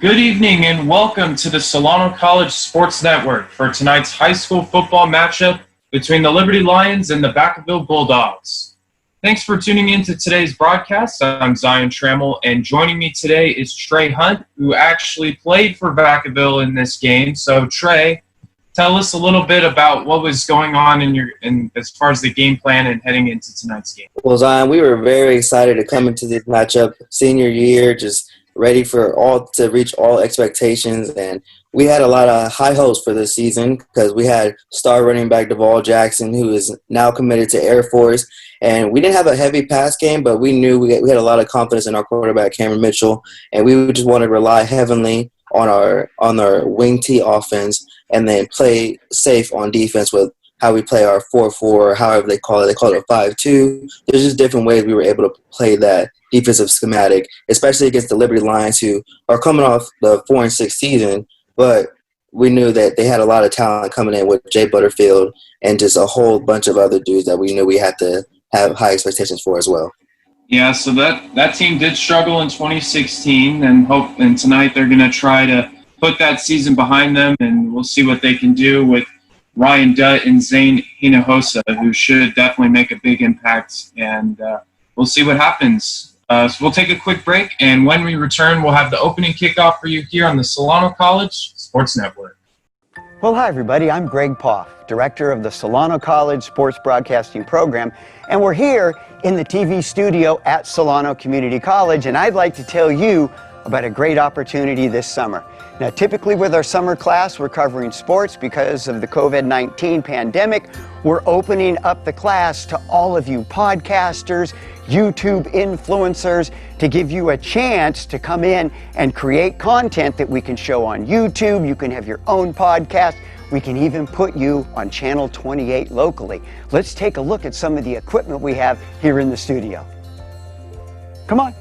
Good evening and welcome to the Solano College Sports Network for tonight's high school football matchup between the Liberty Lions and the Vacaville Bulldogs. Thanks for tuning in to today's broadcast. I'm Zion Trammell, and joining me today is Trey Hunt, who actually played for Vacaville in this game. So Trey, tell us a little bit about what was going on in as far as the game plan and heading into tonight's game. Well, Zion, we were very excited to come into this matchup, senior year, just ready for all to reach all expectations, and we had a lot of high hopes for this season because we had star running back Devall Jackson, who is now committed to Air Force, and we didn't have a heavy pass game, but we knew we had a lot of confidence in our quarterback Cameron Mitchell, and we just wanted to rely heavily on our wing T offense and then play safe on defense with how we play our 4-4, however they call it. They call it a 5-2. There's just different ways we were able to play that defensive schematic, especially against the Liberty Lions, who are coming off the 4-6 season, but we knew that they had a lot of talent coming in with Jay Butterfield and just a whole bunch of other dudes that we knew we had to have high expectations for as well. Yeah, so that team did struggle in 2016, and tonight they're going to try to put that season behind them, and we'll see what they can do with Ryan Dutt and Zane Hinojosa, who should definitely make a big impact, and we'll see what happens. So we'll take a quick break, and when we return, we'll have the opening kickoff for you here on the Solano College Sports Network. Well, hi, everybody. I'm Greg Poff, director of the Solano College Sports Broadcasting Program, and we're here in the TV studio at Solano Community College, and I'd like to tell you about a great opportunity this summer. Now, typically with our summer class, we're covering sports because of the COVID-19 pandemic. We're opening up the class to all of you podcasters, YouTube influencers, to give you a chance to come in and create content that we can show on YouTube. You can have your own podcast. We can even put you on Channel 28 locally. Let's take a look at some of the equipment we have here in the studio. Come on.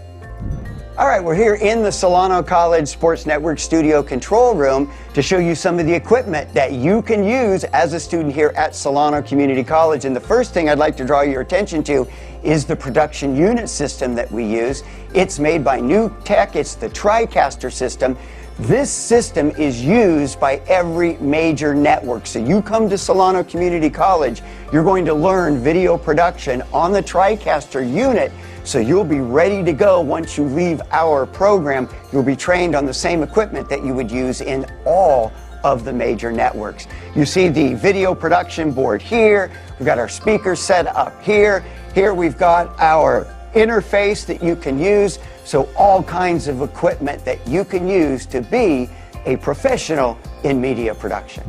All right, we're here in the Solano College Sports Network studio control room to show you some of the equipment that you can use as a student here at Solano Community College. And the first thing I'd like to draw your attention to is the production unit system that we use. It's made by New Tech. It's the TriCaster system. This system is used by every major network. So you come to Solano Community College, you're going to learn video production on the TriCaster unit. So you'll be ready to go once you leave our program. You'll be trained on the same equipment that you would use in all of the major networks. You see the video production board here. We've got our speakers set up here. Here we've got our interface that you can use. So all kinds of equipment that you can use to be a professional in media production.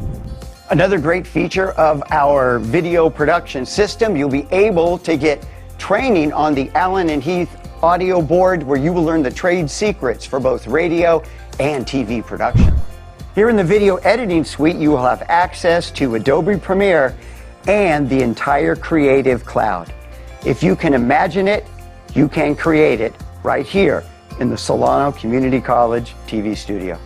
Another great feature of our video production system, you'll be able to get training on the Allen and Heath audio board, where you will learn the trade secrets for both radio and TV production. Here in the video editing suite, you will have access to Adobe Premiere and the entire Creative Cloud. If you can imagine it, you can create it right here in the Solano Community College TV studio.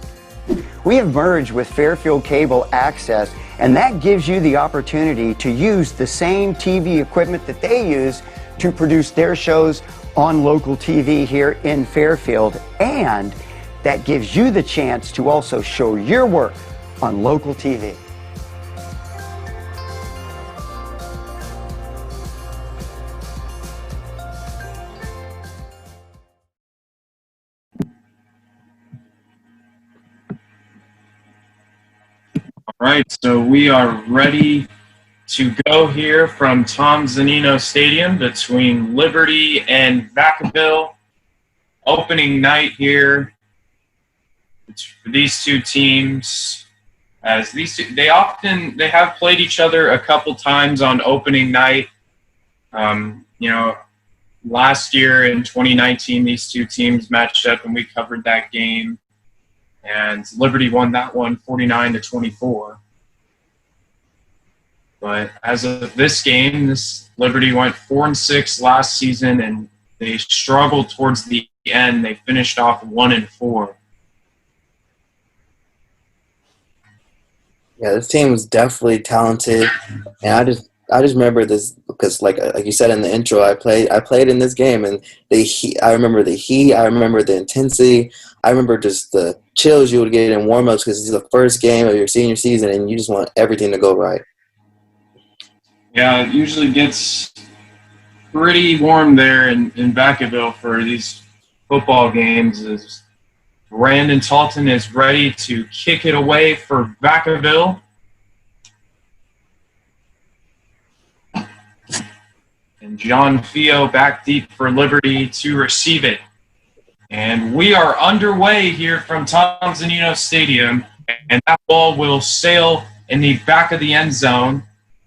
We have merged with Fairfield Cable Access, and that gives you the opportunity to use the same TV equipment that they use to produce their shows on local TV here in Fairfield, and that gives you the chance to also show your work on local TV. All right, so we are ready to go here from Tom Zanino Stadium between Liberty and Vacaville. Opening night here for these two teams. As these two, they have played each other a couple times on opening night. Last year in 2019, these two teams matched up and we covered that game. And Liberty won that one 49-24. But as of this game, Liberty went 4-6 last season, and they struggled towards the end. They finished off 1-4. Yeah, this team was definitely talented, and I just remember this because like you said in the intro, I played in this game, and I remember the heat, I remember the intensity, I remember just the chills you would get in warm-ups because it's the first game of your senior season, and you just want everything to go right. Yeah, it usually gets pretty warm there in Vacaville for these football games. As Brandon Talton is ready to kick it away for Vacaville. And John Fio back deep for Liberty to receive it. And we are underway here from Tom Zanino Stadium, and that ball will sail in the back of the end zone.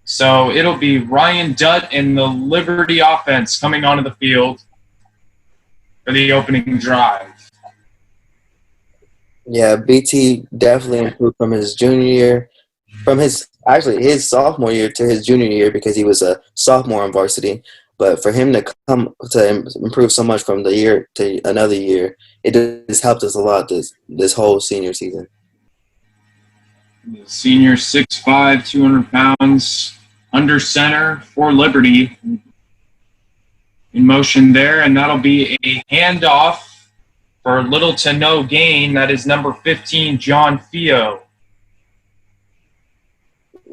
So it'll be Ryan Dutt and the Liberty offense coming onto the field for the opening drive. Yeah, BT definitely improved from his junior year, from his sophomore year to his junior year because he was a sophomore on varsity. But for him to improve so much from the year to another year, it just helped us a lot this whole senior season. The senior 6'5", 200 pounds, under center for Liberty. In motion there, and that'll be a handoff for little to no gain. That is number 15, John Fio.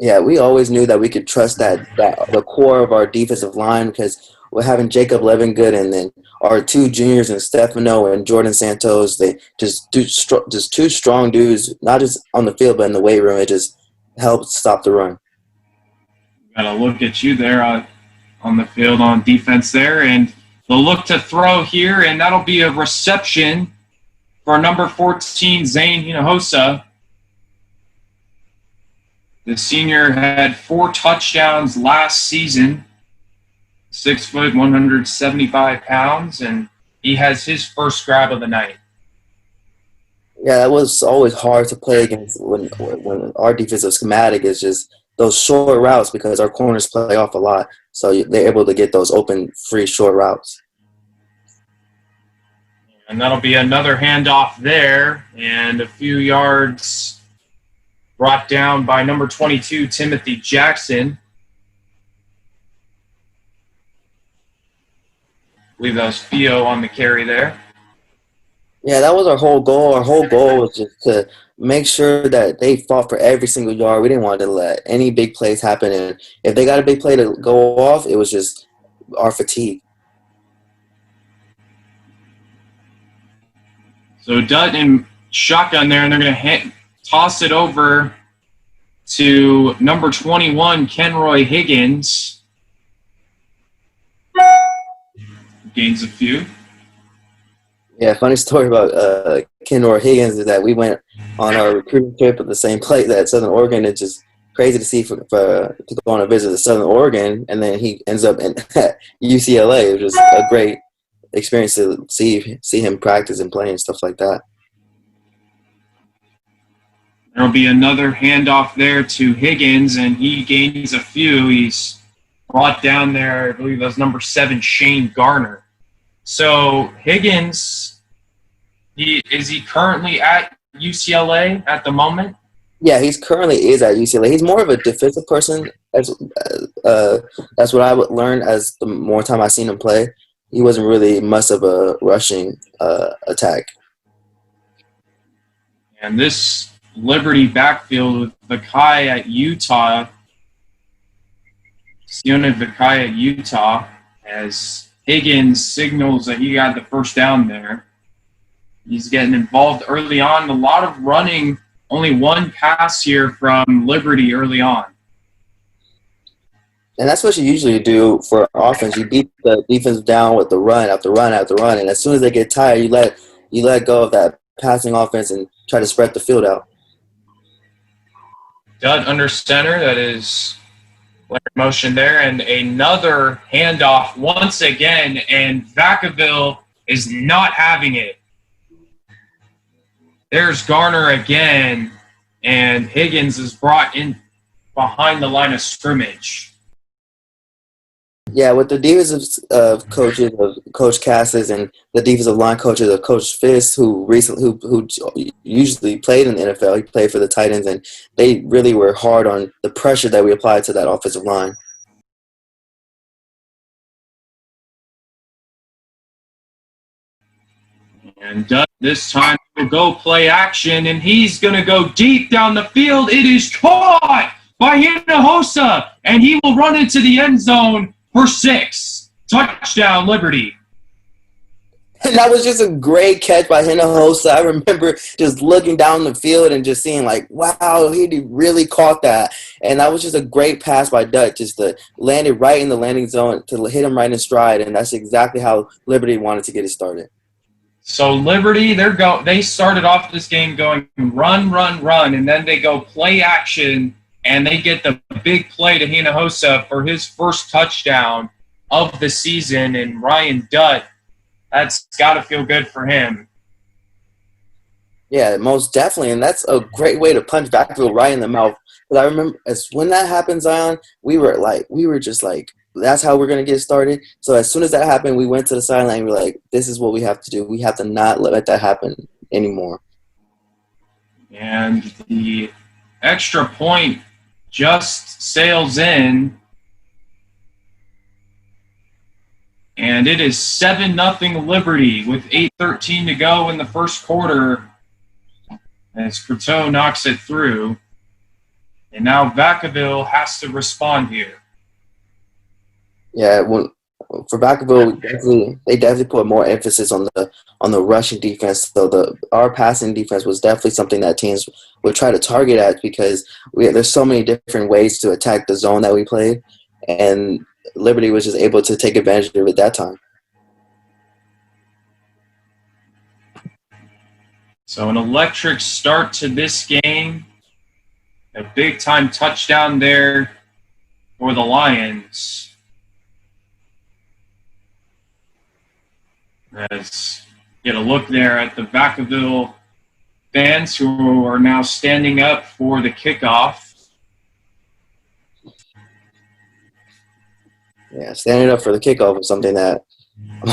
Yeah, we always knew that we could trust that the core of our defensive line because we're having Jacob Levingood and then our two juniors and Stefano and Jordan Santos. They just two strong dudes, not just on the field but in the weight room. It just helped stop the run. Got to look at you there on the field on defense there, and the look to throw here, and that'll be a reception for number 14, Zane Hinojosa. The senior had 4 touchdowns last season, 6 foot, 175 pounds, and he has his first grab of the night. Yeah, that was always hard to play against when our defensive schematic is just those short routes because our corners play off a lot. So they're able to get those open, free, short routes. And that'll be another handoff there, and a few yards brought down by number 22, Timothy Jackson. I believe that was Fio on the carry there. Yeah, that was our whole goal. Our whole goal was just to make sure that they fought for every single yard. We didn't want to let any big plays happen. And if they got a big play to go off, it was just our fatigue. So Dutt and shotgun there, and they're going to toss it over to number 21, Kenroy Higgins. Gains a few. Yeah, funny story about Kenroy Higgins is that we went on our recruiting trip at the same place at Southern Oregon. It's just crazy to see to go on a visit to Southern Oregon, and then he ends up at UCLA. It was just a great experience to see him practice and play and stuff like that. There'll be another handoff there to Higgins, and he gains a few. He's brought down there, I believe that was number 7, Shane Garner. So Higgins, is he currently at UCLA at the moment? Yeah, he's currently is at UCLA. He's more of a defensive person. That's what I would learn as the more time I've seen him play. He wasn't really much of a rushing attack. And this Liberty backfield with Vakai at Utah. Sione Vakai at Utah, as Higgins signals that he got the first down there. He's getting involved early on. A lot of running, only one pass here from Liberty early on. And that's what you usually do for offense. You beat the defense down with the run after run after run, and as soon as they get tired, you let go of that passing offense and try to spread the field out. Dutt under center, that is motion there, and another handoff once again, and Vacaville is not having it. There's Garner again, and Higgins is brought in behind the line of scrimmage. Yeah, with the defensive coaches of Coach Cassis and the defensive line coaches of Coach Fisk, who usually played in the NFL, he played for the Titans, and they really were hard on the pressure that we applied to that offensive line. And this time will go play action, and he's going to go deep down the field. It is caught by Hinojosa, and he will run into the end zone for 6. Touchdown, Liberty. And that was just a great catch by Hinojosa. I remember just looking down the field and just seeing like, wow, he really caught that. And that was just a great pass by Dutch, just to land it right in the landing zone, to hit him right in stride. And that's exactly how Liberty wanted to get it started. So Liberty, they started off this game going run, run, run, and then they go play action, and they get the big play to Hinojosa for his first touchdown of the season. And Ryan Dutt, that's got to feel good for him. Yeah, most definitely, and that's a great way to punch Vacaville right in the mouth. Because I remember when that happened, Zion, we were just like, that's how we're going to get started. So as soon as that happened, we went to the sideline. We were like, this is what we have to do. We have to not let that happen anymore. And the extra point just sails in. And it is 7-0 Liberty with 8:13 to go in the first quarter as Croteau knocks it through. And now Vacaville has to respond here. Yeah, for Vacaville, they definitely put more emphasis on the rushing defense. So our passing defense was definitely something that teams would try to target at, because there's so many different ways to attack the zone that we played, and Liberty was just able to take advantage of it that time. So an electric start to this game. A big-time touchdown there for the Lions. Let's get a look there at the Vacaville fans who are now standing up for the kickoff. Yeah, standing up for the kickoff was something that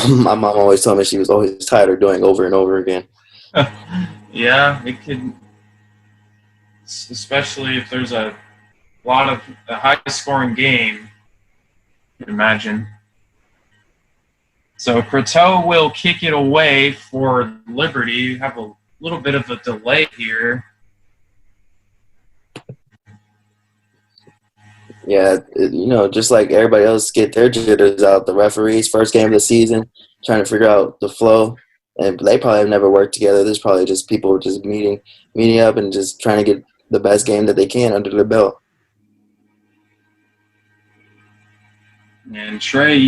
my mom always told me she was always tired of doing over and over again. Yeah, it could, especially if there's a lot of a high-scoring game, you can imagine. So Croteau will kick it away for Liberty. You have a little bit of a delay here. Yeah, just like everybody else get their jitters out, the referees, first game of the season, trying to figure out the flow. And they probably have never worked together. There's probably just people just meeting up and just trying to get the best game that they can under their belt. And Trey,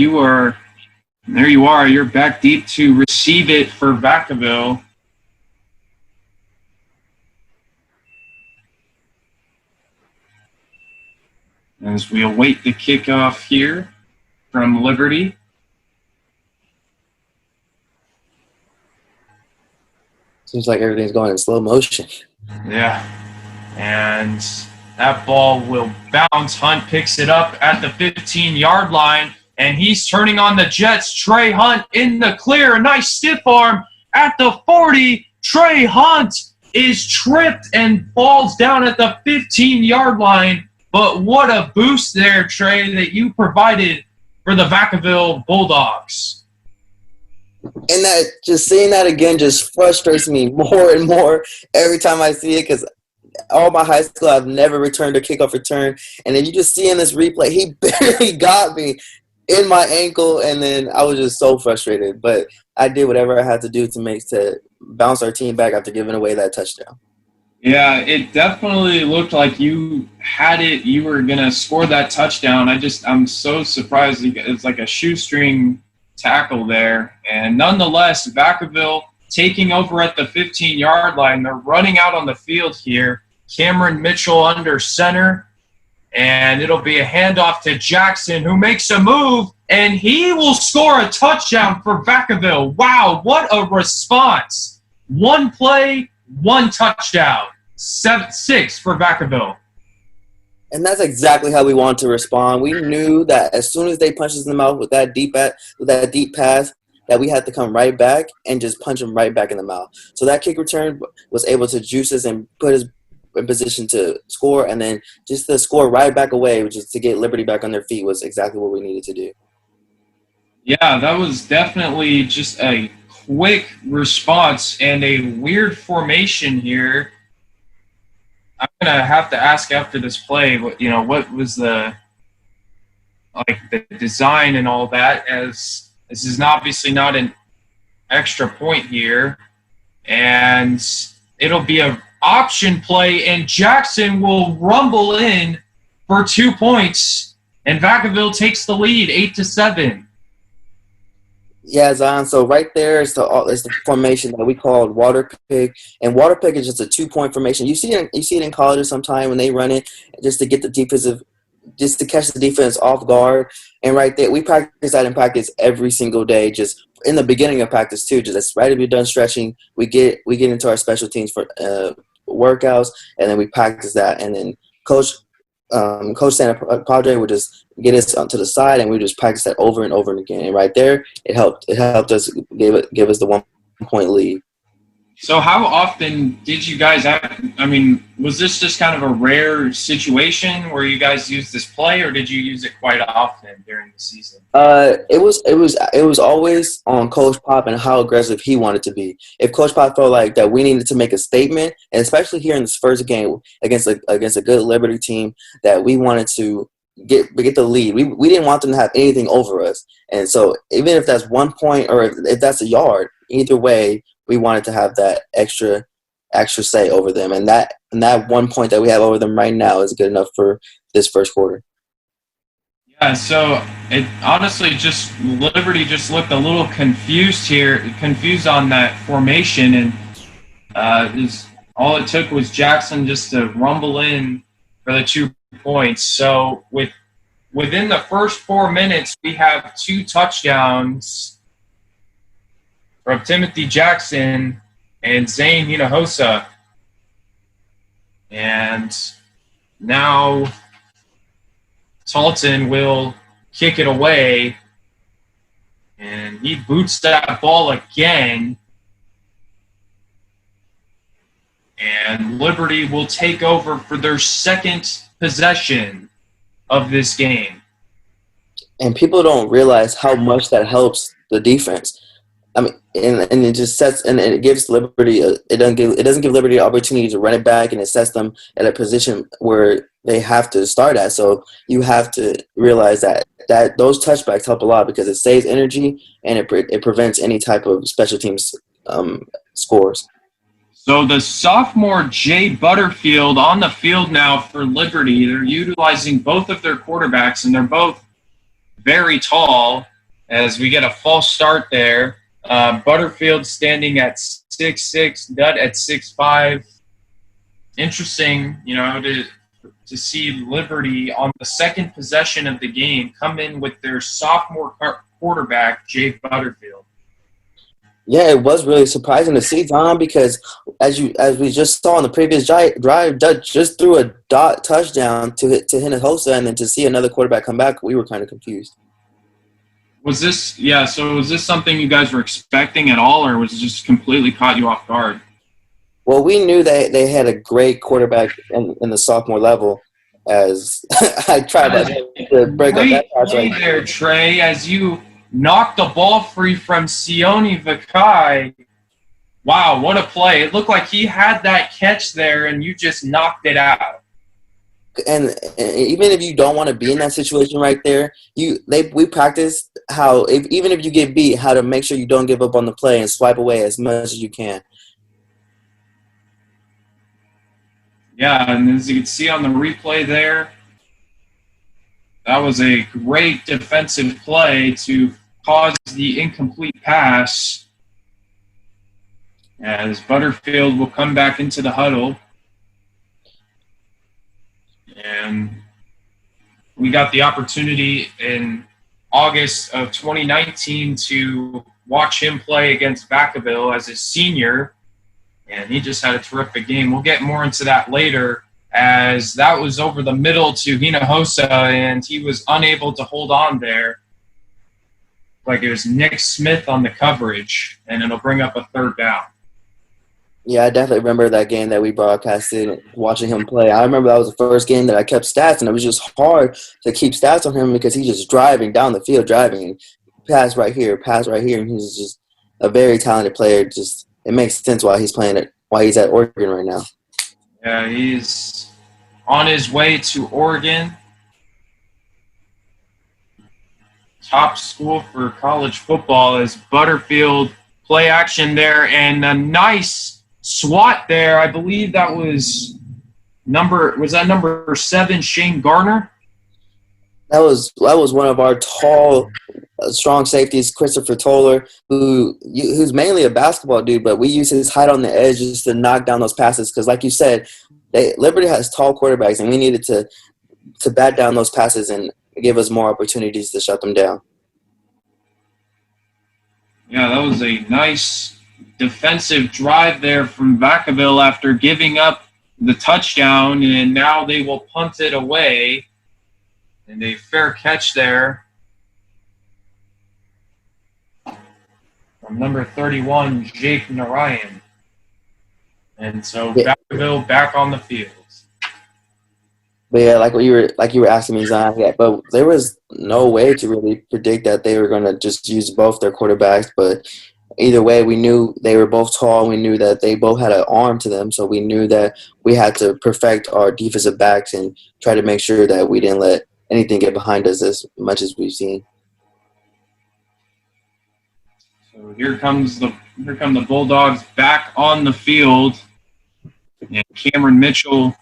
there you are. You're back deep to receive it for Vacaville. As we await the kickoff here from Liberty. Seems like everything's going in slow motion. Yeah. And that ball will bounce. Hunt picks it up at the 15-yard line, and he's turning on the Jets. Trey Hunt in the clear. A nice stiff arm at the 40. Trey Hunt is tripped and falls down at the 15-yard line. But what a boost there, Trey, that you provided for the Vacaville Bulldogs. And that, just seeing that again just frustrates me more and more every time I see it, because all my high school I've never returned a kickoff return. And then you just see in this replay, he barely got me in my ankle, and then I was just so frustrated. But I did whatever I had to do to bounce our team back after giving away that touchdown. Yeah, it definitely looked like you had it. You were going to score that touchdown. I'm so surprised. It's like a shoestring tackle there. And nonetheless, Vacaville taking over at the 15-yard line. They're running out on the field here. Cameron Mitchell under center. And it'll be a handoff to Jackson, who makes a move, and he will score a touchdown for Vacaville. Wow, what a response. One play, one touchdown. 7-6 for Vacaville. And that's exactly how we want to respond. We knew that as soon as they punched us in the mouth with that deep pass, that we had to come right back and just punch them right back in the mouth. So that kick return was able to juice us and put us in position to score, and then just to score right back away, which is to get Liberty back on their feet, was exactly what we needed to do. Yeah, that was definitely just a quick response and a weird formation here. I'm gonna have to ask after this play, what was the design and all that, as this is obviously not an extra point here, and it'll be an option play, and Jackson will rumble in for 2 points, and Vacaville takes the lead 8-7. Yeah, Zion. So right there is the formation that we called water pick, and water pick is just a 2-point formation. You see it in college sometime when they run it just to get just to catch the defense off guard. And right there, we practice that in practice every single day. Just in the beginning of practice too. Just right as we're done stretching, we get into our special teams for workouts, and then we practice that. And then Coach Santa Padre would just get us to the side, and we just practice that over and over again. And right there, it helped us give us the 1-point lead. So how often did you guys was this just kind of a rare situation where you guys used this play, or did you use it quite often during the season? It was always on Coach Pop and how aggressive he wanted to be. If Coach Pop felt like that we needed to make a statement, and especially here in this first game against a good Liberty team, that we wanted to get the lead. We didn't want them to have anything over us. And so even if that's 1 point or if that's a yard, either way, we wanted to have that extra say over them. And that 1 point that we have over them right now is good enough for this first quarter. Yeah, so it honestly Liberty just looked a little confused on that formation, and all it took was Jackson just to rumble in for the 2 points. So within the first 4 minutes, we have 2 touchdowns from Timothy Jackson and Zane Hinojosa. And now Talton will kick it away, and he boots that ball again. And Liberty will take over for their second possession of this game. And people don't realize how much that helps the defense. I mean, and it just sets, and it gives Liberty it doesn't give Liberty the opportunity to run it back, and it sets them at a position where they have to start at. So you have to realize that those touchbacks help a lot because it saves energy and it prevents any type of special teams scores. So the sophomore Jay Butterfield on the field now for Liberty. They're utilizing both of their quarterbacks, and they're both very tall, as we get a false start there. Butterfield standing at 6'6", Dutt at 6'5". Interesting, to see Liberty on the second possession of the game come in with their sophomore quarterback, Jay Butterfield. Yeah, it was really surprising to see, Tom, because as we just saw in the previous drive, Dutt just threw a dot touchdown to Hinojosa, and then to see another quarterback come back, we were kind of confused. Was this something you guys were expecting at all, or was it just completely caught you off guard? Well, we knew they had a great quarterback in the sophomore level, as I tried to break up that pass right there, Trey, as you knocked the ball free from Sione Vakai. Wow, what a play. It looked like he had that catch there, and you just knocked it out. And even if you don't want to be in that situation right there, we practice even if you get beat, how to make sure you don't give up on the play and swipe away as much as you can. Yeah, and as you can see on the replay there, that was a great defensive play to cause the incomplete pass, as Butterfield will come back into the huddle. And we got the opportunity in August of 2019 to watch him play against Vacaville as a senior, and he just had a terrific game. We'll get more into that later, as that was over the middle to Hinojosa, and he was unable to hold on there. Like it was Nick Smith on the coverage, and it'll bring up a third down. Yeah, I definitely remember that game that we broadcasted, watching him play. I remember that was the first game that I kept stats, and it was just hard to keep stats on him because he's just driving down the field, and pass right here, and he's just a very talented player. Just it makes sense why he's at Oregon right now. Yeah, he's on his way to Oregon. Top school for college football as Butterfield play action there and a nice swat there. I believe that was number 7, Shane Gardner? That was one of our tall, strong safeties, Christopher Toller, who's mainly a basketball dude, but we use his height on the edge just to knock down those passes because, like you said, Liberty has tall quarterbacks, and we needed to bat down those passes and give us more opportunities to shut them down. Yeah, that was a nice defensive drive there from Vacaville after giving up the touchdown, and now they will punt it away. And a fair catch there from number 31, Jake Narayan. And so Vacaville back on the field. But yeah, like you were asking me, Zion, yeah, but there was no way to really predict that they were going to just use both their quarterbacks. But either way, we knew they were both tall. We knew that they both had an arm to them, so we knew that we had to perfect our defensive backs and try to make sure that we didn't let anything get behind us as much as we've seen. So here come the Bulldogs back on the field, and Cameron Mitchell.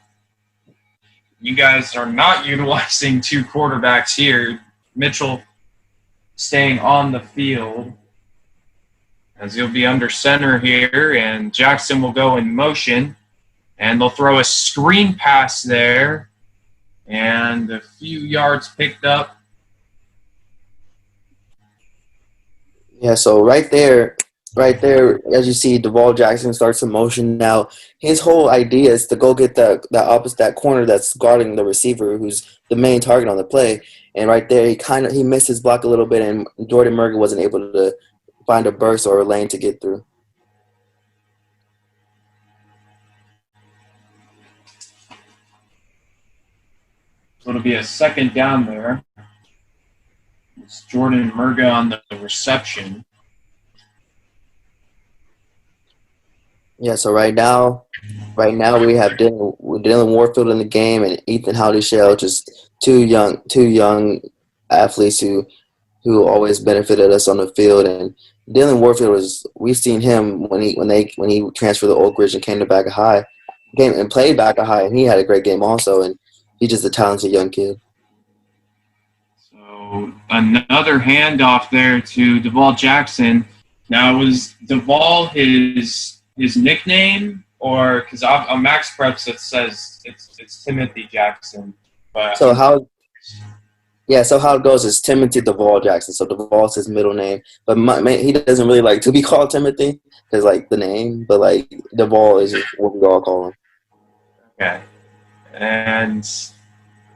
You guys are not utilizing two quarterbacks here. Mitchell staying on the field as he'll be under center here, and Jackson will go in motion, and they'll throw a screen pass there, and a few yards picked up. Yeah, so right there, as you see, Devall Jackson starts in motion. Now, his whole idea is to go get that corner that's guarding the receiver, who's the main target on the play. And right there, he missed his block a little bit, and Jordan Merger wasn't able to find a burst or a lane to get through. So it'll be a second down there. It's Jordan Merga on the reception. Yeah, so right now we have Dylan Warfield in the game and Ethan Howdy-Shell, just two young athletes who always benefited us on the field. And Dylan Warfield we've seen him when he transferred to Oak Ridge and came to Baca High, and played Baca High, and he had a great game also, and he's just a talented young kid. So another handoff there to Devall Jackson. Now, was Devall his nickname, or because on Max Preps it says it's Timothy Jackson? But so how it goes is Timothy Devall Jackson. So Devall's his middle name, but he doesn't really like to be called Timothy because like the name, but like Devall is what we all call him. Okay. And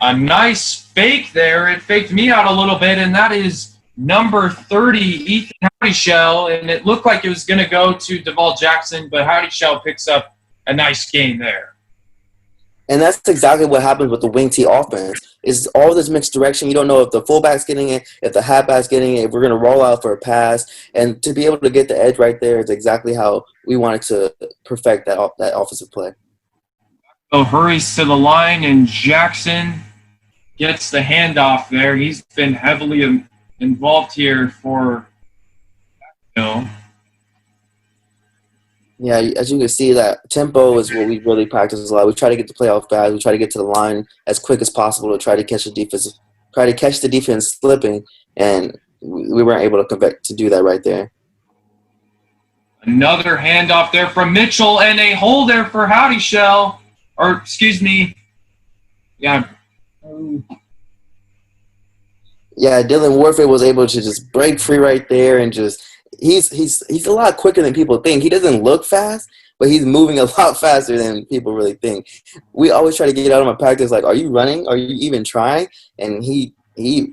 a nice fake there. It faked me out a little bit, and that is number 30, Ethan Howdy-Shell, and it looked like it was going to go to Devall Jackson, but Howdy-Shell picks up a nice gain there. And that's exactly what happens with the wing T offense. Is all this mixed direction. You don't know if the fullback's getting it, if the halfback's getting it, if we're going to roll out for a pass. And to be able to get the edge right there is exactly how we wanted to perfect that offensive play. So hurries to the line, and Jackson gets the handoff there. He's been heavily involved here for Yeah, as you can see, that tempo is what we really practice a lot. We try to get the play off fast. We try to get to the line as quick as possible to try to catch the defense slipping, and we weren't able to do that right there. Another handoff there from Mitchell, and a hole there for Howdy-Shell. Or, excuse me. Yeah. Yeah, Dylan Warfield was able to just break free right there and just he's a lot quicker than people think. He doesn't look fast, but he's moving a lot faster than people really think. We always try to get out of my practice like, are you running? Are you even trying? And he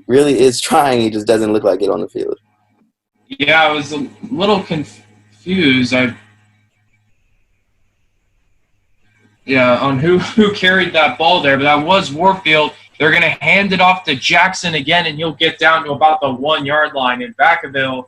really is trying. He just doesn't look like it on the field. Yeah, I was a little confused. On who carried that ball there, but that was Warfield. They're going to hand it off to Jackson again, and he'll get down to about the 1 yard line. And Vacaville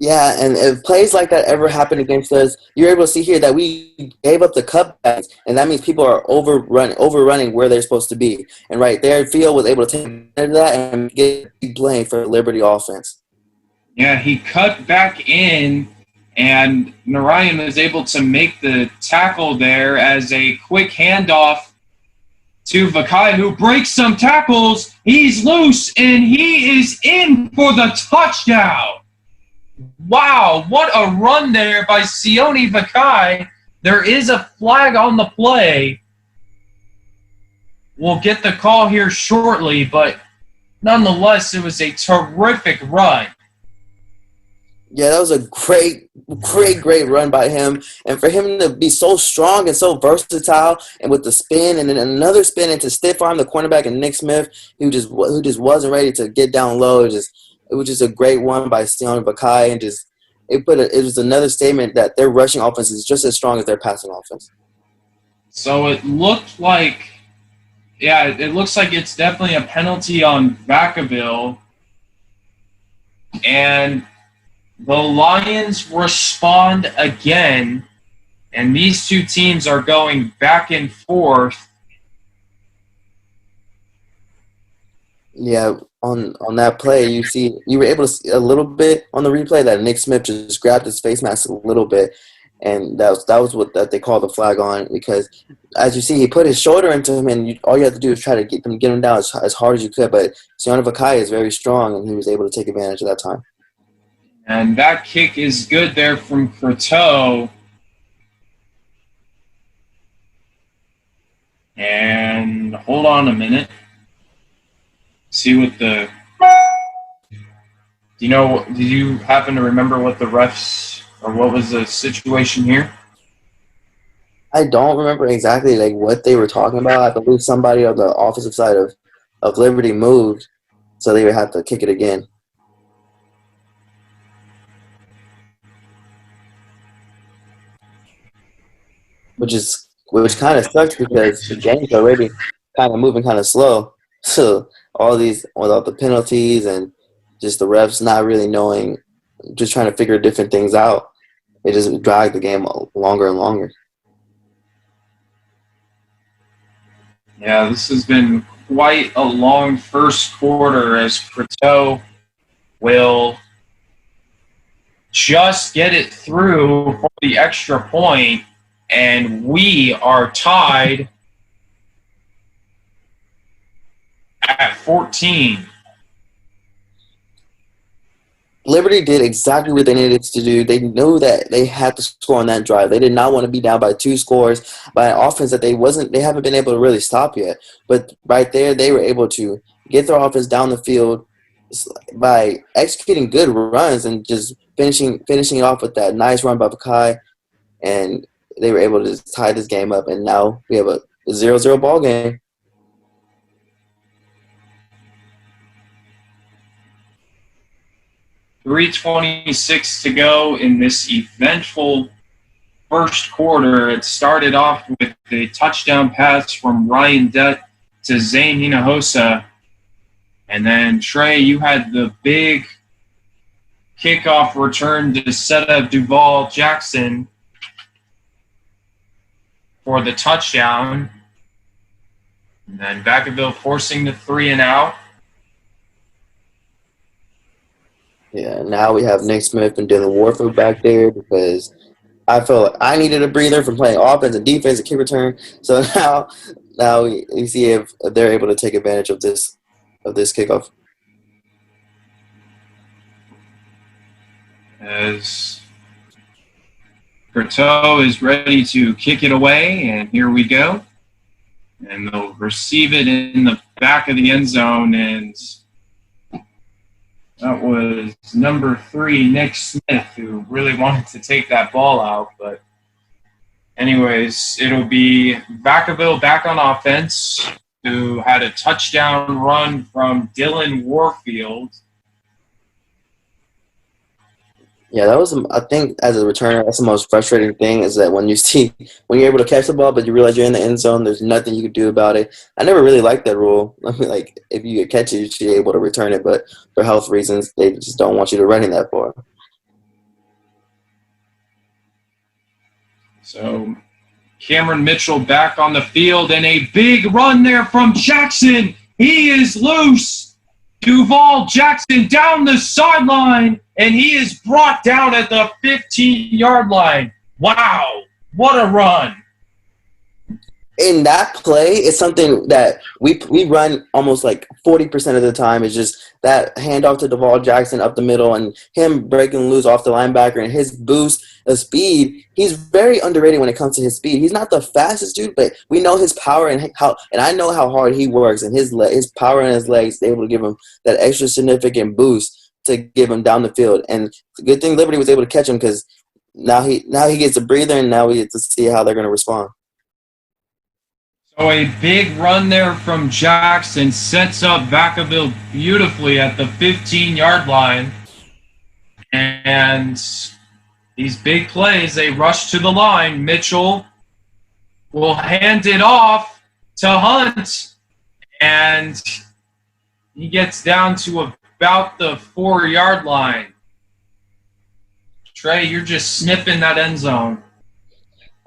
Yeah, and if plays like that ever happen against us, you're able to see here that we gave up the cutbacks, and that means people are overrunning where they're supposed to be. And right there, Field was able to take advantage of that and get blame for the Liberty offense. Yeah, he cut back in, and Narayan was able to make the tackle there as a quick handoff to Vakai, who breaks some tackles. He's loose, and he is in for the touchdown. Wow, what a run there by Sione Vakai. There is a flag on the play. We'll get the call here shortly, but nonetheless, it was a terrific run. Yeah, that was a great run by him. And for him to be so strong and so versatile, and with the spin and then another spin and to stiff arm the cornerback and Nick Smith, who just wasn't ready to get down low. It was just a great one by Sione Vakai, and it was another statement that their rushing offense is just as strong as their passing offense. So it looked like, it looks like it's definitely a penalty on Vacaville. And the Lions respond again, and these two teams are going back and forth. Yeah, on that play, you were able to see a little bit on the replay that Nick Smith just grabbed his face mask a little bit, and that was what that they called the flag on, because as you see, he put his shoulder into him, and all you have to do is try to get him down as hard as you could. But Sione Vakai is very strong, and he was able to take advantage of that time. And that kick is good there from Croteau. And hold on a minute. See what the... Do you happen to remember what the refs, or what was the situation here? I don't remember exactly what they were talking about. I believe somebody on the offensive side of Liberty moved, so they would have to kick it again. Which kind of sucks because the game's already kind of moving kind of slow. So all the penalties and just the refs not really knowing, just trying to figure different things out, it just dragged the game longer and longer. Yeah, this has been quite a long first quarter as Croteau will just get it through for the extra point, and we are tied at 14. Liberty did exactly what they needed to do. They knew that they had to score on that drive. They did not want to be down by 2 scores by an offense that they haven't been able to really stop yet. But right there, they were able to get their offense down the field by executing good runs and just finishing it off with that nice run by Vakai, and they were able to tie this game up. And now we have a 0-0 ball game. .326 to go in this eventful first quarter. It started off with a touchdown pass from Ryan Dutt to Zane Hinojosa. And then, Trey, you had the big kickoff return to set up Duval Jackson for the touchdown. And then Vacaville forcing the 3-and-out. Yeah, now we have Nick Smith and Dylan Warford back there because I felt like I needed a breather from playing offense and defense and kick return. So now we see if they're able to take advantage of this kickoff. As Croteau is ready to kick it away, and here we go. And they'll receive it in the back of the end zone, and that was number 3, Nick Smith, who really wanted to take that ball out. But anyways, it'll be Vacaville back on offense, who had a touchdown run from Dylan Warfield. Yeah, that was, I think, as a returner, that's the most frustrating thing is that when you're able to catch the ball, but you realize you're in the end zone, there's nothing you can do about it. I never really liked that rule. I mean, if you catch it, you should be able to return it, but for health reasons, they just don't want you to run in that far. So Cameron Mitchell back on the field, and a big run there from Jackson. He is loose. Duval Jackson down the sideline, and he is brought down at the 15-yard line. Wow, what a run. In that play, it's something that we run almost like 40% of the time. Is just that handoff to Duval Jackson up the middle and him breaking loose off the linebacker and his boost of speed. He's very underrated when it comes to his speed. He's not the fastest dude, but we know his power and I know how hard he works, and his power in his legs is able to give him that extra significant boost to give him down the field. And the good thing Liberty was able to catch him, because now he gets a breather, and now we get to see how they're going to respond. So a big run there from Jackson sets up Vacaville beautifully at the 15-yard line. And these big plays, they rush to the line. Mitchell will hand it off to Hunt, and he gets down to about the 4-yard line. Trey, you're just sniffing that end zone.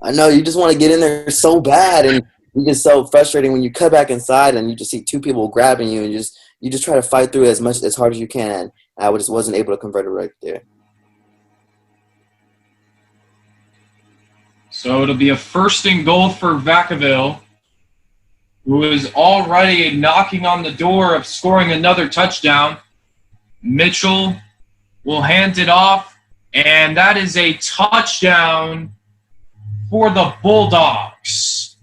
I know, you just want to get in there so bad, and it's just so frustrating when you cut back inside and you just see two people grabbing you, and you just try to fight through it as hard as you can. I just wasn't able to convert it right there. So it'll be a 1st and goal for Vacaville, who is already knocking on the door of scoring another touchdown. Mitchell will hand it off, and that is a touchdown for the Bulldogs.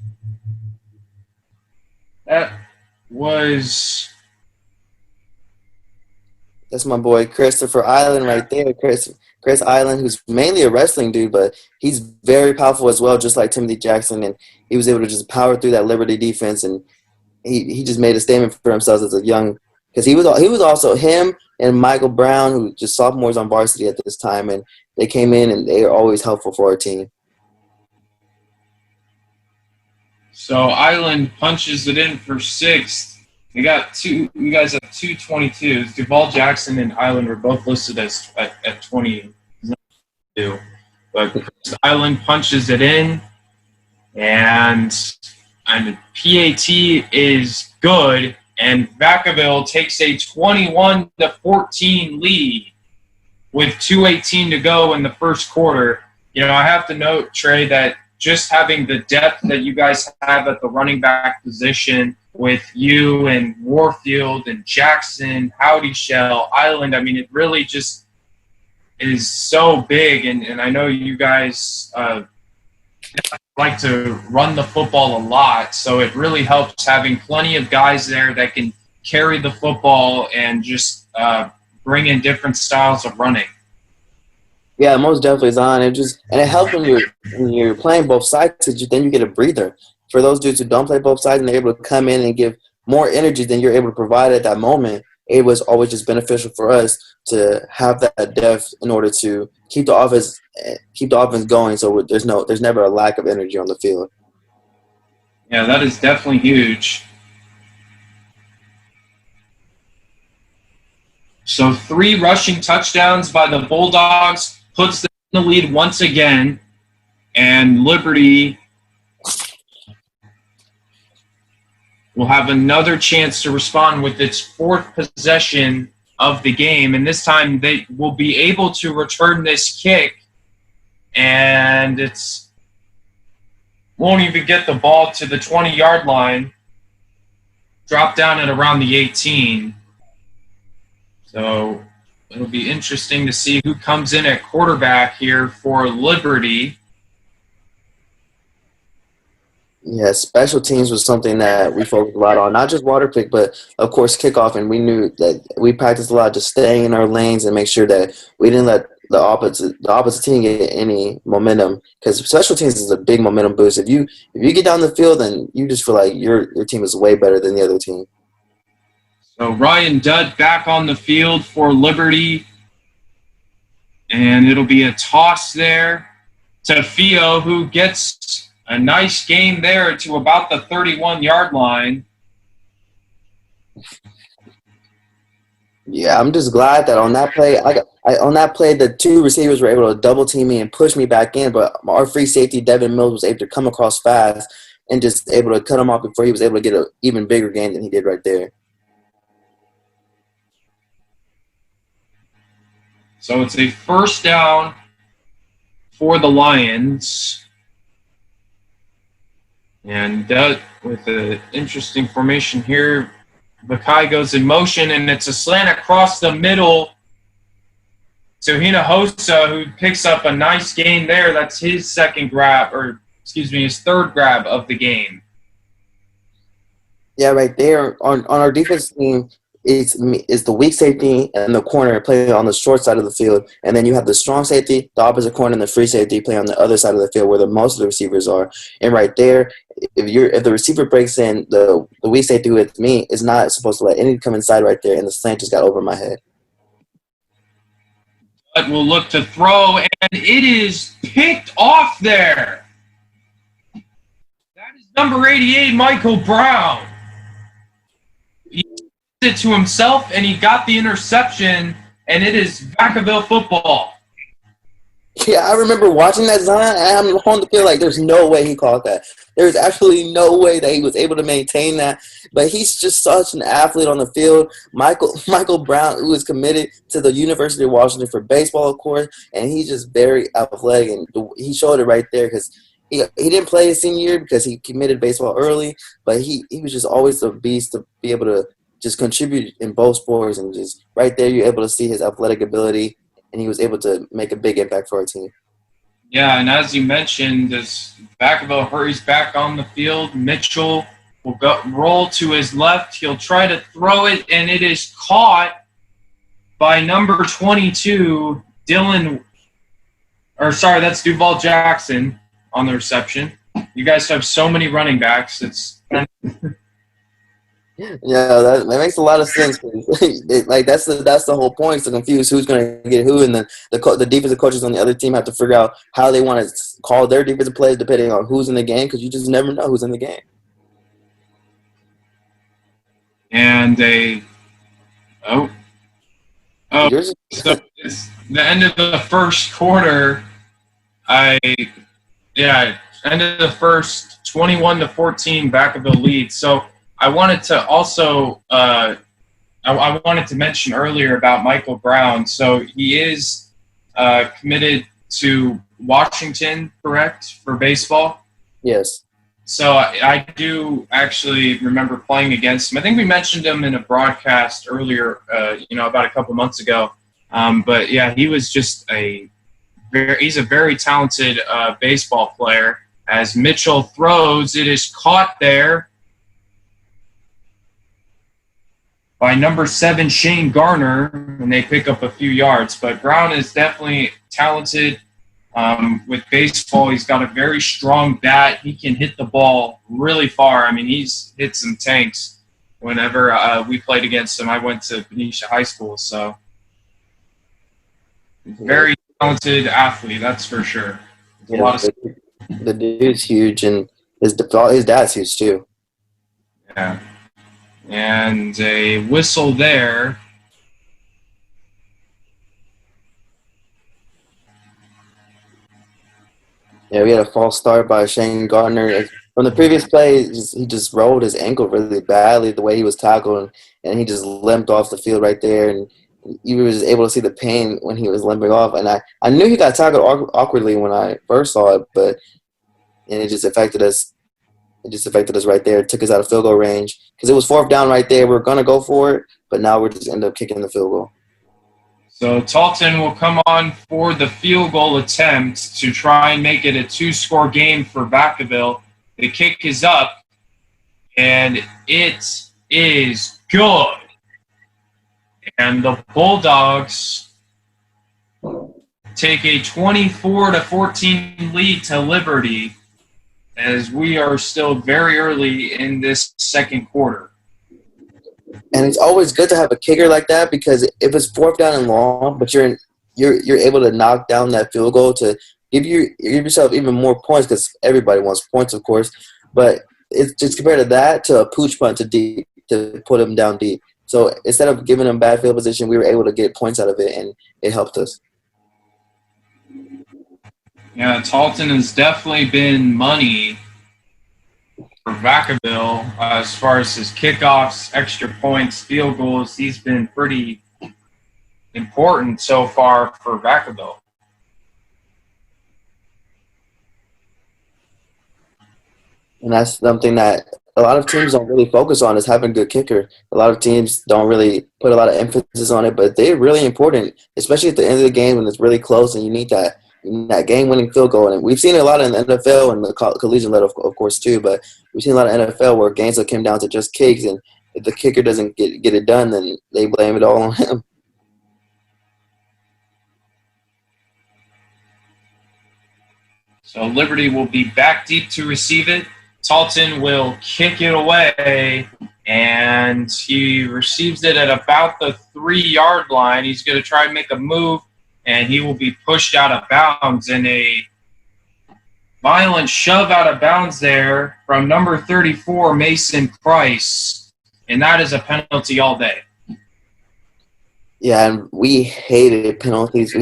That's my boy Christopher Island right there. Chris Island, who's mainly a wrestling dude, but he's very powerful as well, just like Timothy Jackson. And he was able to just power through that Liberty defense, and he just made a statement for himself as a young, because he was also him and Michael Brown, who just sophomores on varsity at this time, and they came in and they are always helpful for our team. So Island punches it in for 6th. You guys have 2 22s. Duval Jackson and Island were both listed as at 22. But Island punches it in, and PAT is good, and Vacaville takes a 21-14 lead with 2:18 to go in the first quarter. You know, I have to note, Trey, that just having the depth that you guys have at the running back position with you and Warfield and Jackson, Howdy Shell, Island, I mean, it really just is so big. And I know you guys like to run the football a lot, so it really helps having plenty of guys there that can carry the football and just bring in different styles of running. Yeah, most definitely, Zon. And it helps when you're playing both sides, because then you get a breather. For those dudes who don't play both sides and they're able to come in and give more energy than you're able to provide at that moment, it was always just beneficial for us to have that depth in order to keep the offense going. So there's never a lack of energy on the field. Yeah, that is definitely huge. So 3 rushing touchdowns by the Bulldogs puts them in the lead once again, and Liberty will have another chance to respond with its 4th possession of the game, and this time they will be able to return this kick, and won't even get the ball to the 20-yard line, drop down at around the 18. So it'll be interesting to see who comes in at quarterback here for Liberty. Yeah, special teams was something that we focused a lot on, not just water pick, but of course kickoff. And we knew that we practiced a lot, just staying in our lanes and make sure that we didn't let the opposite team get any momentum, because special teams is a big momentum boost. If you get down the field, then you just feel like your team is way better than the other team. So Ryan Dudd back on the field for Liberty, and it'll be a toss there to Fio, who gets a nice gain there to about the 31-yard line. Yeah, I'm just glad that on that play, on that play, the two receivers were able to double team me and push me back in, but our free safety, Devin Mills, was able to come across fast and just able to cut him off before he was able to get an even bigger gain than he did right there. So it's a first down for the Lions. And with an interesting formation here, Vakai goes in motion, and it's a slant across the middle to Hinojosa, who picks up a nice gain there. That's his his third grab of the game. Yeah, right there on our defense team, it's the weak safety and the corner play on the short side of the field, and then you have the strong safety, the opposite corner, and the free safety play on the other side of the field where most of the receivers are. And right there, if the receiver breaks in, the weak safety with me is not supposed to let anything come inside right there, and the slant just got over my head. But will look to throw, and it is picked off there. That is number 88, Michael Brown. He did it to himself, and he got the interception, and it is Vacaville football. Yeah, I remember watching that, Zion, and I'm on the field like there's no way he caught that. There's absolutely no way that he was able to maintain that. But he's just such an athlete on the field. Michael Brown, who is committed to the University of Washington for baseball, of course, and he's just very athletic. And he showed it right there because he didn't play his senior year because he committed baseball early, but he was just always a beast to be able to just contribute in both sports. And just right there, you're able to see his athletic ability, and he was able to make a big impact for our team. Yeah, and as you mentioned, as Vacaville hurries back on the field, Mitchell will roll to his left. He'll try to throw it, and it is caught by number 22, that's Duval Jackson on the reception. You guys have so many running backs. Yeah, that makes a lot of sense. Like that's the whole point, is to confuse who's going to get who, and then the defensive coaches on the other team have to figure out how they want to call their defensive plays depending on who's in the game, because you just never know who's in the game. And so it's the end of the first quarter. End of the first 21-14 Vacaville lead. So I wanted to also I wanted to mention earlier about Michael Brown. So he is committed to Washington, correct, for baseball? Yes. So I do actually remember playing against him. I think we mentioned him in a broadcast earlier, about a couple months ago. But yeah, he was just he's a very talented baseball player. As Mitchell throws, it is caught there by number 7, Shane Garner, and they pick up a few yards. But Brown is definitely talented with baseball. He's got a very strong bat. He can hit the ball really far. I mean, he's hit some tanks whenever we played against him. I went to Benicia High School, so very talented athlete, that's for sure. The dude's huge, and his dad's huge too. Yeah. And a whistle there. Yeah, we had a false start by Shane Gardner. From the previous play, he just rolled his ankle really badly the way he was tackled, and he just limped off the field right there. And you was able to see the pain when he was limping off. And I knew he got tackled awkwardly when I first saw it, and it just affected us. It just affected us right there. It took us out of field goal range because it was 4th down right there. We are going to go for it, but now we're just end up kicking the field goal. So Talton will come on for the field goal attempt to try and make it a 2-score game for Vacaville. The kick is up, and it is good. And the Bulldogs take a 24-14 lead to Liberty, as we are still very early in this second quarter. And it's always good to have a kicker like that, because if it's 4th down and long, but you're able to knock down that field goal to give yourself even more points, because everybody wants points, of course. But it's just compared to that to a pooch punt to put him down deep. So instead of giving them bad field position, we were able to get points out of it, and it helped us. Yeah, Talton has definitely been money for Vacaville as far as his kickoffs, extra points, field goals. He's been pretty important so far for Vacaville. And that's something that a lot of teams don't really focus on, is having a good kicker. A lot of teams don't really put a lot of emphasis on it, but they're really important, especially at the end of the game when it's really close and you need that game-winning field goal. And we've seen a lot in the NFL and the collegiate level, of course, too, but we've seen a lot of NFL where games have come down to just kicks, and if the kicker doesn't get it done, then they blame it all on him. So Liberty will be back deep to receive it. Talton will kick it away, and he receives it at about the 3-yard line. He's going to try and make a move, and he will be pushed out of bounds in a violent shove out of bounds there from number 34, Mason Price, and that is a penalty all day. Yeah, and we hated penalties.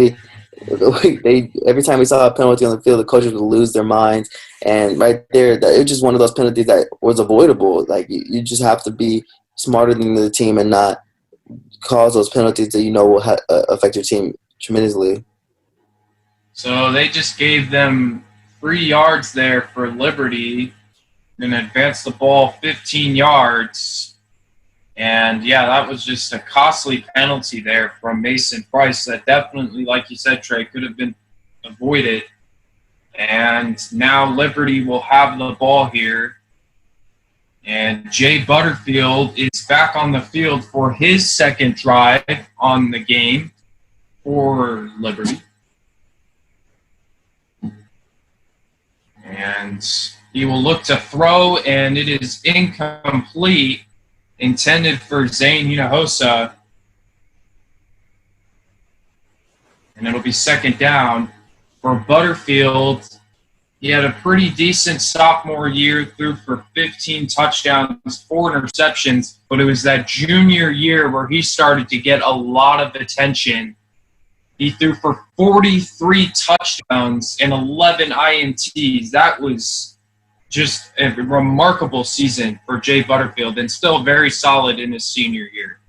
Every time we saw a penalty on the field, the coaches would lose their minds. And right there, it was just one of those penalties that was avoidable. Like, you just have to be smarter than the team and not cause those penalties that you know will affect your team tremendously. So they just gave them 3 yards there for Liberty and advanced the ball 15 yards. And, yeah, that was just a costly penalty there from Mason Price that definitely, like you said, Trey, could have been avoided. And now Liberty will have the ball here. And Jay Butterfield is back on the field for his second drive on the game for Liberty. And he will look to throw, and it is incomplete. Intended for Zane Hinojosa. And it'll be second down. For Butterfield, he had a pretty decent sophomore year, threw for 15 touchdowns, 4 interceptions, but it was that junior year where he started to get a lot of attention. He threw for 43 touchdowns and 11 INTs. That was just a remarkable season for Jay Butterfield, and still very solid in his senior year.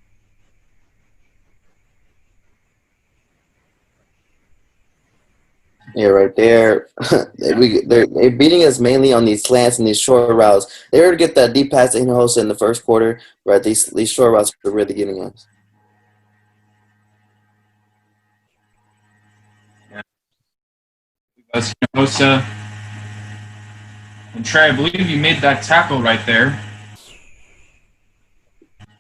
Yeah, right there. They're beating us mainly on these slants and these short routes. They were to get that deep pass to Hinojosa in the first quarter, but these short routes are really getting us. Yeah. Hinojosa. And Trey, I believe you made that tackle right there.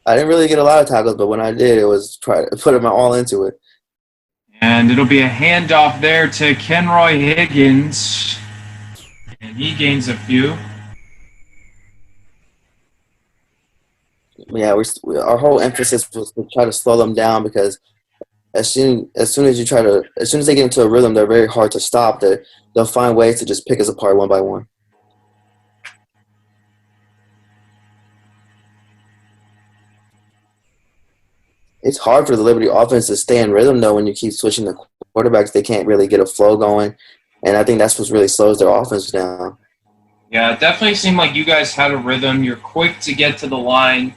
I didn't really get a lot of tackles, but when I did, it was try to put my all into it. And it'll be a handoff there to Kenroy Higgins. And he gains a few. Yeah, our whole emphasis was to try to slow them down, because as soon as they get into a rhythm, they're very hard to stop. They'll find ways to just pick us apart one by one. It's hard for the Liberty offense to stay in rhythm, though, when you keep switching the quarterbacks. They can't really get a flow going, and I think that's what really slows their offense down. Yeah, it definitely seemed like you guys had a rhythm. You're quick to get to the line,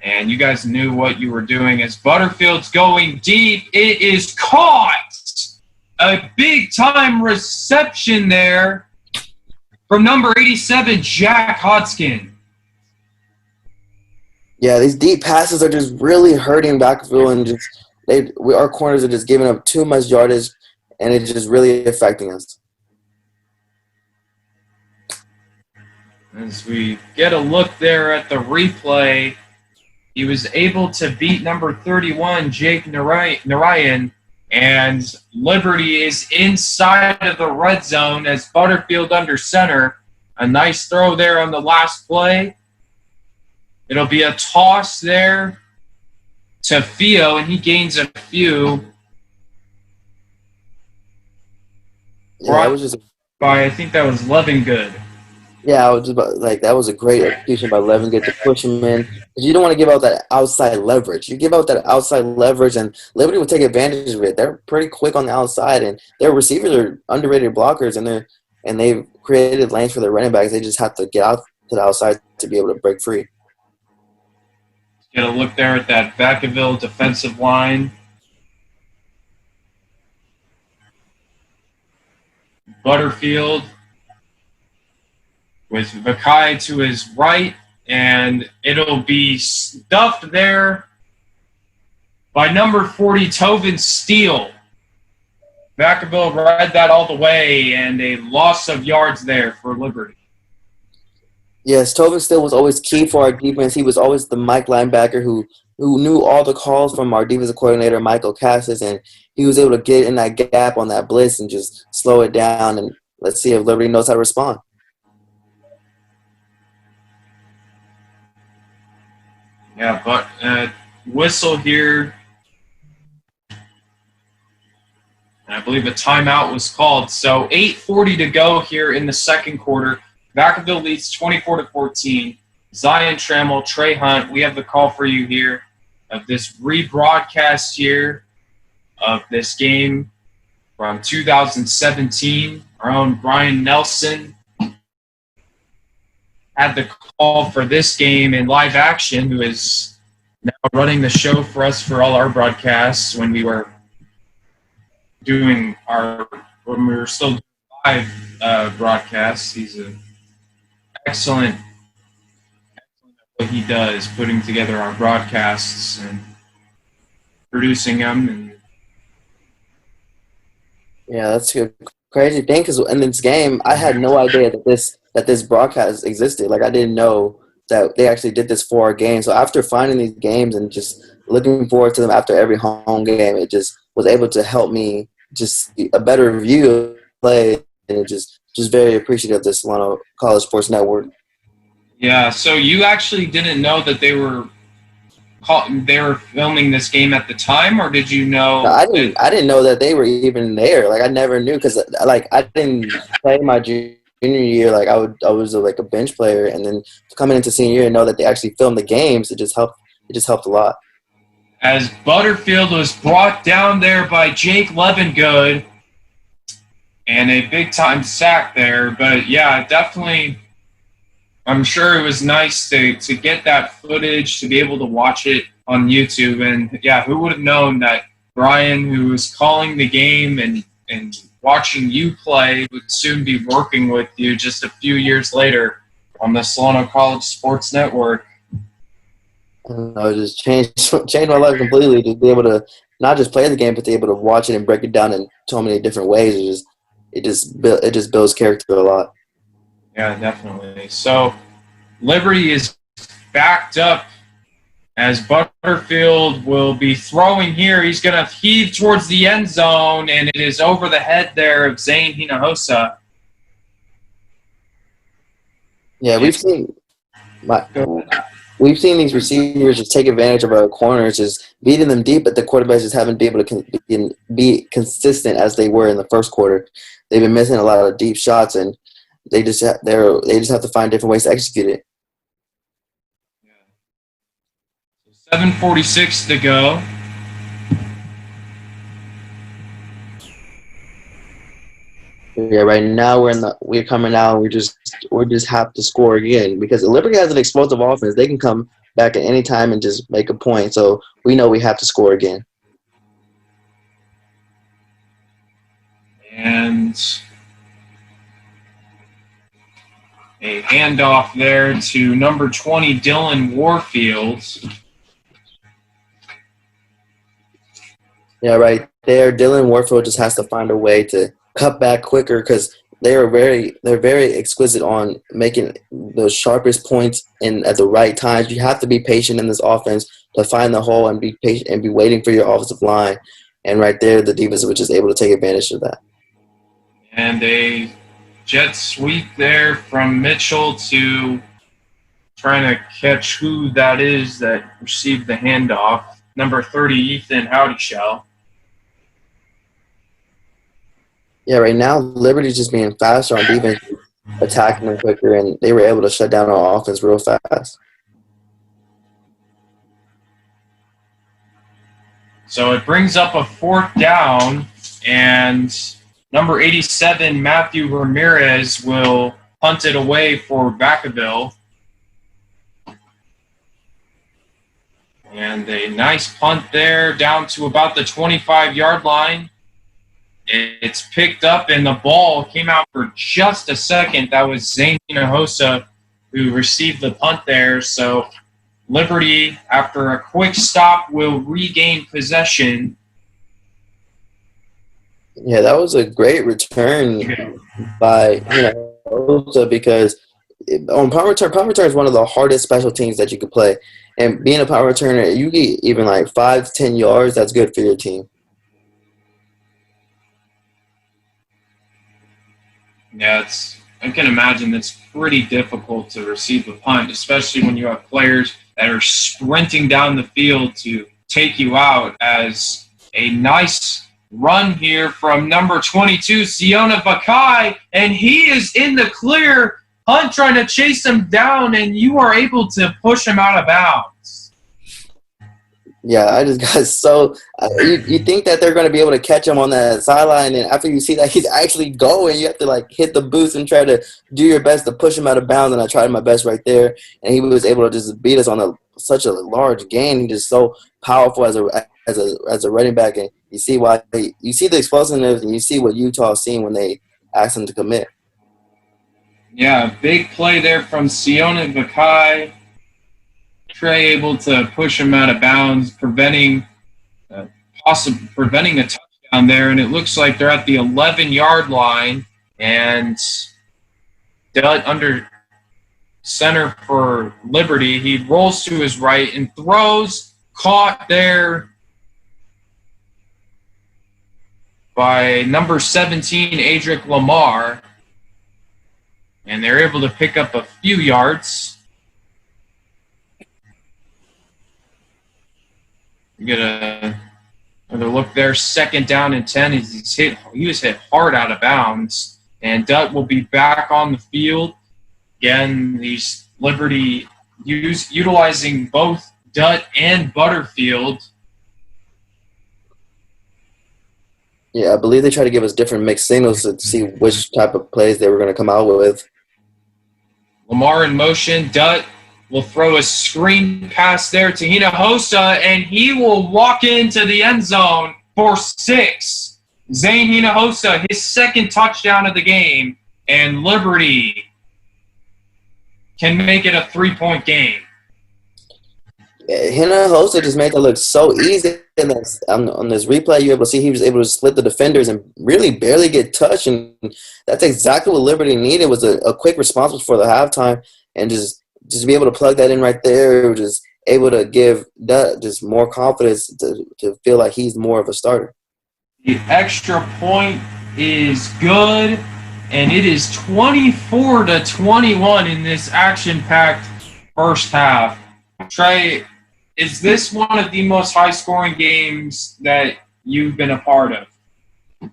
and you guys knew what you were doing. As Butterfield's going deep, it is caught! A big-time reception there from number 87, Jack Hodgkin. Yeah, these deep passes are just really hurting Vacaville, and our corners are just giving up too much yardage, and it's just really affecting us. As we get a look there at the replay, he was able to beat number 31, Jake Narayan, and Liberty is inside of the red zone as Butterfield under center. A nice throw there on the last play. It'll be a toss there to Fio, and he gains a few. Yeah, it was just by, I think that was Levingood. Yeah, I was just about, like that was a great execution by Levingston to push him in. 'Cause you don't want to give out that outside leverage. You give out that outside leverage, and Liberty will take advantage of it. They're pretty quick on the outside, and their receivers are underrated blockers, and they've created lanes for their running backs. They just have to get out to the outside to be able to break free. Get a look there at that Vacaville defensive line. Butterfield with Vakai to his right, and it'll be stuffed there by number 40, Tovin Steele. Vacaville read that all the way, and a loss of yards there for Liberty. Yes, Tovin Steele was always key for our defense. He was always the Mike linebacker who knew all the calls from our defensive coordinator, Michael Cassis, and he was able to get in that gap on that blitz and just slow it down. And let's see if Liberty knows how to respond. Yeah, but whistle here. And I believe a timeout was called. So 8:40 to go here in the second quarter. Vacaville leads 24-14. Zion Trammell, Trey Hunt, we have the call for you here of this rebroadcast here of this game from 2017. Our own Brian Nelson had the call for this game in live action, who is now running the show for us for all our broadcasts when we were still doing live broadcasts. He's an excellent at what he does, putting together our broadcasts and producing them. And Yeah, that's a crazy thing because in this game, I had no idea that this broadcast existed. Like I didn't know that they actually did this for our game. So after finding these games and just looking forward to them after every home game, it just was able to help me just see a better view of play, and it just very appreciative of this Solano College Sports Network. yeah, so you actually didn't know that they were filming this game at the time, or did you know? No, I didn't know that they were even there. Like I never knew because like I didn't play my junior year. Like I was like a bench player, and then coming into senior year and know that they actually filmed the games, it just helped. It just helped a lot. As Butterfield was brought down there by Jake Levengood, and a big-time sack there. But, yeah, definitely, I'm sure it was nice to get that footage, to be able to watch it on YouTube. And, yeah, who would have known that Brian, who was calling the game and watching you play, would soon be working with you just a few years later on the Solano College Sports Network. I don't know, it just changed my life completely to be able to not just play the game, but to be able to watch it and break it down in so many different ways. It just builds character a lot. Yeah, definitely. So Liberty is backed up as Butterfield will be throwing here. He's going to heave towards the end zone, and it is over the head there of Zane Hinojosa. Yeah, we've seen these receivers just take advantage of our corners, just beating them deep, but the quarterbacks just haven't been able to be consistent as they were in the first quarter. They've been missing a lot of deep shots, and they just have to find different ways to execute it. 7:46 to go. Yeah, right now we're coming out. We just have to score again because Liberty has an explosive offense. They can come back at any time and just make a point. So we know we have to score again. And a handoff there to number 20, Dylan Warfield. Yeah, right there. Dylan Warfield just has to find a way to cut back quicker because they're very exquisite on making those sharpest points and at the right times. You have to be patient in this offense to find the hole and be patient and be waiting for your offensive line. And right there, the defense was just able to take advantage of that. And a jet sweep there from Mitchell to trying to catch who that is that received the handoff. Number 30, Ethan Howdyshell. Yeah, right now Liberty's just being faster on defense. attacking them quicker, and they were able to shut down our offense real fast. So it brings up a 4th down, and number 87, Matthew Ramirez, will punt it away for Vacaville. And a nice punt there down to about the 25-yard line. It's picked up, and the ball came out for just a second. That was Zane Hinojosa who received the punt there. So Liberty, after a quick stop, will regain possession. Yeah, that was a great return by Hinojosa because on punt return is one of the hardest special teams that you could play. And being a punt returner, you get even like 5 to 10 yards, that's good for your team. Yeah, I can imagine it's pretty difficult to receive a punt, especially when you have players that are sprinting down the field to take you out. As a nice run here from number 22, Siona Bakai, and he is in the clear. Hunt trying to chase him down, and you are able to push him out of bounds. Yeah, I just got so you think that they're going to be able to catch him on that sideline, and after you see that he's actually going, you have to like hit the boost and try to do your best to push him out of bounds. And I tried my best right there, and he was able to just beat us on such a large gain. He's just so powerful as a running back, and you see why you see the explosiveness, and you see what Utah's seen when they asked him to commit. Yeah, big play there from Siona Bakai. Trey able to push him out of bounds, preventing a touchdown there. And it looks like they're at the 11-yard line. And Dutt under center for Liberty. He rolls to his right and throws. Caught there by number 17, Adric Lamar. And they're able to pick up a few yards. You get another look there. 2nd down and 10. He was hit hard out of bounds. And Dutt will be back on the field. Again, these Liberty utilizing both Dutt and Butterfield. Yeah, I believe they try to give us different mixed signals to see which type of plays they were going to come out with. Lamar in motion. Dutt will throw a screen pass there to Hinojosa, and he will walk into the end zone for 6. Zane Hinojosa, his 2nd touchdown of the game, and Liberty can make it a 3-point game. Hinojosa just made it look so easy. And on this replay, you're able to see he was able to split the defenders and really barely get touched. And that's exactly what Liberty needed, was a quick response before the halftime, and just be able to plug that in right there, just able to give Dutt just more confidence to feel like he's more of a starter. The extra point is good, and it is 24-21 in this action-packed first half. Trey, is this one of the most high-scoring games that you've been a part of?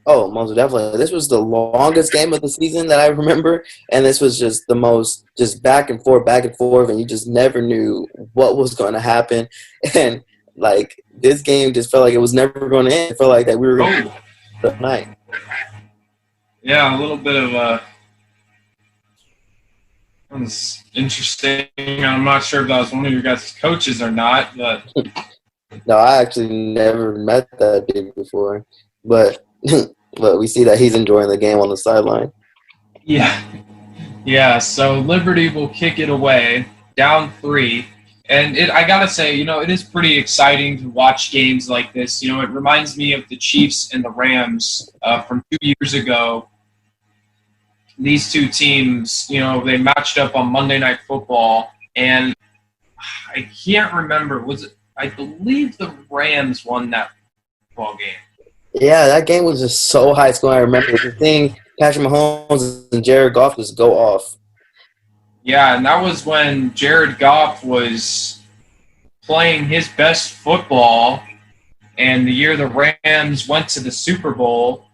Oh, most definitely. This was the longest game of the season that I remember, and this was just the most just back and forth, and you just never knew what was going to happen. And, like, this game just felt like it was never going to end. It felt like that we were going to the night. Yeah, a little bit of that was interesting. I'm not sure if that was one of your guys' coaches or not, but no, I actually never met that dude before, but we see that he's enjoying the game on the sideline. Yeah. So Liberty will kick it away, down 3. And I got to say, it is pretty exciting to watch games like this. It reminds me of the Chiefs and the Rams from 2 years ago. These two teams, they matched up on Monday Night Football. And I can't remember. I believe the Rams won that football game. Yeah, that game was just so high scoring. I remember the thing, Patrick Mahomes and Jared Goff just go off. Yeah, and that was when Jared Goff was playing his best football, and the year the Rams went to the Super Bowl.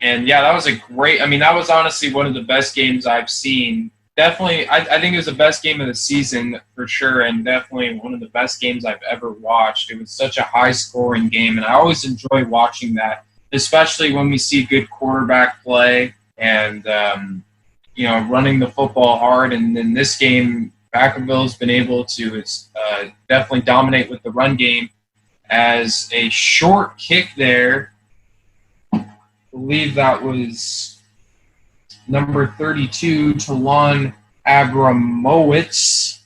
And, yeah, that was that was honestly one of the best games I've seen. Definitely, I think it was the best game of the season for sure, and definitely one of the best games I've ever watched. It was such a high-scoring game, and I always enjoy watching that, especially when we see good quarterback play and, running the football hard. And in this game, Vacaville's been able to definitely dominate with the run game as a short kick there. I believe that was number 32, Talon Abramowitz.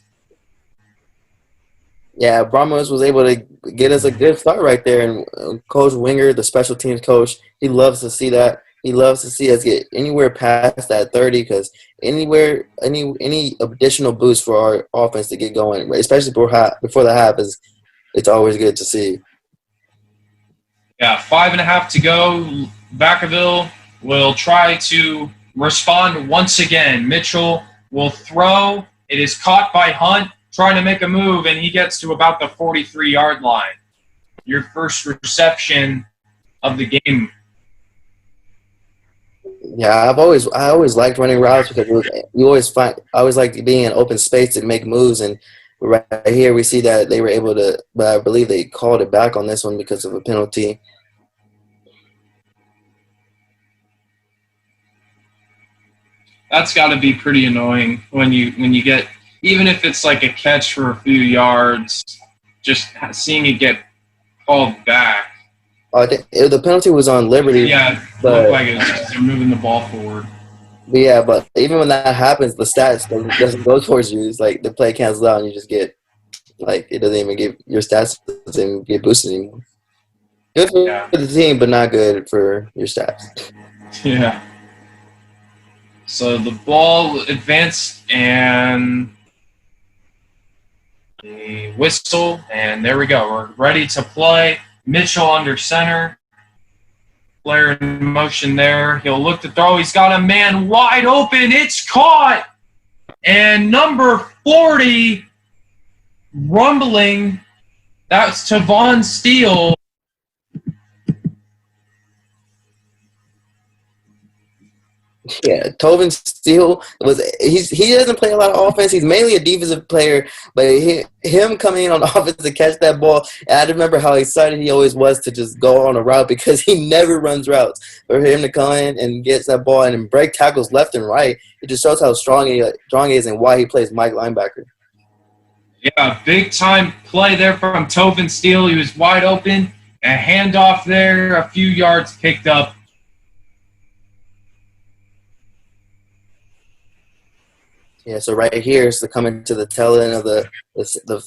Yeah, Abramowitz was able to get us a good start right there. And Coach Winger, the special teams coach, he loves to see that. He loves to see us get anywhere past that 30 because any additional boost for our offense to get going, especially before the half, it's always good to see. Yeah, 5.5 to go. Vacaville will try to respond once again. Mitchell will throw. It is caught by Hunt, trying to make a move, and he gets to about the 43-yard line. Your first reception of the game. Yeah, I always liked running routes because I always liked being in open space to make moves, and right here we see that they were able to, but I believe they called it back on this one because of a penalty. That's got to be pretty annoying when you get, even if it's like a catch for a few yards, just seeing it get called back. I think the penalty was on Liberty. Yeah, it looked like it was just they're moving the ball forward. But even when that happens, the stats doesn't go towards you. It's like the play cancels out, and you just get it doesn't even give your stats doesn't even get boosted anymore. Good for the team, but not good for your stats. Yeah. So the ball advanced and the whistle, and there we go. We're ready to play. Mitchell under center. Player in motion there. He'll look to throw. He's got a man wide open. It's caught. And number 40, rumbling. That's Tavon Steele. Yeah, Tovin Steele he doesn't play a lot of offense. He's mainly a defensive player, but him coming in on offense to catch that ball, and I remember how excited he always was to just go on a route because he never runs routes. For him to come in and get that ball and break tackles left and right, it just shows how strong he is and why he plays Mike linebacker. Yeah, big time play there from Tovin Steele. He was wide open. A handoff there, a few yards picked up. Yeah, so right here is coming to the tail end of the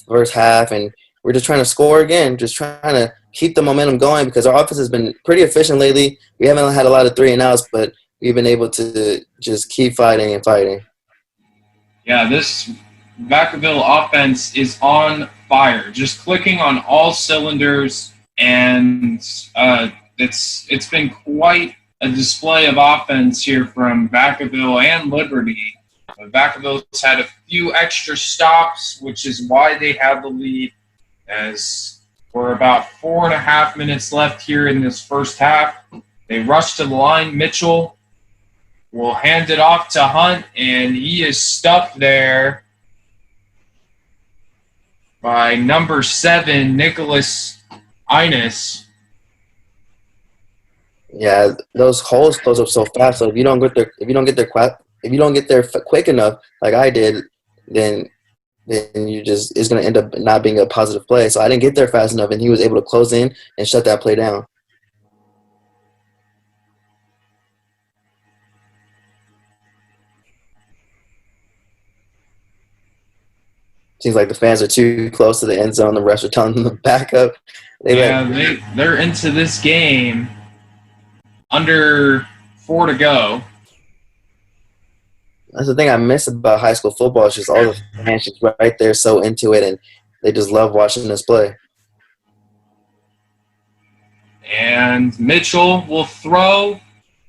first half, and we're just trying to score again, just trying to keep the momentum going because our offense has been pretty efficient lately. We haven't had a lot of 3-and-outs, but we've been able to just keep fighting and fighting. Yeah, this Vacaville offense is on fire, just clicking on all cylinders, and it's been quite a display of offense here from Vacaville and Liberty. Vacaville's had a few extra stops, which is why they have the lead, as we're about 4.5 minutes left here in this first half. They rush to the line. Mitchell will hand it off to Hunt, and he is stuffed there by number 7, Nicholas Innes. Yeah, those holes close up so fast. So if you don't get there quick enough, like I did, then it's going to end up not being a positive play. So I didn't get there fast enough, and he was able to close in and shut that play down. Seems like the fans are too close to the end zone. The refs are telling them to back up. They're into this game under 4 to go. That's the thing I miss about high school football. It's just all the fans just right there so into it, and they just love watching us play. And Mitchell will throw.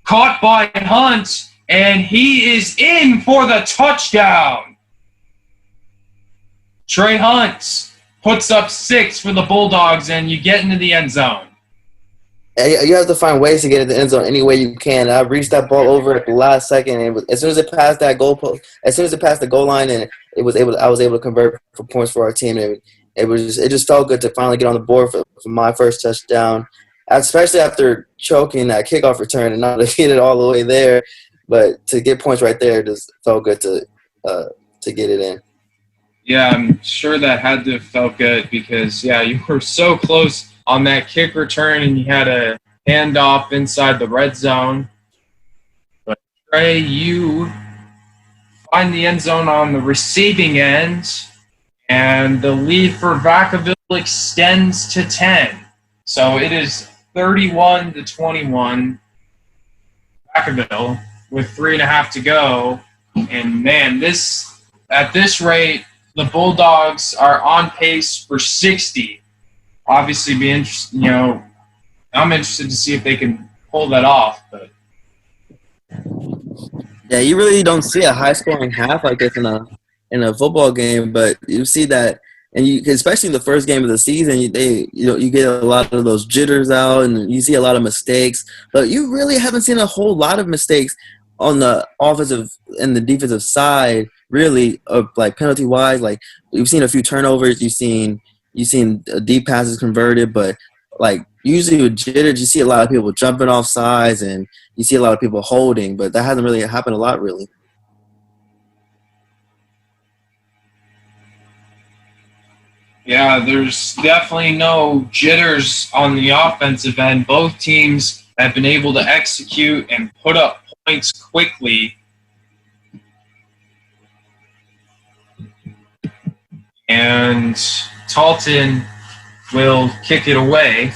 Caught by Hunt, and he is in for the touchdown. Trey Hunt puts up 6 for the Bulldogs, and you get into the end zone. You have to find ways to get in the end zone any way you can. I reached that ball over at the last second, and as soon as it passed that goal post, as soon as it passed the goal line, and I was able to convert for points for our team. And it just felt good to finally get on the board for my first touchdown, especially after choking that kickoff return and not to get it all the way there, but to get points right there just felt good to get it in. Yeah, I'm sure that had to have felt good because, yeah, you were so close on that kick return and you had a handoff inside the red zone. But, Trey, you find the end zone on the receiving end, and the lead for Vacaville extends to 10. So it is 31-21 Vacaville with 3.5 to go. And, man, at this rate, the Bulldogs are on pace for 60. Obviously, I'm interested to see if they can pull that off. But yeah, you really don't see a high-scoring half like this in a football game, but you see that, and especially in the first game of the season, you get a lot of those jitters out, and you see a lot of mistakes. But you really haven't seen a whole lot of mistakes on the offensive and the defensive side, really, of like penalty wise. Like you've seen a few turnovers, you've seen deep passes converted, but like usually with jitters, you see a lot of people jumping off sides, and you see a lot of people holding, but that hasn't really happened a lot, really. yeah, there's definitely no jitters on the offensive end. Both teams have been able to execute and put up points quickly. And Talton will kick it away.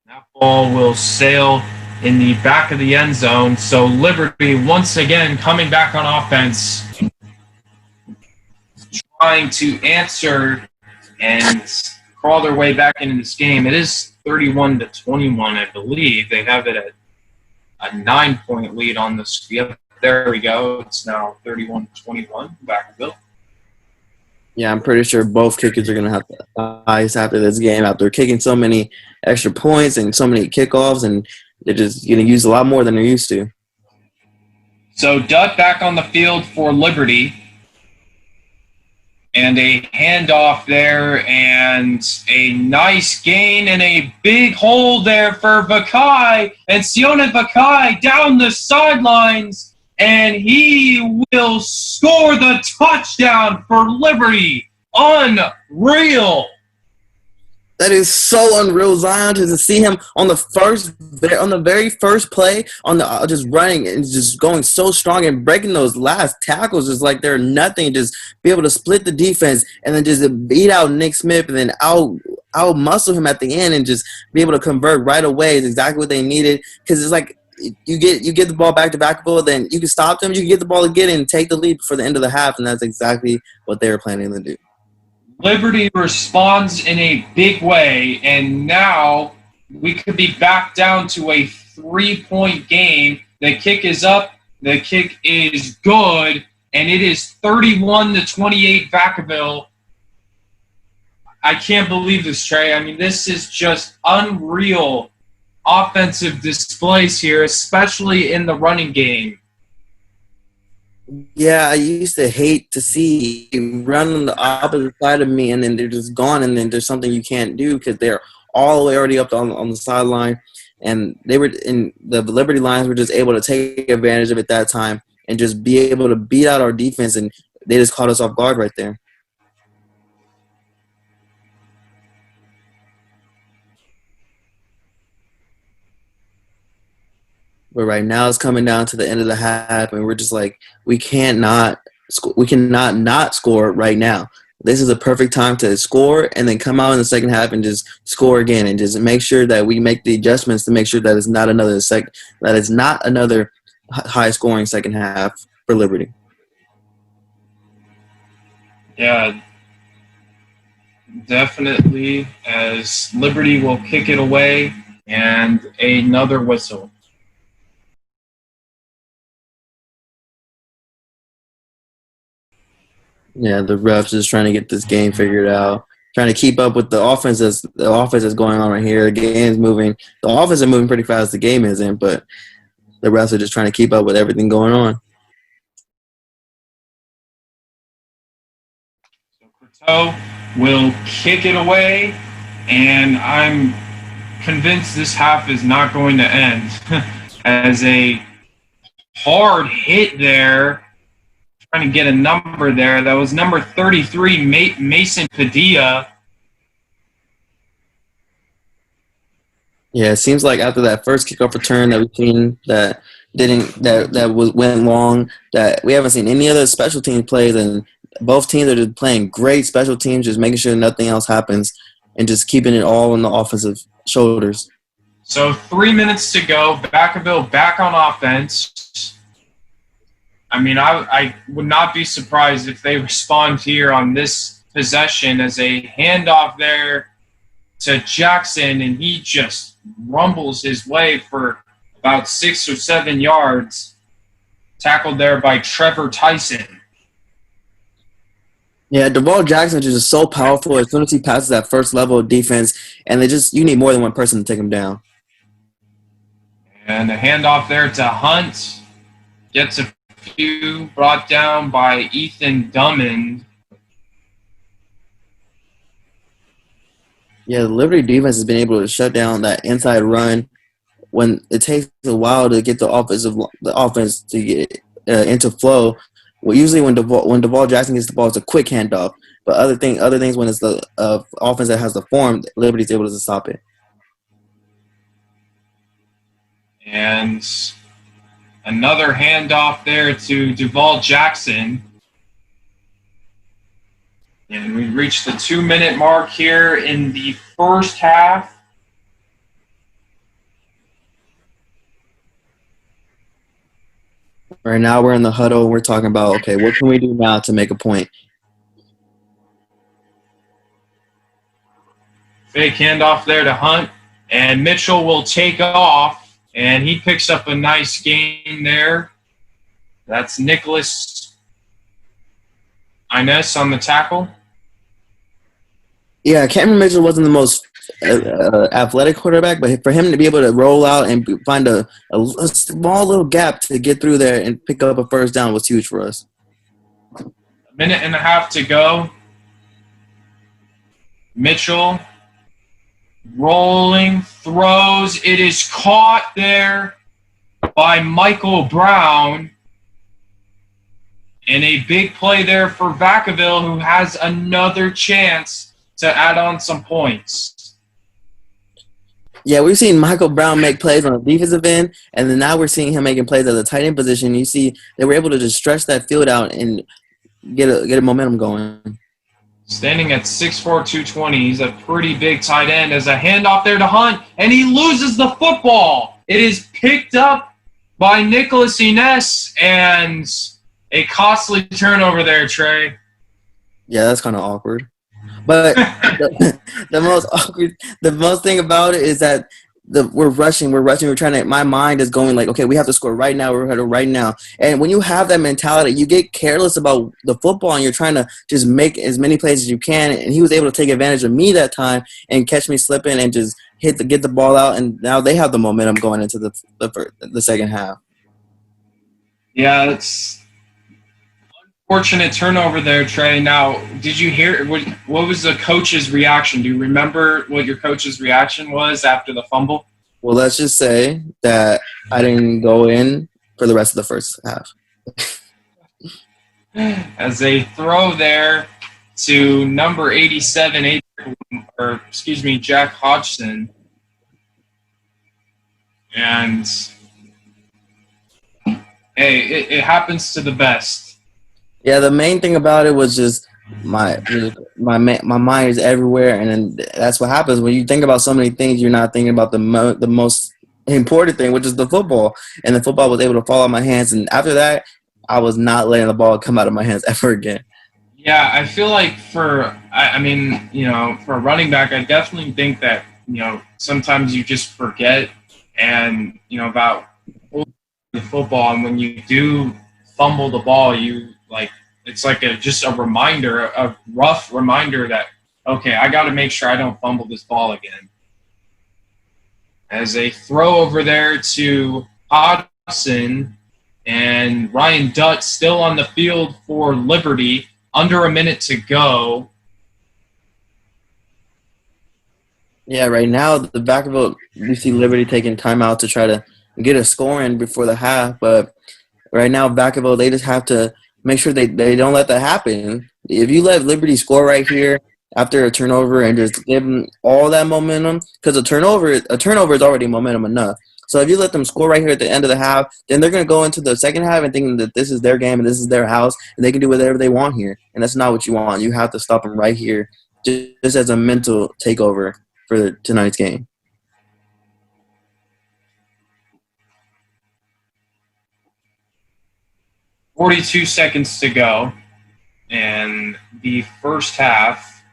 That ball will sail in the back of the end zone. So Liberty once again coming back on offense, trying to answer and crawl their way back into this game. It is 31-21, I believe. They have it at a 9-point lead on this. Yep, there we go. It's now 31-21, Vacaville. Yeah, I'm pretty sure both kickers are going to have to ice after this game, after kicking so many extra points and so many kickoffs, and they're just going to use a lot more than they're used to. So Dutt back on the field for Liberty. And a handoff there, and a nice gain, and a big hole there for Vakai. And Sione Vakai down the sidelines, and he will score the touchdown for Liberty. Unreal. That is so unreal, Zion, to see him on the very first play, just running and just going so strong and breaking those last tackles just like they're nothing. Just be able to split the defense and then just beat out Nick Smith and then out muscle him at the end and just be able to convert right away is exactly what they needed. Because it's like you get the ball back to Vacaville, then you can stop them. You can get the ball again and take the lead before the end of the half, and that's exactly what they were planning to do. Liberty responds in a big way, and now we could be back down to a 3-point game. The kick is up. The kick is good, and it is 31-28 Vacaville. I can't believe this, Trey. I mean, this is just unreal offensive displays here, especially in the running game. Yeah, I used to hate to see you run on the opposite side of me, and then they're just gone, and then there's something you can't do because they're all the way already up on the sideline, and the Liberty Lions were just able to take advantage of it that time and just be able to beat out our defense, and they just caught us off guard right there. But right now it's coming down to the end of the half, and we're just like, we cannot not score right now. This is a perfect time to score and then come out in the second half and just score again and just make sure that we make the adjustments to make sure that it's not another high scoring second half for Liberty. Yeah, definitely, as Liberty will kick it away, and another whistle. Yeah, the refs just trying to get this game figured out, trying to keep up with the offense that's going on right here. The game is moving. The offense is moving pretty fast. The game isn't, but the refs are just trying to keep up with everything going on. So will kick it away, and I'm convinced this half is not going to end as a hard hit there. Trying to get a number there. That was number 33, Mason Padilla. Yeah, it seems like after that first kickoff return that we've seen went long, that we haven't seen any other special team plays, and both teams are just playing great special teams, just making sure nothing else happens, and just keeping it all on the offensive shoulders. So 3 minutes to go. Vacaville back on offense. I mean, I would not be surprised if they respond here on this possession as a handoff there to Jackson, and he just rumbles his way for about 6 or 7 yards. Tackled there by Trevor Tyson. Yeah, Devall Jackson is just so powerful as soon as he passes that first level of defense, and you need more than one person to take him down. And the handoff there to Hunt. Gets a few, brought down by Ethan Drummond. Yeah, the Liberty defense has been able to shut down that inside run when it takes a while to get the offense to get into flow. Well, usually when Devall Jackson gets the ball, it's a quick handoff. But other things when it's the offense that has the form, Liberty's able to stop it. And another handoff there to Devall Jackson. And we reached the 2-minute mark here in the first half. Right now we're in the huddle and we're talking about, okay, what can we do now to make a point? Fake handoff there to Hunt. And Mitchell will take off. And he picks up a nice gain there. That's Nicholas Inez on the tackle. Yeah, Cameron Mitchell wasn't the most athletic quarterback, but for him to be able to roll out and find a small little gap to get through there and pick up a first down was huge for us. A minute and a half to go. Mitchell rolling, throws. It is caught there by Michael Brown. And a big play there for Vacaville, who has another chance to add on some points. Yeah, we've seen Michael Brown make plays on the defensive end, and then now we're seeing him making plays at the tight end position. You see they were able to just stretch that field out and get a momentum going. Standing at 6'4", 220, he's a pretty big tight end. As a handoff there to Hunt, and he loses the football. It is picked up by Nicholas Inez, and a costly turnover there, Trey. Yeah, that's kind of awkward. But the most thing about it is that we're rushing. We're trying to. My mind is going like, okay, we have to score right now. We're going to right now. And when you have that mentality, you get careless about the football, and you're trying to just make as many plays as you can. And he was able to take advantage of me that time and catch me slipping and just get the ball out. And now they have the momentum going into the second half. Yeah, it's unfortunate turnover there, Trey. Now, did you hear what was the coach's reaction? Do you remember what your coach's reaction was after the fumble? Well, let's just say that I didn't go in for the rest of the first half. As they throw there to number 87, Jack Hodgson. And, hey, it happens to the best. Yeah, the main thing about it was just my mind is everywhere, and then that's what happens when you think about so many things. You're not thinking about the most important thing, which is the football. And the football was able to fall out of my hands, and after that, I was not letting the ball come out of my hands ever again. Yeah, I feel like for a running back, I definitely think that sometimes you just forget and about the football, and when you do fumble the ball, it's like just a reminder, a rough reminder that, okay, I got to make sure I don't fumble this ball again. As they throw over there to Hodgson, and Ryan Dutt still on the field for Liberty, under a minute to go. Yeah, right now the Vacaville, we see Liberty taking timeout to try to get a score in before the half, but right now Vacaville, they just have to make sure they don't let that happen. If you let Liberty score right here after a turnover and just give them all that momentum, because a turnover is already momentum enough. So if you let them score right here at the end of the half, then they're going to go into the second half and thinking that this is their game and this is their house and they can do whatever they want here. And that's not what you want. You have to stop them right here just as a mental takeover for tonight's game. .42 seconds to go, and the first half.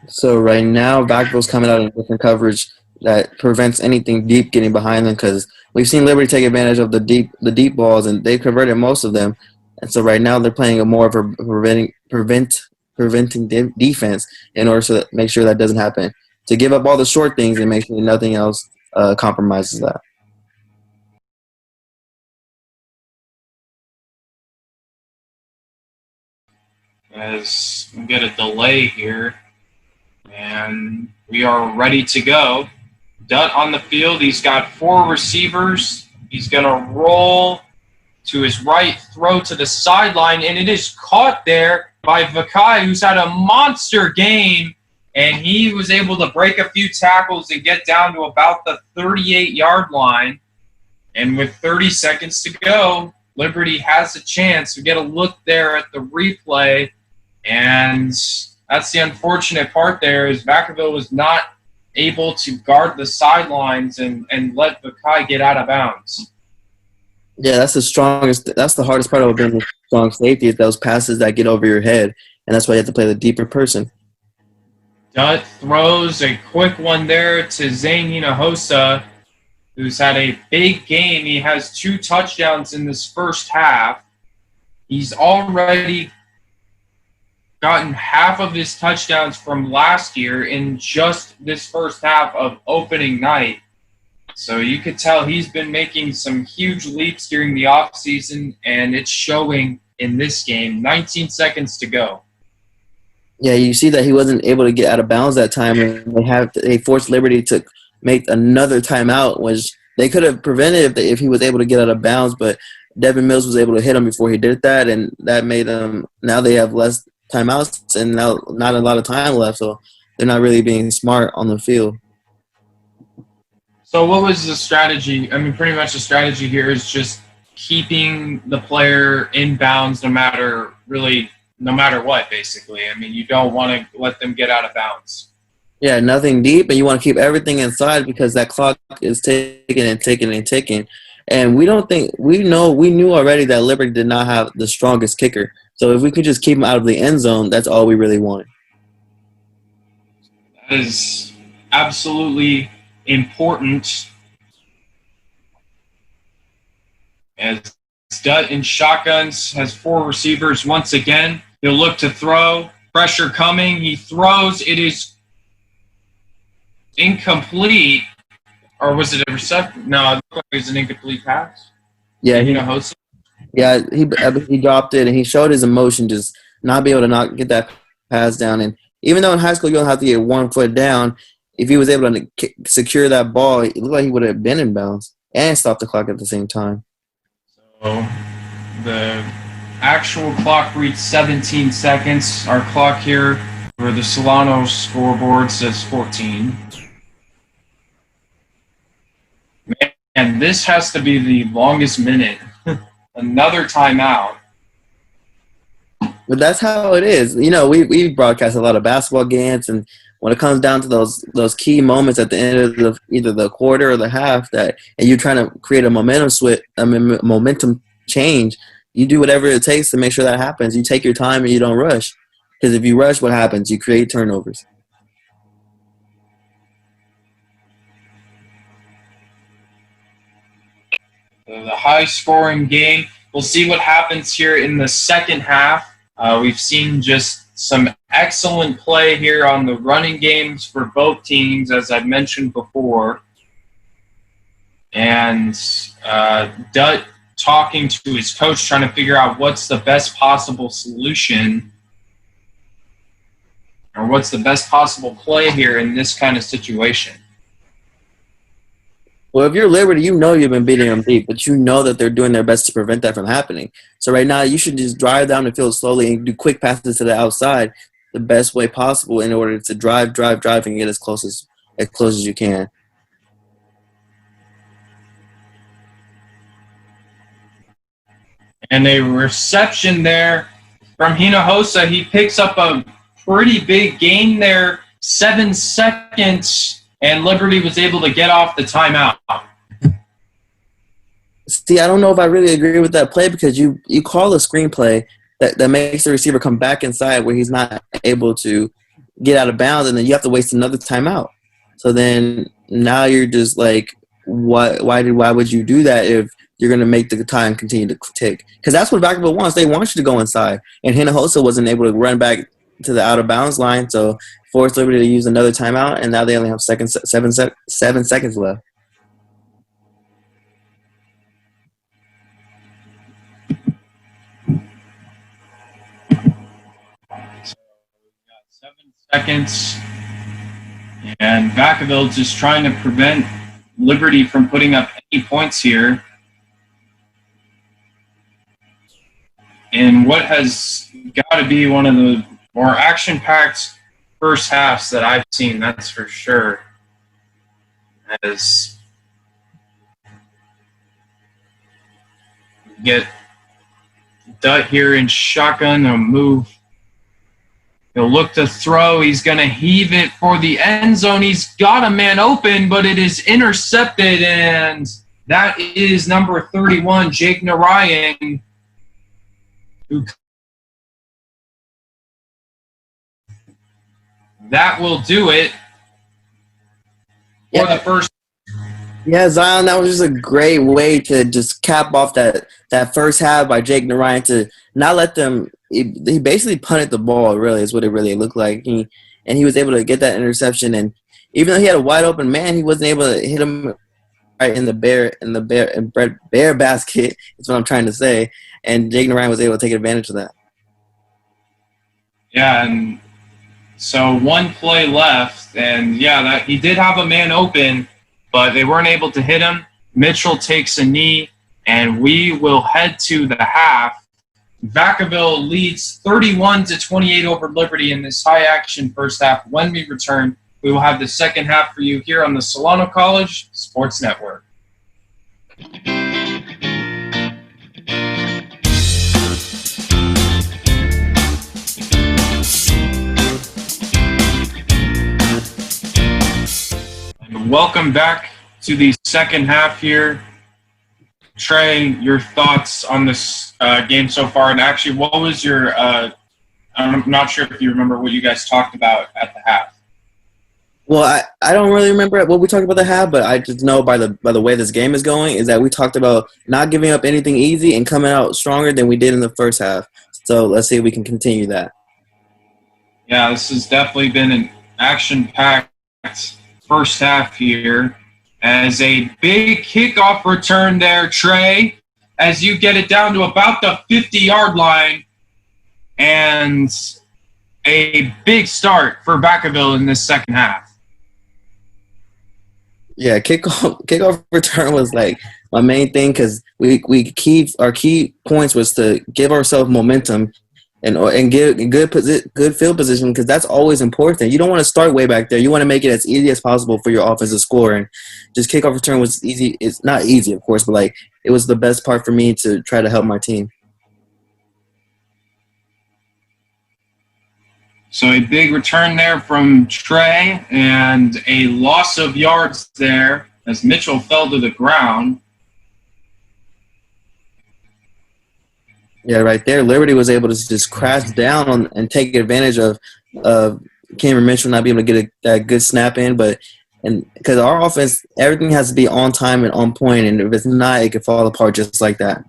So right now, Vacaville's coming out in different coverage that prevents anything deep getting behind them, because we've seen Liberty take advantage of the deep balls, and they've converted most of them. And so right now they're playing a more of a preventing defense in order to make sure that doesn't happen. To give up all the short things and make sure nothing else compromises that. As we get a delay here, and we are ready to go. Dutt on the field. He's got 4 receivers. He's going to roll to his right, throw to the sideline, and it is caught there by Vacaville, who's had a monster game, and he was able to break a few tackles and get down to about the 38-yard line. And with 30 seconds to go, Liberty has a chance to get a look there at the replay. And that's the unfortunate part there, is Vacaville was not able to guard the sidelines and let Vacaville get out of bounds. Yeah, that's the hardest part of being a strong safety, is those passes that get over your head, and that's why you have to play the deeper person. Dutt throws a quick one there to Zane Hinojosa, who's had a big game. He has 2 touchdowns in this first half. He's already gotten half of his touchdowns from last year in just this first half of opening night. So you could tell he's been making some huge leaps during the offseason, and it's showing in this game. 19 seconds to go. Yeah, you see that he wasn't able to get out of bounds that time, and they forced Liberty to make another timeout, which they could have prevented if he was able to get out of bounds, but Devin Mills was able to hit him before he did that, and that made them – now they have less timeouts and now not a lot of time left, so they're not really being smart on the field. So what was the strategy? I mean, pretty much the strategy here is just keeping the player in bounds no matter what, basically. I mean, you don't want to let them get out of bounds. Yeah, nothing deep, and you want to keep everything inside because that clock is ticking and ticking and ticking. And we knew already that Liberty did not have the strongest kicker. So if we could just keep him out of the end zone, that's all we really want. That is absolutely important. As Dutt in shotguns has 4 receivers once again. He'll look to throw. Pressure coming. He throws. It is incomplete. Or was it a reception? No, it looked like it was an incomplete pass. Yeah, he dropped it, and he showed his emotion, just not be able to not get that pass down. And even though in high school you don't have to get 1 foot down, if he was able to secure that ball, it looked like he would have been in bounds and stopped the clock at the same time. So the actual clock reached 17 seconds. Our clock here for the Solano scoreboard says 14. And this has to be the longest minute. Another timeout. But that's how it is. You know, we broadcast a lot of basketball games, and when it comes down to those key moments at the end of either the quarter or the half, and you're trying to create a momentum change, you do whatever it takes to make sure that happens. You take your time and you don't rush. Because if you rush, what happens? You create turnovers. the high-scoring game. We'll see what happens here in the second half. We've seen just some excellent play here on the running games for both teams, as I mentioned before. And Dutt talking to his coach, trying to figure out what's the best possible solution or what's the best possible play here in this kind of situation. Well, if you're Liberty, you know you've been beating them deep, but you know that they're doing their best to prevent that from happening. So right now, you should just drive down the field slowly and do quick passes to the outside the best way possible in order to drive, and get as close as you can. And a reception there from Hinojosa. He picks up a pretty big gain there, 7 seconds, and Liberty was able to get off the timeout. See, I don't know if I really agree with that play because you call a screenplay that makes the receiver come back inside where he's not able to get out of bounds, and then you have to waste another timeout. So then now you're just like, why would you do that if you're going to make the time continue to tick? Because that's what Vacaville wants. They want you to go inside. And Hinojosa wasn't able to run back to the out-of-bounds line, so forced Liberty to use another timeout, and now they only have 7 seconds left. So we've got 7 seconds, and Vacaville just trying to prevent Liberty from putting up any points here. In what has got to be one of the more action-packed first halves that I've seen, that's for sure. As we get Dutt here in shotgun, a move. He'll look to throw. He's going to heave it for the end zone. He's got a man open, but it is intercepted, and that is number 31, Jake Narayan, who that will do it for the first. Yeah, Zion, that was just a great way to just cap off that first half by Jake Narayan to not let them – he basically punted the ball, really, is what it really looked like. He was able to get that interception, and even though he had a wide open man, he wasn't able to hit him right in the bear basket, is what I'm trying to say, and Jake Narayan was able to take advantage of that. Yeah, and so one play left, and that he did have a man open, but they weren't able to hit him. Mitchell takes a knee, and we will head to the half. Vacaville leads 31-28 over Liberty in this high-action first half. When we return, we will have the second half for you here on the Solano College Sports Network. Welcome back to the second half here. Trey, your thoughts on this game so far, and actually what was your I'm not sure if you remember what you guys talked about at the half. Well, I don't really remember what we talked about the half, but I just know by the way this game is going is that we talked about not giving up anything easy and coming out stronger than we did in the first half. So let's see if we can continue that. Yeah, this has definitely been an action-packed first half here, as a big kickoff return there, Trey, as you get it down to about the 50-yard line, and a big start for Vacaville in this second half. Yeah, kickoff return was like my main thing because our key points was to give ourselves momentum and get good field position because that's always important. You don't want to start way back there. You want to make it as easy as possible for your offense to score. And just kickoff return was easy. It's not easy, of course, but like it was the best part for me to try to help my team. So a big return there from Trey and a loss of yards there as Mitchell fell to the ground. Yeah, right there. Liberty was able to just crash down and take advantage of Cameron Mitchell not being able to get a good snap in. But And because our offense, everything has to be on time and on point, and if it's not, it could fall apart just like that.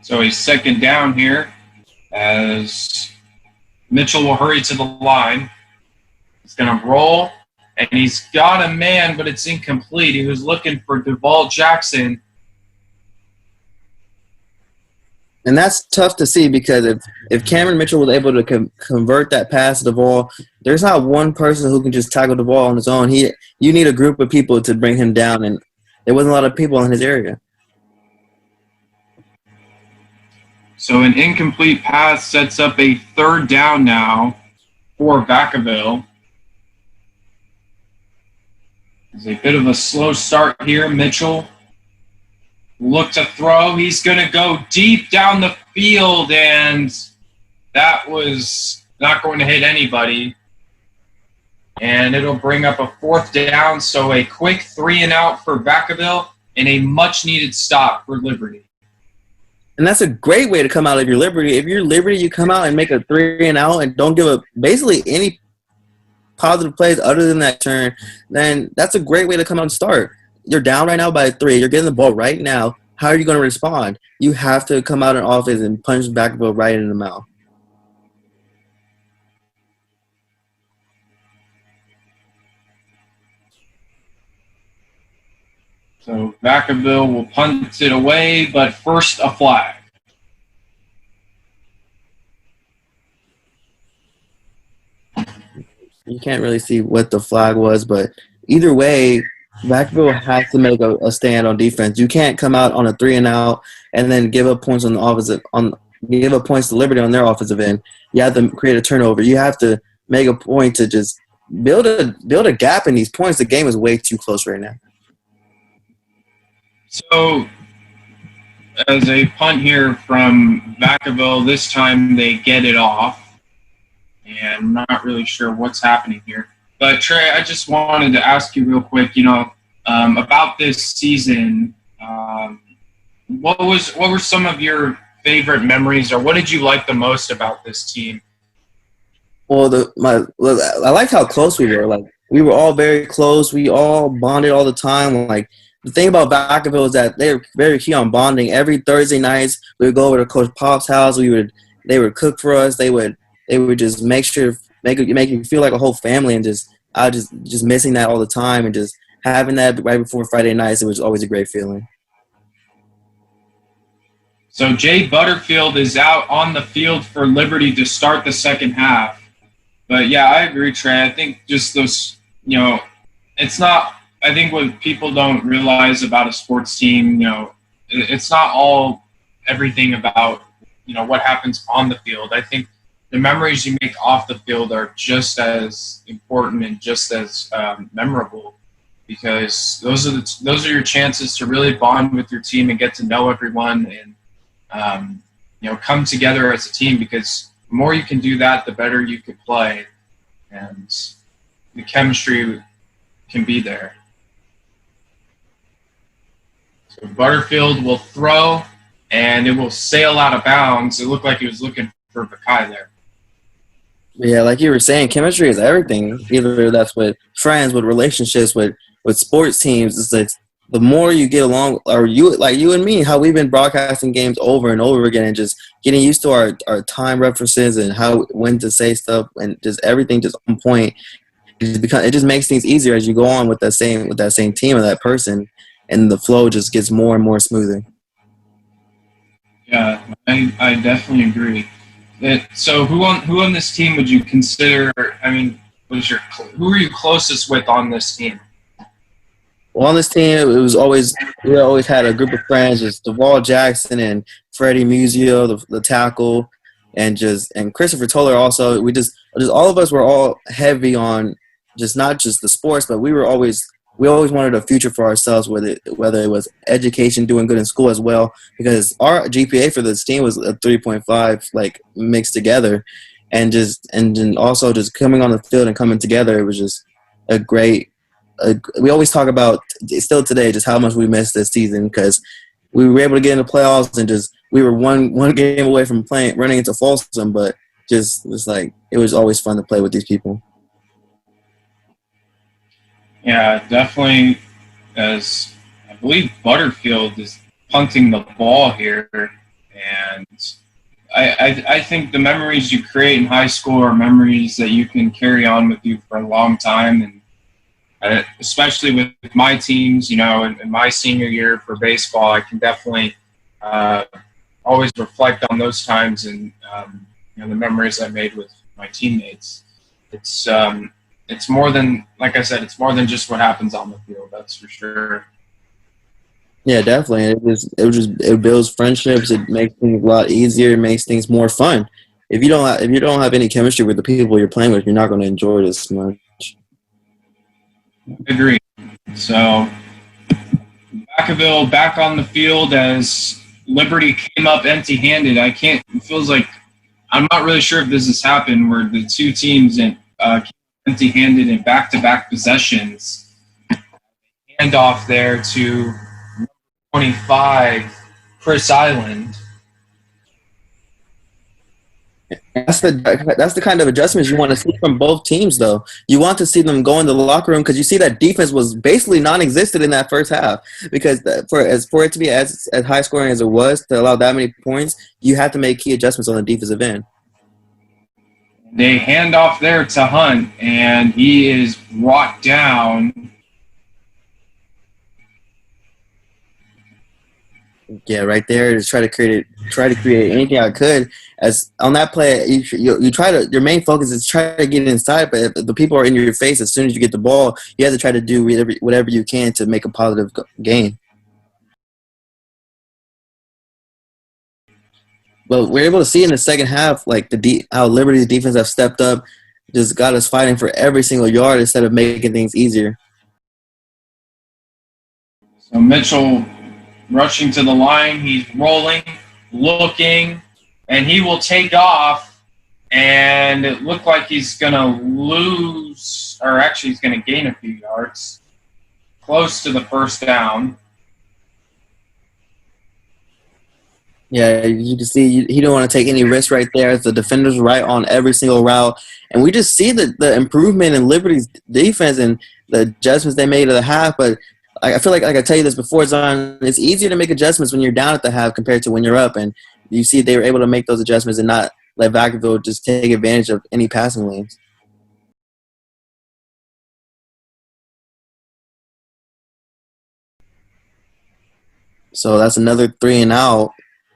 So he's second down here as Mitchell will hurry to the line. He's going to roll, and he's got a man, but it's incomplete. He was looking for Duval Jackson. And that's tough to see because if Cameron Mitchell was able to convert that pass to Duval, there's not one person who can just tackle the ball on his own. You need a group of people to bring him down, and there wasn't a lot of people in his area. So an incomplete pass sets up a third down now for Vacaville. It's a bit of a slow start here. Mitchell look to throw. He's going to go deep down the field, and that was not going to hit anybody. And it'll bring up a fourth down, so a quick 3-and-out for Vacaville and a much-needed stop for Liberty. And that's a great way to come out of your Liberty. If you're Liberty, you come out and make a 3-and-out and don't give up basically any positive plays other than that turn, then that's a great way to come out and start. You're down right now by 3. You're getting the ball right now. How are you going to respond? You have to come out in offense and punch Vacaville right in the mouth. So Vacaville will punt it away, but first a flag. You can't really see what the flag was, but either way, Vacaville has to make a stand on defense. You can't come out on a 3-and-out and then give up points give up points to Liberty on their offensive end. You have to create a turnover. You have to make a point to just build a gap in these points. The game is way too close right now. So, as a punt here from Vacaville, this time they get it off. And I'm not really sure what's happening here. But, Trey, I just wanted to ask you real quick, about this season. What were some of your favorite memories, or what did you like the most about this team? Well, I liked how close we were. Like, we were all very close. We all bonded all the time. Like, the thing about Vacaville is that they were very key on bonding. Every Thursday nights, we would go over to Coach Pop's house. They would cook for us. They would just make you feel like a whole family, and I was just missing that all the time, and just having that right before Friday nights, it was always a great feeling. So Jay Butterfield is out on the field for Liberty to start the second half. But yeah, I agree, Trey. I think just those, it's not. I think what people don't realize about a sports team, it's not all everything about what happens on the field. I think the memories you make off the field are just as important and just as memorable, because those are your chances to really bond with your team and get to know everyone and come together as a team, because the more you can do that, the better you can play, and the chemistry can be there. So Butterfield will throw, and it will sail out of bounds. It looked like he was looking for Vakai there. Yeah, like you were saying, chemistry is everything. Either that's with friends, with relationships, with sports teams. It's like the more you get along, or you and me, how we've been broadcasting games over and over again, and just getting used to our time references and when to say stuff, and just everything just on point. It just makes things easier as you go on with that same team or that person, and the flow just gets more and more smoother. Yeah, I definitely agree. So who on this team would you consider? I mean, who were you closest with on this team? Well, on this team, we always had a group of friends, just Duval Jackson and Freddie Muzio, the tackle, and Christopher Toller also. We just all of us were all heavy on not just the sports, but we always wanted a future for ourselves, whether it was education, doing good in school as well, because our GPA for this team was a 3.5, like mixed together, and then also just coming on the field and coming together. It was just a great. We always talk about still today just how much we missed this season, because we were able to get in the playoffs and we were one game away from running into Folsom, but just was like it was always fun to play with these people. Yeah, definitely. As I believe Butterfield is punting the ball here, and I think the memories you create in high school are memories that you can carry on with you for a long time, and especially with my teams, in my senior year for baseball, I can definitely always reflect on those times and the memories I made with my teammates. It's more than, like I said, it's more than just what happens on the field. That's for sure. Yeah, definitely. It builds friendships. It makes things a lot easier. It makes things more fun. If you don't have any chemistry with the people you're playing with, you're not going to enjoy it as much. Agree. So Vacaville back on the field as Liberty came up empty-handed. It feels like I'm not really sure if this has happened where the two teams empty-handed in back-to-back possessions. Handoff there to 25, Chris Island. That's the kind of adjustments you want to see from both teams, though. You want to see them go in the locker room because you see that defense was basically non-existent in that first half. Because for it to be as high scoring as it was to allow that many points, you have to make key adjustments on the defensive end. They hand off there to Hunt, and he is brought down. Yeah, right there. Just try to create anything I could. As on that play, you try to. Your main focus is try to get inside, but if the people are in your face as soon as you get the ball, you have to try to do whatever you can to make a positive gain. But we're able to see in the second half, like how Liberty's defense have stepped up, just got us fighting for every single yard instead of making things easier. So Mitchell rushing to the line, he's rolling, looking, and he will take off. And it looked like he's going to lose, or actually he's going to gain a few yards, close to the first down. Yeah, you can see he don't want to take any risks right there. The defender's right on every single route. And we just see the improvement in Liberty's defense and the adjustments they made at the half. But I feel like I tell you this before, Zon, it's easier to make adjustments when you're down at the half compared to when you're up. And you see they were able to make those adjustments and not let Vacaville just take advantage of any passing lanes. So that's another 3 and out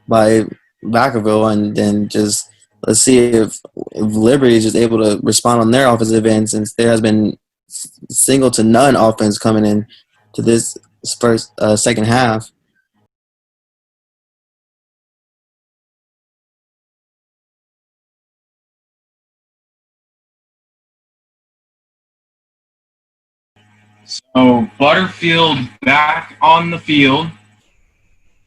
by Vacaville, and then just let's see if Liberty is just able to respond on their offensive end, since there has been single to none offense coming in to this second half. So Butterfield back on the field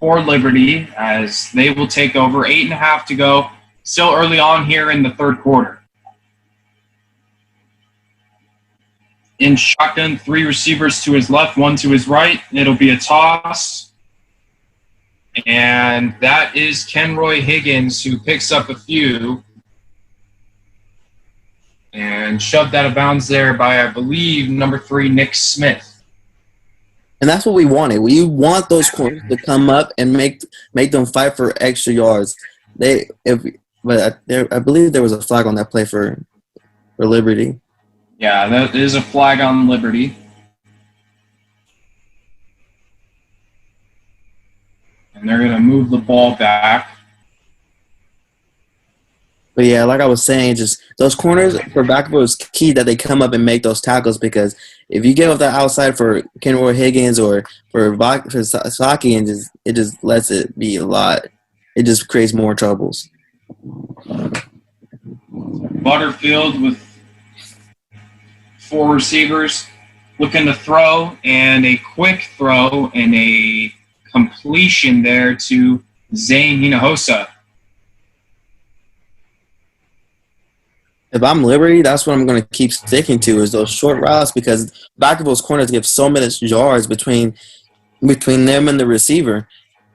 for Liberty as they will take over. 8.5 to go. Still early on here in the third quarter. In shotgun, 3 receivers to his left, 1 to his right. It'll be a toss. And that is Kenroy Higgins, who picks up a few and shoved out of bounds there by, I believe, number 3, Nick Smith. And that's what we wanted. We want those corners to come up and make them fight for extra yards. I believe there was a flag on that play for Liberty. Yeah, that is a flag on Liberty. And they're going to move the ball back. But yeah, like I was saying, just those corners for Vacaville is key that they come up and make those tackles, because if you get off that outside for Kenroy Higgins or for Saki, and it just lets it be a lot. It just creates more troubles. Butterfield with 4 receivers looking to throw, and a quick throw and a completion there to Zane Hinojosa. If I'm Liberty, that's what I'm going to keep sticking to, is those short routes, because Vacaville's corners give so many yards between them and the receiver.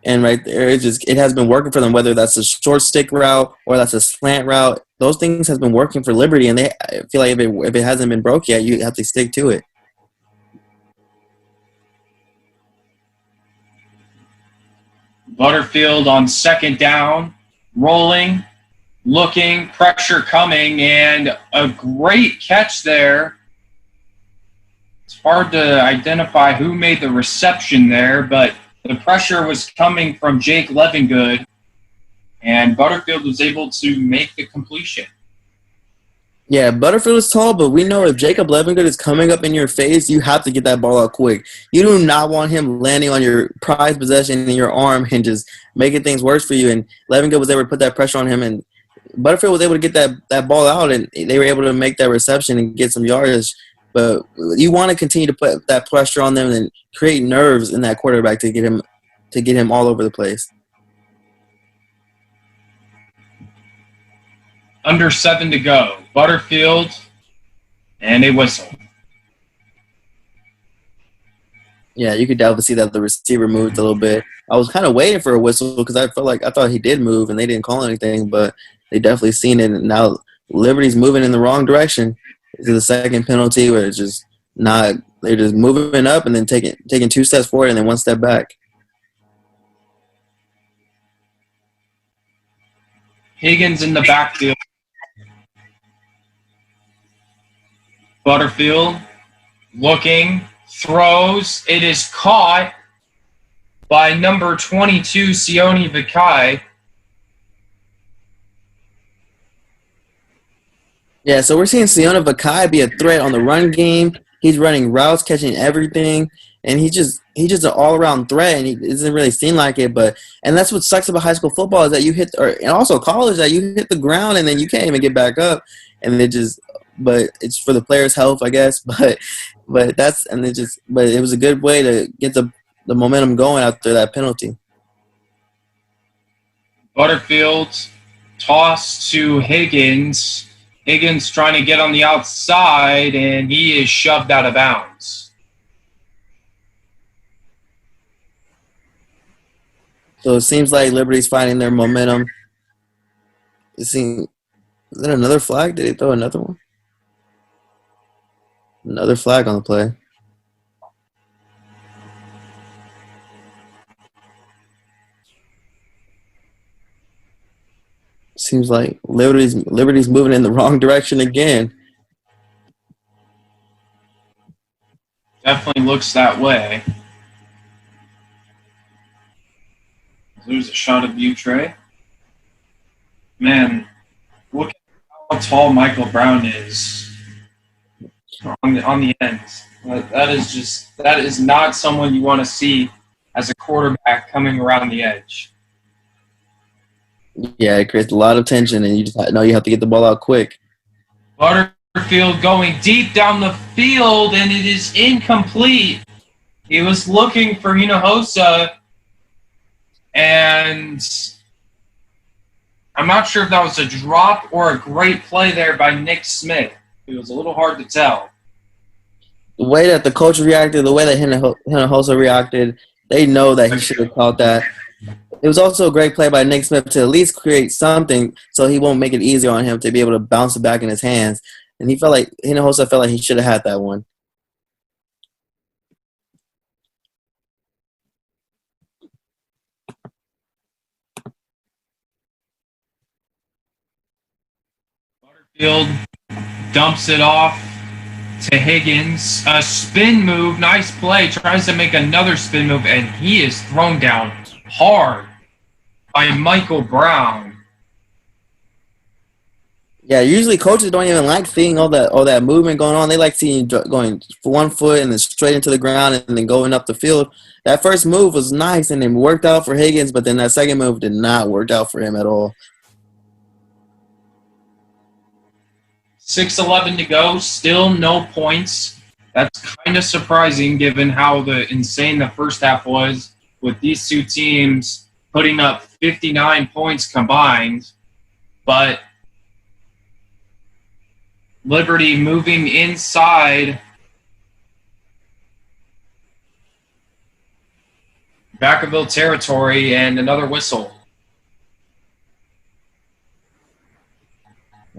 And right there, it has been working for them, whether that's a short stick route or that's a slant route. those things has been working for Liberty, and I feel like if it hasn't been broke yet, you have to stick to it. Butterfield on second down, rolling, looking, pressure coming, and a great catch there. It's hard to identify who made the reception there, but the pressure was coming from Jake Levingood, and Butterfield was able to make the completion. Yeah, Butterfield is tall, but we know if Jacob Levingood is coming up in your face, you have to get that ball out quick. You do not want him landing on your prized possession in your arm and just making things worse for you. And Levingood was able to put that pressure on him, and Butterfield was able to get that ball out, and they were able to make that reception and get some yardage. But you want to continue to put that pressure on them and create nerves in that quarterback to get him all over the place. Under 7 to go. Butterfield and a whistle. Yeah, you could definitely see that the receiver moved a little bit. I was kind of waiting for a whistle because I thought he did move and they didn't call anything, but they definitely seen it. And now Liberty's moving in the wrong direction. This is the second penalty where it's just not – they're just moving up and then taking 2 steps forward and then 1 step back. Higgins in the backfield. Butterfield looking, throws. It is caught by number 22, Sione Vikai. Yeah, so we're seeing Sione Vikai be a threat on the run game. He's running routes, catching everything, and he's just an all-around threat, and he doesn't really seem like it. And that's what sucks about high school football is that and also college, that you hit the ground and then you can't even get back up, and but it's for the players' health, I guess. But it was a good way to get the momentum going after that penalty. Butterfield toss to Higgins. Higgins trying to get on the outside, and he is shoved out of bounds. So it seems like Liberty's finding their momentum. Is that another flag? Did they throw another one? Another flag on the play. Seems like Liberty's moving in the wrong direction again. Definitely looks that way. Lose a shot of you, Trey. Man, look at how tall Michael Brown is on the end. That is not someone you want to see as a quarterback coming around the edge. Yeah, it creates a lot of tension, and you just know you have to get the ball out quick. Butterfield going deep down the field, and it is incomplete. He was looking for Hinojosa, and I'm not sure if that was a drop or a great play there by Nick Smith. It was a little hard to tell. The way that the coach reacted, the way that Hinojosa reacted, they know that he should have caught that. It was also a great play by Nick Smith to at least create something so he won't make it easier on him to be able to bounce it back in his hands. And Hinojosa felt like he should have had that one. Butterfield dumps it off to Higgins. A spin move, nice play. Tries to make another spin move, and he is thrown down hard by Michael Brown. Yeah, usually coaches don't even like seeing all that movement going on. They like seeing you going for 1 foot and then straight into the ground and then going up the field. That first move was nice and it worked out for Higgins, but then that second move did not work out for him at all. 6:11 to go, still no points. That's kind of surprising given how insane the first half was with these two teams putting up 59 points combined. But Liberty moving inside Vacaville territory, and another whistle.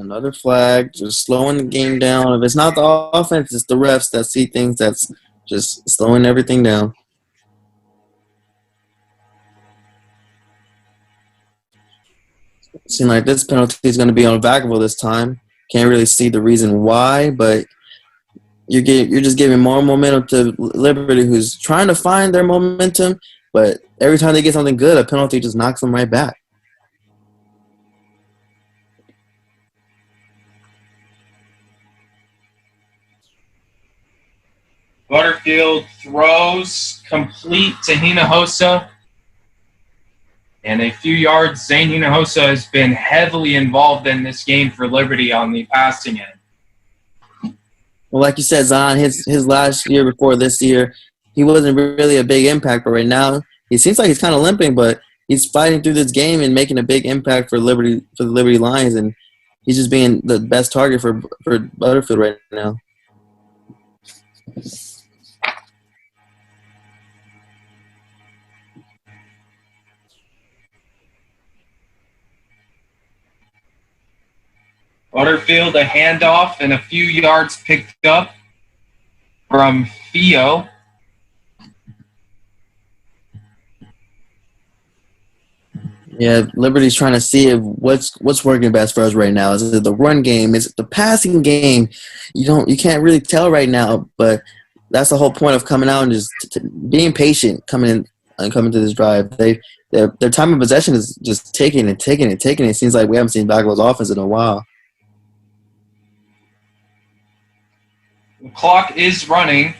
Another flag, just slowing the game down. If it's not the offense, it's the refs that see things that's just slowing everything down. Seems like this penalty is going to be on Vacaville this time. Can't really see the reason why, but you're just giving more momentum to Liberty, who's trying to find their momentum, but every time they get something good, a penalty just knocks them right back. Butterfield throws complete to Hinojosa. And a few yards, Zane Hinojosa has been heavily involved in this game for Liberty on the passing end. Well, like you said, Zion, his last year before this year, he wasn't really a big impact. But right now, he seems like he's kind of limping, but he's fighting through this game and making a big impact for the Liberty Lions, and he's just being the best target for Butterfield right now. Butterfield, a handoff and a few yards picked up from Theo. Yeah, Liberty's trying to see if what's working best for us right now. Is it the run game? Is it the passing game? You can't really tell right now, but that's the whole point of coming out and just being patient, coming to this drive. Their time of possession is just taking it. It seems like we haven't seen Vacaville's offense in a while. The clock is running.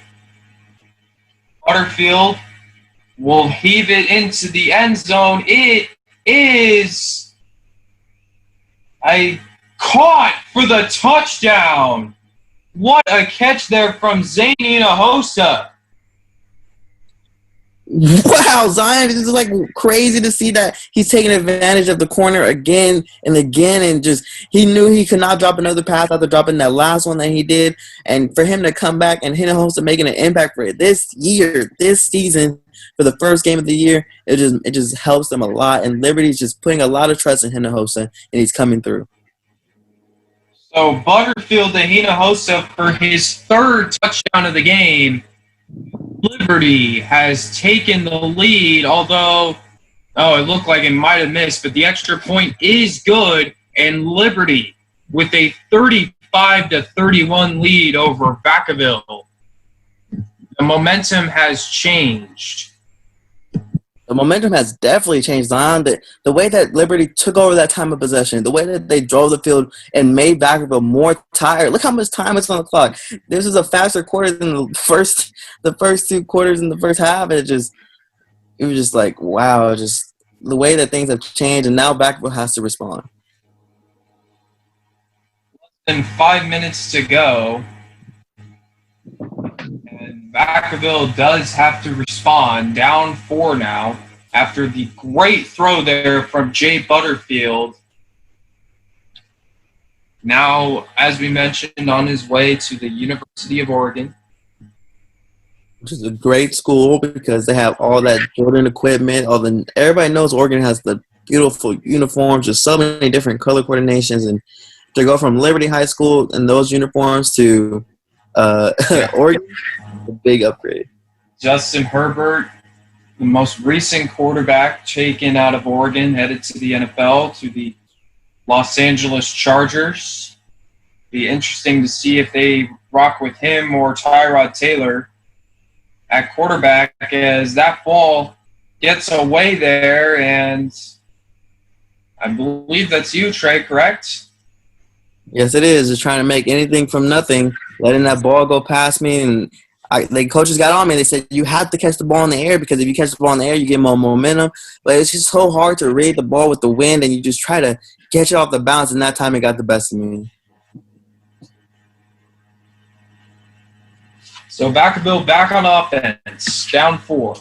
Butterfield will heave it into the end zone. It is caught for the touchdown. What a catch there from Zane Hinojosa. Wow, Zion, this is like crazy to see that he's taking advantage of the corner again and again, and just he knew he could not drop another pass after dropping that last one that he did, and for him to come back and Hinojosa making an impact for it this season for the first game of the year, it just helps them a lot, and Liberty's just putting a lot of trust in Hinojosa, and he's coming through. So Butterfield to Hinojosa for his third touchdown of the game. Liberty has taken the lead, although, it looked like it might have missed, but the extra point is good, and Liberty with a 35-31 lead over Vacaville. The momentum has changed. The momentum has definitely changed, Zion. The way that Liberty took over that time of possession, the way that they drove the field and made Vacaville more tired. Look how much time is on the clock. This is a faster quarter than the first two quarters in the first half. It was just like, wow, just the way that things have changed, and now Vacaville has to respond. Less than 5 minutes to go. And Vacaville does have to respond, down 4 now, after the great throw there from Jay Butterfield. Now, as we mentioned, on his way to the University of Oregon. Which is a great school because they have all that Jordan equipment. Everybody knows Oregon has the beautiful uniforms, just so many different color coordinations, and to go from Liberty High School in those uniforms to Oregon, a big upgrade. Justin Herbert, the most recent quarterback taken out of Oregon, headed to the NFL, to the Los Angeles Chargers. Be interesting to see if they rock with him or Tyrod Taylor at quarterback, as that ball gets away there, and I believe that's you, Trey, correct? Yes, it is. Just trying to make anything from nothing, letting that ball go past me. And the coaches got on me. They said, you have to catch the ball in the air because if you catch the ball in the air, you get more momentum. But it's just so hard to read the ball with the wind, and you just try to catch it off the bounce, and that time it got the best of me. So Vacaville back on offense, down 4.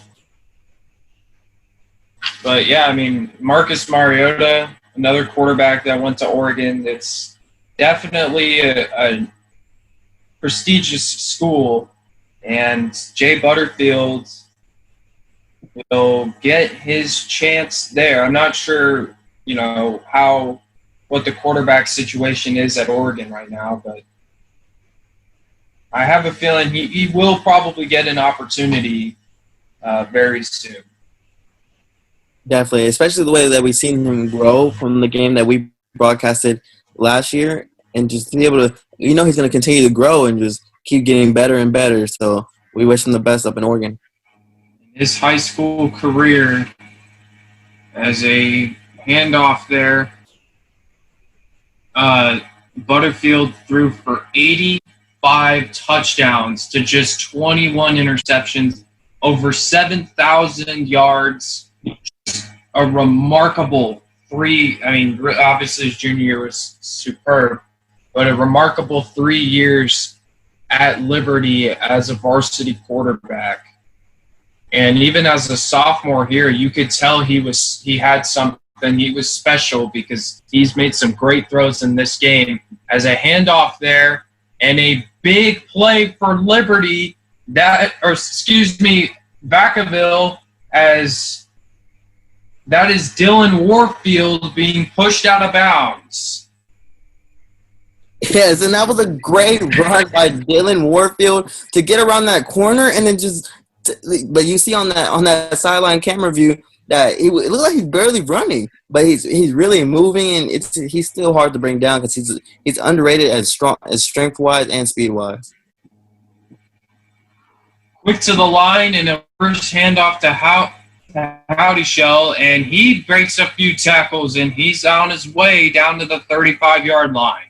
But, yeah, I mean, Marcus Mariota, another quarterback that went to Oregon. It's definitely a prestigious school, and Jay Butterfield will get his chance there. I'm not sure, how what the quarterback situation is at Oregon right now, but I have a feeling he will probably get an opportunity very soon. Definitely, especially the way that we've seen him grow from the game that we broadcasted last year, and just to be able to, he's going to continue to grow and just keep getting better and better. So we wish him the best up in Oregon. His high school career as a handoff there, Butterfield threw for 85 touchdowns to just 21 interceptions, over 7,000 yards. A remarkable obviously his junior year was superb, but a remarkable 3 years at Liberty as a varsity quarterback. And even as a sophomore here, you could tell he had something. He was special because he's made some great throws in this game. As a handoff there and a big play for Liberty, Vacaville, as that is Dylan Warfield being pushed out of bounds. Yes, and that was a great run by Dylan Warfield to get around that corner, and then but you see on that sideline camera view that it looked like he's barely running, but he's really moving, and he's still hard to bring down because he's underrated as strength wise and speed wise. Quick to the line and a first handoff to Howdy Shell, and he breaks a few tackles, and he's on his way down to the 35-yard line.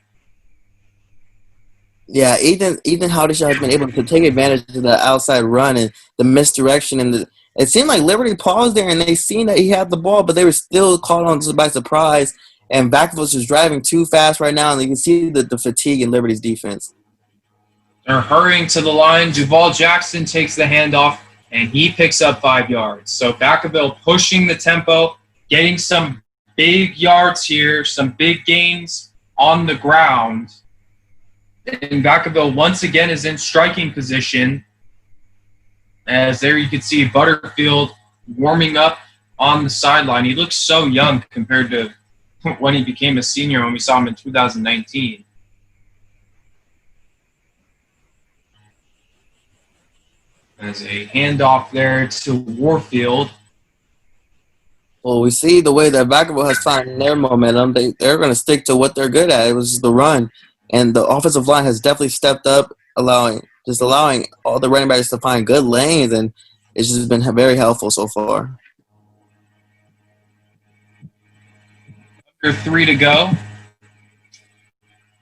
Yeah, Ethan Howdy Shell has been able to take advantage of the outside run and the misdirection, and it seemed like Liberty paused there, and they seen that he had the ball, but they were still caught on by surprise, and Vacaville was just driving too fast right now, and you can see the fatigue in Liberty's defense. They're hurrying to the line. Duval Jackson takes the handoff, and he picks up 5 yards. So Vacaville pushing the tempo, getting some big yards here, some big gains on the ground. And Vacaville once again is in striking position. As there you can see Butterfield warming up on the sideline. He looks so young compared to when he became a senior when we saw him in 2019. As a handoff there to Warfield. Well, we see the way that Vacaville has found their momentum. They're going to stick to what they're good at. It was just the run. And the offensive line has definitely stepped up, allowing all the running backs to find good lanes, and it's just been very helpful so far. Under 3 to go.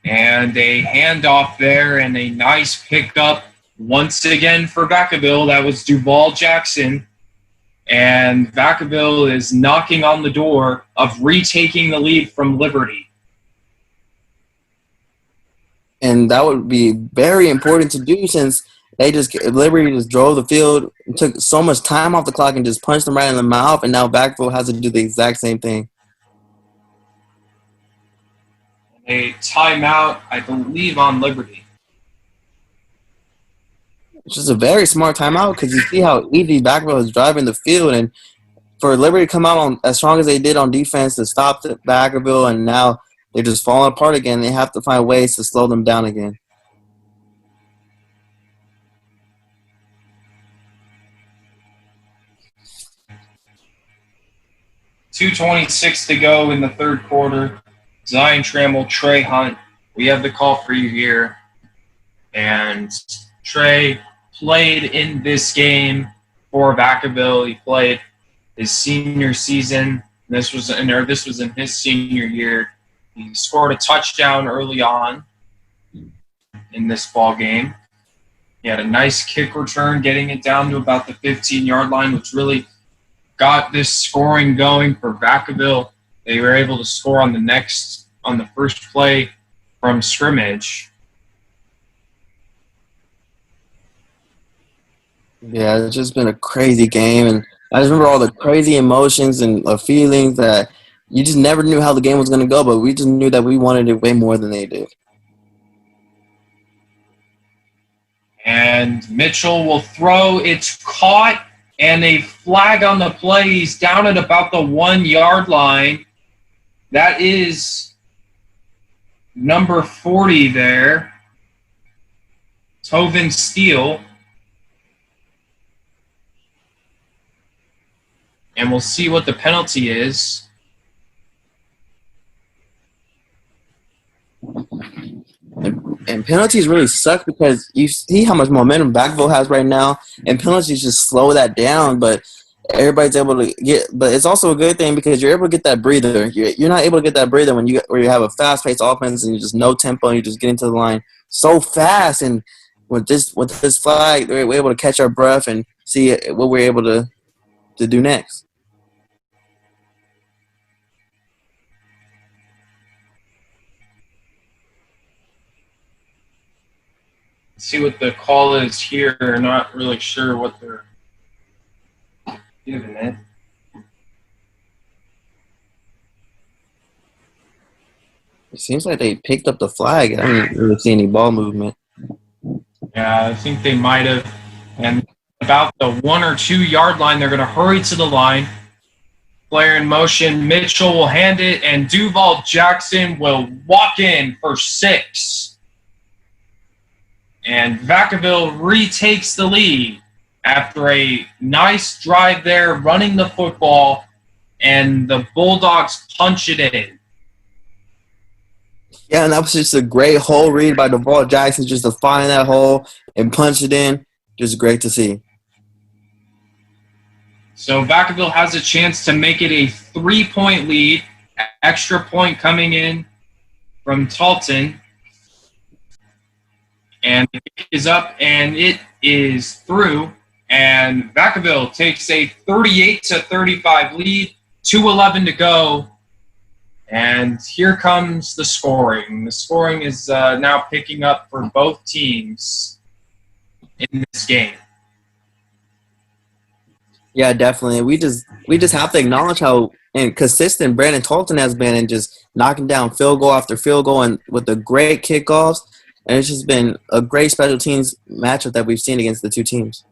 And a handoff there and a nice pickup once again for Vacaville. That was Duval Jackson. And Vacaville is knocking on the door of retaking the lead from Liberty. And that would be very important to do since Liberty just drove the field, took so much time off the clock, and just punched them right in the mouth. And now Vacaville has to do the exact same thing. A timeout, I believe, on Liberty. It's just a very smart timeout because you see how easy Vacaville is driving the field, and for Liberty to come out on as strong as they did on defense to stop Vacaville, and now they're just falling apart again. They have to find ways to slow them down again. .226 to go in the third quarter. Zion Trammell, Trey Hunt. We have the call for you here. And Trey played in this game for Vacaville. He played his senior season. This was in his senior year. He scored a touchdown early on in this ball game. He had a nice kick return, getting it down to about the 15-yard line, which really got this scoring going for Vacaville. They were able to score on the first play from scrimmage. Yeah, it's just been a crazy game, and I just remember all the crazy emotions and feelings that you just never knew how the game was going to go, but we just knew that we wanted it way more than they did. And Mitchell will throw. It's caught, and a flag on the play. He's down at about the 1 yard line. That is number 40 there, Tovin Steele. And we'll see what the penalty is. And penalties really suck because you see how much momentum Vacaville has right now, and penalties just slow that down. But everybody's able to get. But it's also a good thing because you're able to get that breather. You're not able to get that breather where you have a fast-paced offense and you just no tempo and you just get into the line so fast. And with this flag, we're able to catch our breath and see what we're able to do next. See what the call is here. Not really sure what they're giving it. It seems like they picked up the flag. I didn't really see any ball movement. Yeah, I think they might have. And about the 1 or 2 yard line, they're going to hurry to the line. Player in motion. Mitchell will hand it, and Duval Jackson will walk in for 6. And Vacaville retakes the lead after a nice drive there, running the football, and the Bulldogs punch it in. Yeah, and that was just a great hole read by Duval Jackson just to find that hole and punch it in. Just great to see. So Vacaville has a chance to make it a 3-point lead. Extra point coming in from Talton. And the kick is up, and it is through. And Vacaville takes a 38-35 lead, 2:11 to go. And here comes the scoring. The scoring is now picking up for both teams in this game. Yeah, definitely. We just have to acknowledge how consistent Brandon Talton has been and just knocking down field goal after field goal and with the great kickoffs. And it's just been a great special teams matchup that we've seen against the two teams.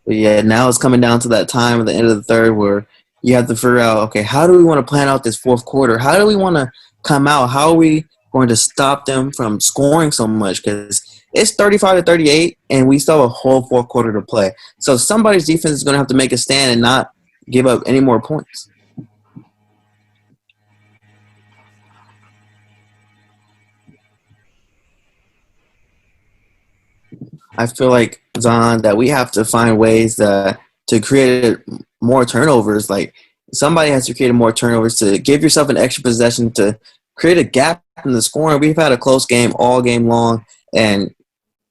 But yeah, now it's coming down to that time at the end of the third where you have to figure out, okay, how do we want to plan out this fourth quarter? How do we want to come out? How are we going to stop them from scoring so much? Because it's 35-38, and we still have a whole fourth quarter to play. So somebody's defense is going to have to make a stand and not give up any more points. I feel like, Zon, that we have to find ways to create more turnovers. Like, somebody has to create more turnovers to give yourself an extra possession to create a gap in the scoring. We've had a close game all game long, and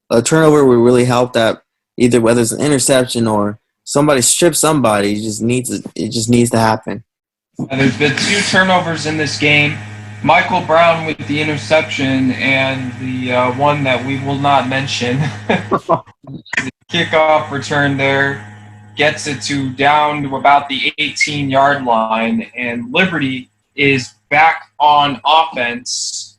a turnover would really help that, either whether it's an interception or somebody strips somebody. It just needs to happen. And there's been 2 turnovers in this game. Michael Brown with the interception and the one that we will not mention. The kickoff return there gets it down to about the 18-yard line, and Liberty is back on offense.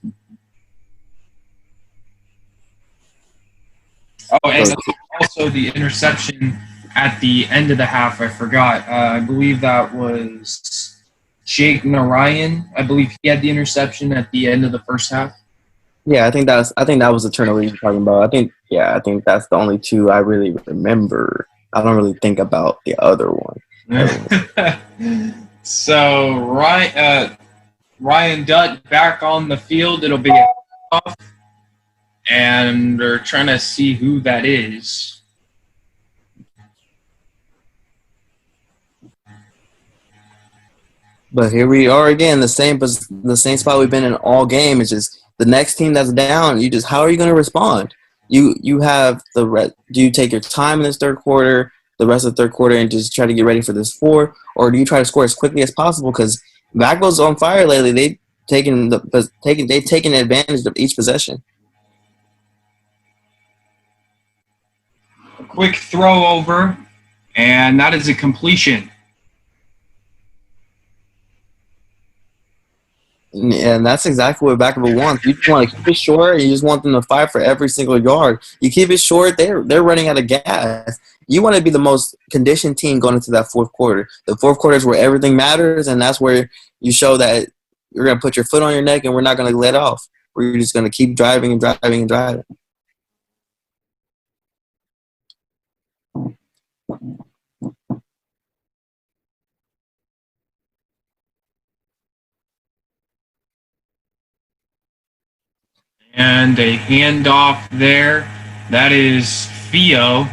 Oh, and also the interception at the end of the half, I forgot. I believe that was Jake Narayan. I believe he had the interception at the end of the first half. Yeah, I think that was the turnover you're talking about. I think that's the only 2 I really remember. I don't really think about the other one. So Ryan Dutt back on the field. It'll be a kickoff, and they're trying to see who that is. But here we are again, the same spot we've been in all game. It's just the next team that's down. How are you going to respond? You have do you take your time in this third quarter, the rest of the third quarter, and just try to get ready for this 4, or do you try to score as quickly as possible? Because Vacaville's on fire lately. They've taken advantage of each possession. A quick throw over, and that is a completion. And that's exactly what Vacaville wants. You just want to keep it short, and you just want them to fight for every single yard. You keep it short, they're running out of gas. You want to be the most conditioned team going into that fourth quarter. The fourth quarter is where everything matters, and that's where you show that you're going to put your foot on your neck, and we're not going to let off. We're just going to keep driving and driving and driving. And a handoff there. That is Theo,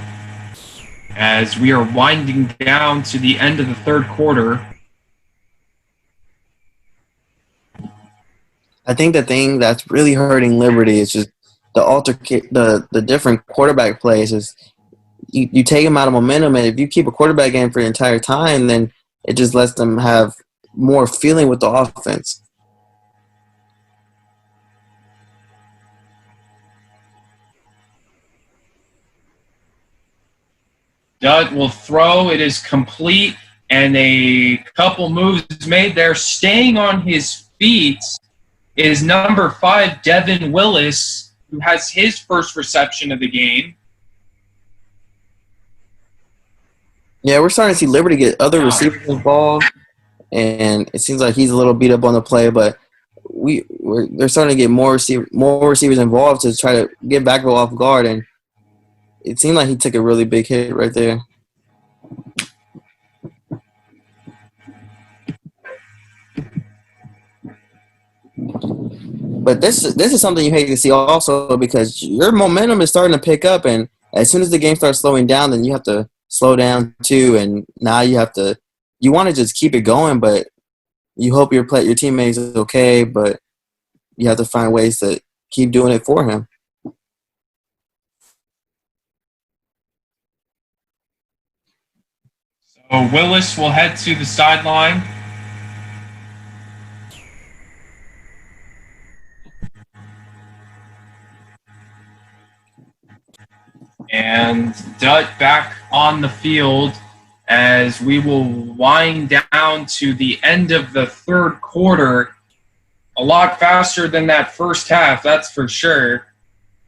as we are winding down to the end of the third quarter. I think the thing that's really hurting Liberty is just the different quarterback plays. Is you take them out of momentum, and if you keep a quarterback in for the entire time, then it just lets them have more feeling with the offense. Dutt will throw. It is complete, and a couple moves made there. Staying on his feet is number 5, Devin Willis, who has his first reception of the game. Yeah, we're starting to see Liberty get other receivers involved, and it seems like he's a little beat up on the play, but they're starting to get more receivers involved to try to get Vacaville off guard, and it seemed like he took a really big hit right there. But this is something you hate to see also, because your momentum is starting to pick up, and as soon as the game starts slowing down, then you have to slow down too, and now you want to just keep it going, but you hope your teammates is okay, but you have to find ways to keep doing it for him. So Willis will head to the sideline. And Dutt back on the field as we will wind down to the end of the third quarter. A lot faster than that first half, that's for sure.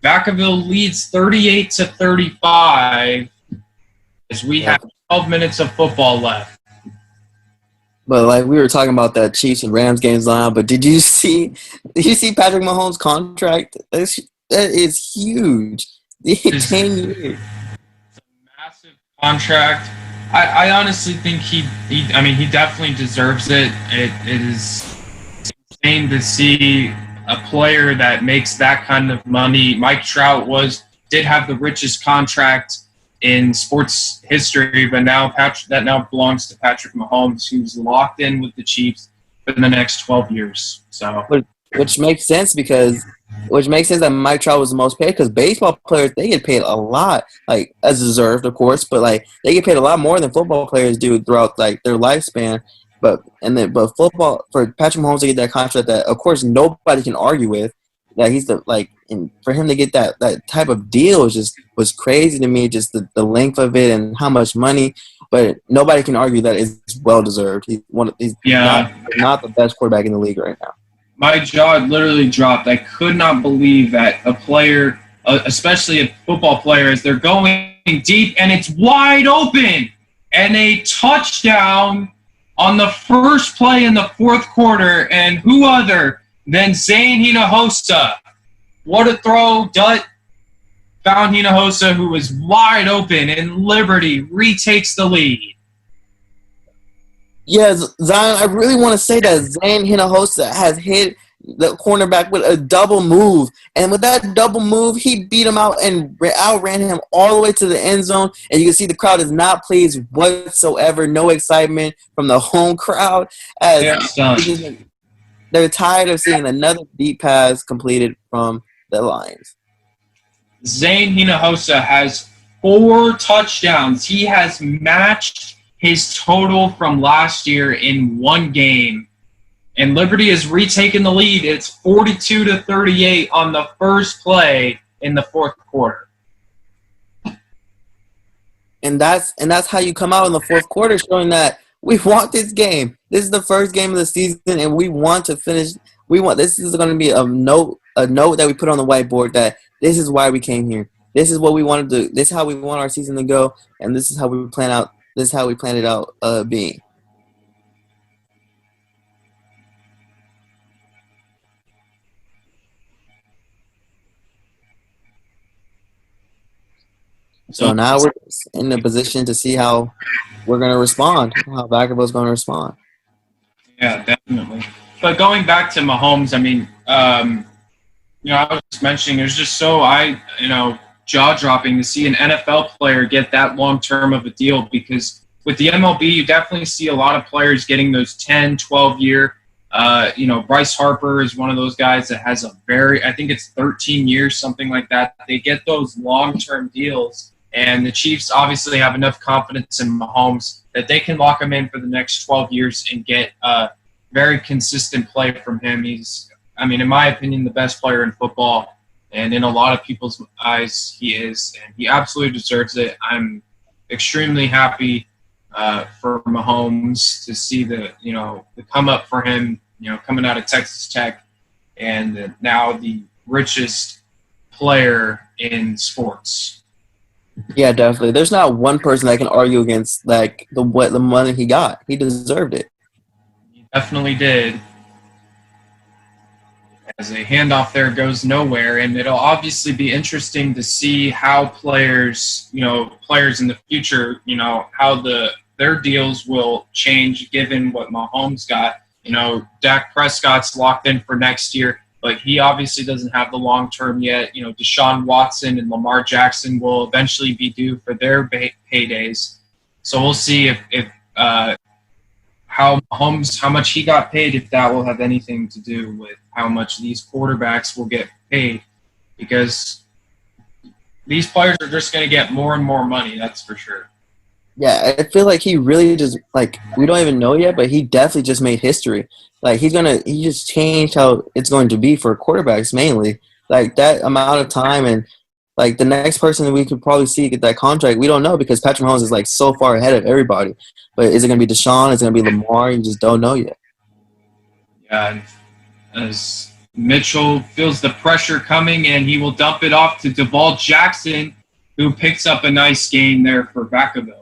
Vacaville leads 38-35 as we have 12 minutes of football left. But like we were talking about that Chiefs and Rams games line, but did you see Patrick Mahomes' contract? That is huge. 10 years. It's a massive contract. I honestly think he definitely deserves it. It is insane to see a player that makes that kind of money. Mike Trout did have the richest contract in sports history, but that now belongs to Patrick Mahomes, who's locked in with the Chiefs for the next 12 years. So, which makes sense that Mike Trout was the most paid, because baseball players, they get paid a lot, like as deserved, of course, but like they get paid a lot more than football players do throughout like their lifespan. But football, for Patrick Mahomes to get that contract that of course nobody can argue with, that he's and for him to get that type of deal was crazy to me, just the length of it and how much money. But nobody can argue that it's well deserved. He's not the best quarterback in the league right now. My jaw literally dropped. I could not believe that a player, especially a football player, as they're going deep and it's wide open, and a touchdown on the first play in the fourth quarter, and who other than Zane Hinojosa. What a throw. Dutt found Hinojosa, who was wide open, and Liberty retakes the lead. Yes, Zion, I really want to say that Zane Hinojosa has hit the cornerback with a double move. And with that double move, he beat him out and outran him all the way to the end zone. And you can see the crowd is not pleased whatsoever. No excitement from the home crowd. They're tired of seeing another deep pass completed from the Lions. Zane Hinojosa has 4 touchdowns. He has matched his total from last year in one game. And Liberty has retaken the lead. It's 42-38 on the first play in the fourth quarter. And that's how you come out in the fourth quarter, showing that we want this game. This is the first game of the season, and we want to finish This is going to be a note that we put on the whiteboard that this is why we came here. This is what we want to do. This is how we want our season to go, and this is how we plan it out being. So now we're in a position to see how we're going to respond, how Vacaville's going to respond. Yeah, definitely. But going back to Mahomes, I mean, I was just mentioning, it was just so jaw-dropping to see an NFL player get that long-term of a deal, because with the MLB, you definitely see a lot of players getting those 10, 12-year. Bryce Harper is one of those guys that has I think it's 13 years, something like that. They get those long-term deals. And the Chiefs obviously have enough confidence in Mahomes that they can lock him in for the next 12 years and get very consistent play from him. He's, in my opinion, the best player in football. And in a lot of people's eyes, he is. And he absolutely deserves it. I'm extremely happy for Mahomes to see the come up for him, coming out of Texas Tech, and now the richest player in sports. Yeah, definitely. There's not one person that can argue against the money he got. He deserved it. He definitely did. As a handoff there goes nowhere, and it'll obviously be interesting to see how players in the future, how their deals will change given what Mahomes got. Dak Prescott's locked in for next year, but he obviously doesn't have the long term yet. Deshaun Watson and Lamar Jackson will eventually be due for their paydays. So we'll see if how much he got paid, if that will have anything to do with how much these quarterbacks will get paid, because these players are just going to get more and more money, that's for sure. Yeah, I feel like he really just, we don't even know yet, but he definitely just made history. He just changed how it's going to be for quarterbacks mainly. That amount of time, and the next person that we could probably see get that contract, we don't know, because Patrick Mahomes is so far ahead of everybody. But is it going to be Deshaun? Is it going to be Lamar? You just don't know yet. Yeah, as Mitchell feels the pressure coming, and he will dump it off to Devall Jackson, who picks up a nice gain there for Vacaville.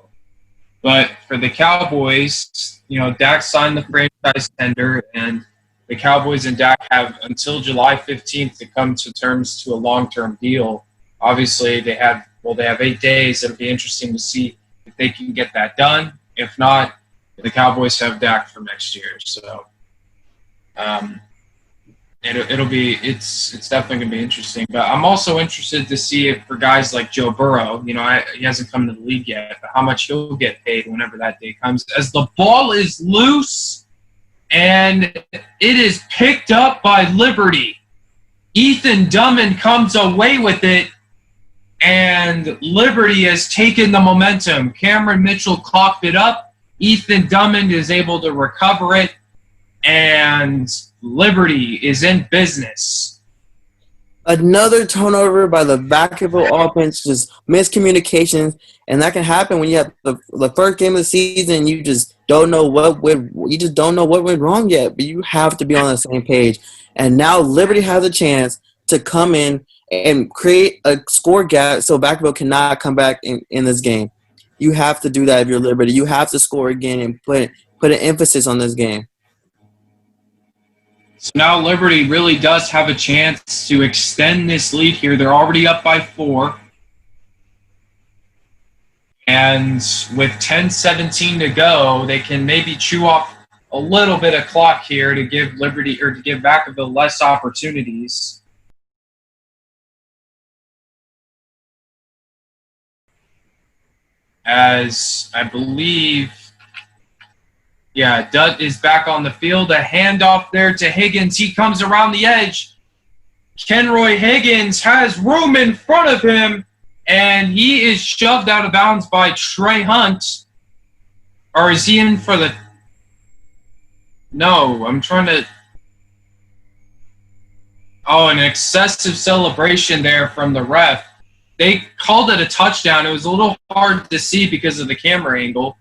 But for the Cowboys, Dak signed the franchise tender, and the Cowboys and Dak have until July 15th to come to terms to a long-term deal. Obviously, they have 8 days. It'll be interesting to see if they can get that done. If not, the Cowboys have Dak for next year. So it's definitely going to be interesting. But I'm also interested to see if for guys like Joe Burrow, he hasn't come to the league yet, but how much he'll get paid whenever that day comes. As the ball is loose and it is picked up by Liberty, Ethan Dumman comes away with it, and Liberty has taken the momentum. Cameron Mitchell clocked it up. Ethan Dumman is able to recover it, and Liberty is in business. Another turnover by the Vacaville offense, just miscommunications, and that can happen when you have the first game of the season. You just don't know what went wrong yet, but you have to be on the same page. And now Liberty has a chance to come in and create a score gap so Vacaville cannot come back in this game. You have to do that if you're Liberty. You have to score again and put an emphasis on this game. So now Liberty really does have a chance to extend this lead here. They're already up by 4. And with 10:17 to go, they can maybe chew off a little bit of clock here to give Liberty, or to give Vacaville less opportunities. As I believe, Dutt is back on the field. A handoff there to Higgins. He comes around the edge. Kenroy Higgins has room in front of him, and he is shoved out of bounds by Trey Hunt. Or is he in for the... No, I'm trying to... Oh, an excessive celebration there from the ref. They called it a touchdown. It was a little hard to see because of the camera angle.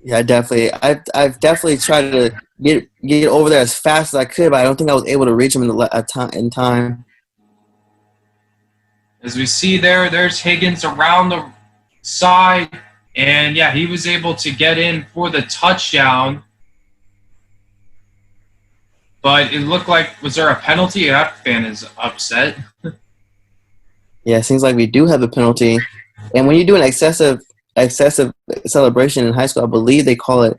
Yeah, definitely. I've definitely tried to get over there as fast as I could, but I don't think I was able to reach him in time. As we see there's Higgins around the side, and yeah, he was able to get in for the touchdown. But it looked like, was there a penalty? That fan is upset. Yeah, it seems like we do have a penalty. And when you do an excessive celebration in high school, I believe they call it.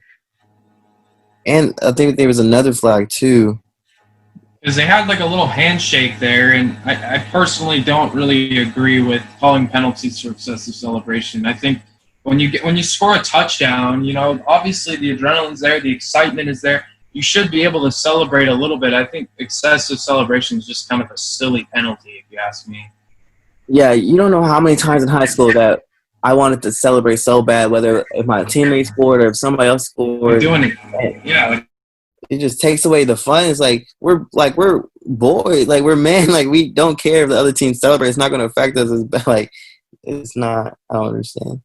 And I think there was another flag too. Because they had like a little handshake there, and I personally don't really agree with calling penalties for excessive celebration. I think when you score a touchdown, obviously the adrenaline's there, the excitement is there. You should be able to celebrate a little bit. I think excessive celebration is just kind of a silly penalty, if you ask me. Yeah, you don't know how many times in high school that I wanted to celebrate so bad, whether if my teammate scored or if somebody else scored. We're doing it. Yeah. It just takes away the fun. It's like we're boys, like we're men, like we don't care if the other team celebrates. It's not going to affect us as bad. Like it's not. I don't understand.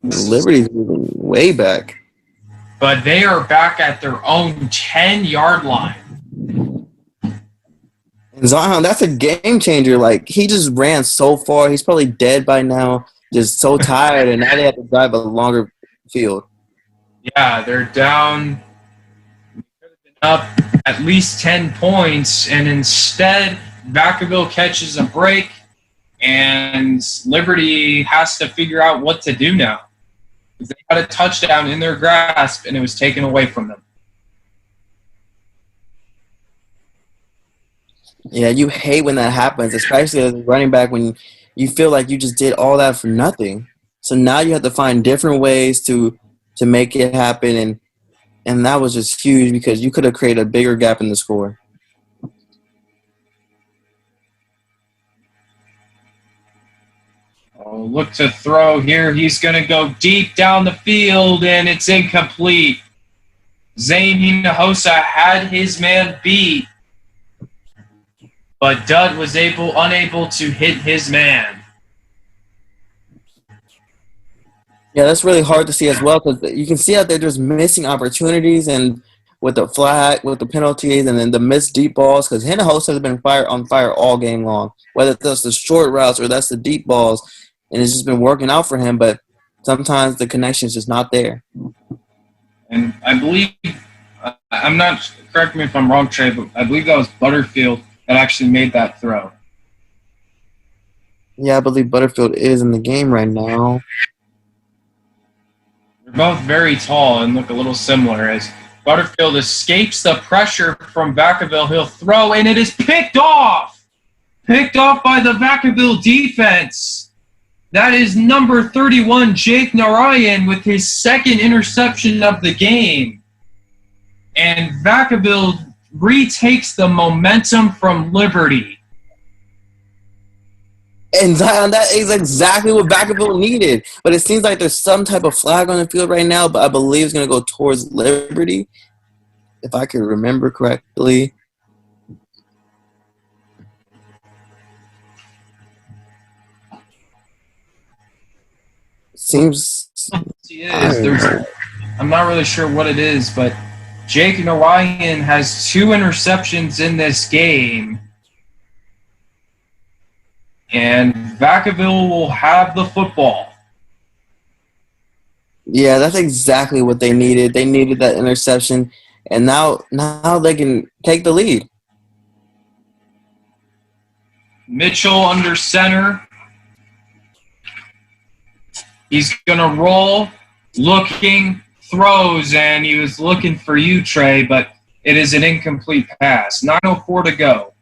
Liberty's moving way back. But they are back at their own 10-yard line. And Zion, that's a game changer. Like he just ran so far. He's probably dead by now. Just so tired, and now they have to drive a longer field. Yeah, they're down. Could have been up at least 10 points, and instead Vacaville catches a break, and Liberty has to figure out what to do now. They had a touchdown in their grasp, and it was taken away from them. Yeah, you hate when that happens, especially as a running back when you feel like you just did all that for nothing. So now you have to find different ways to make it happen, and that was just huge because you could have created a bigger gap in the score. Oh, look to throw here. He's going to go deep down the field, and it's incomplete. Zane Hinojosa had his man beat, but Dudd was unable to hit his man. Yeah, that's really hard to see as well because you can see out there just missing opportunities and with the flag, with the penalties, and then the missed deep balls because Hinojosa has been on fire all game long, whether that's the short routes or that's the deep balls, and it's just been working out for him, but sometimes the connection is just not there. And I believe, I'm not, correct me if I'm wrong, Trey, but I believe that was Butterfield that actually made that throw. Yeah, I believe Butterfield is in the game right now. They're both very tall and look a little similar as Butterfield escapes the pressure from Vacaville. He'll throw, and it is picked off! Picked off by the Vacaville defense. That is number 31, Jake Narayan, with his second interception of the game. And Vacaville retakes the momentum from Liberty. And Zion, that is exactly what Vacaville needed. But it seems like there's some type of flag on the field right now, but I believe it's going to go towards Liberty, if I can remember correctly. Seems I'm not really sure what it is, but Jake Narayan has 2 interceptions in this game. And Vacaville will have the football. Yeah, that's exactly what they needed. They needed that interception, and now they can take the lead. Mitchell under center. He's going to roll, looking, throws, and he was looking for you, Trey, but it is an incomplete pass. 9:04 to go.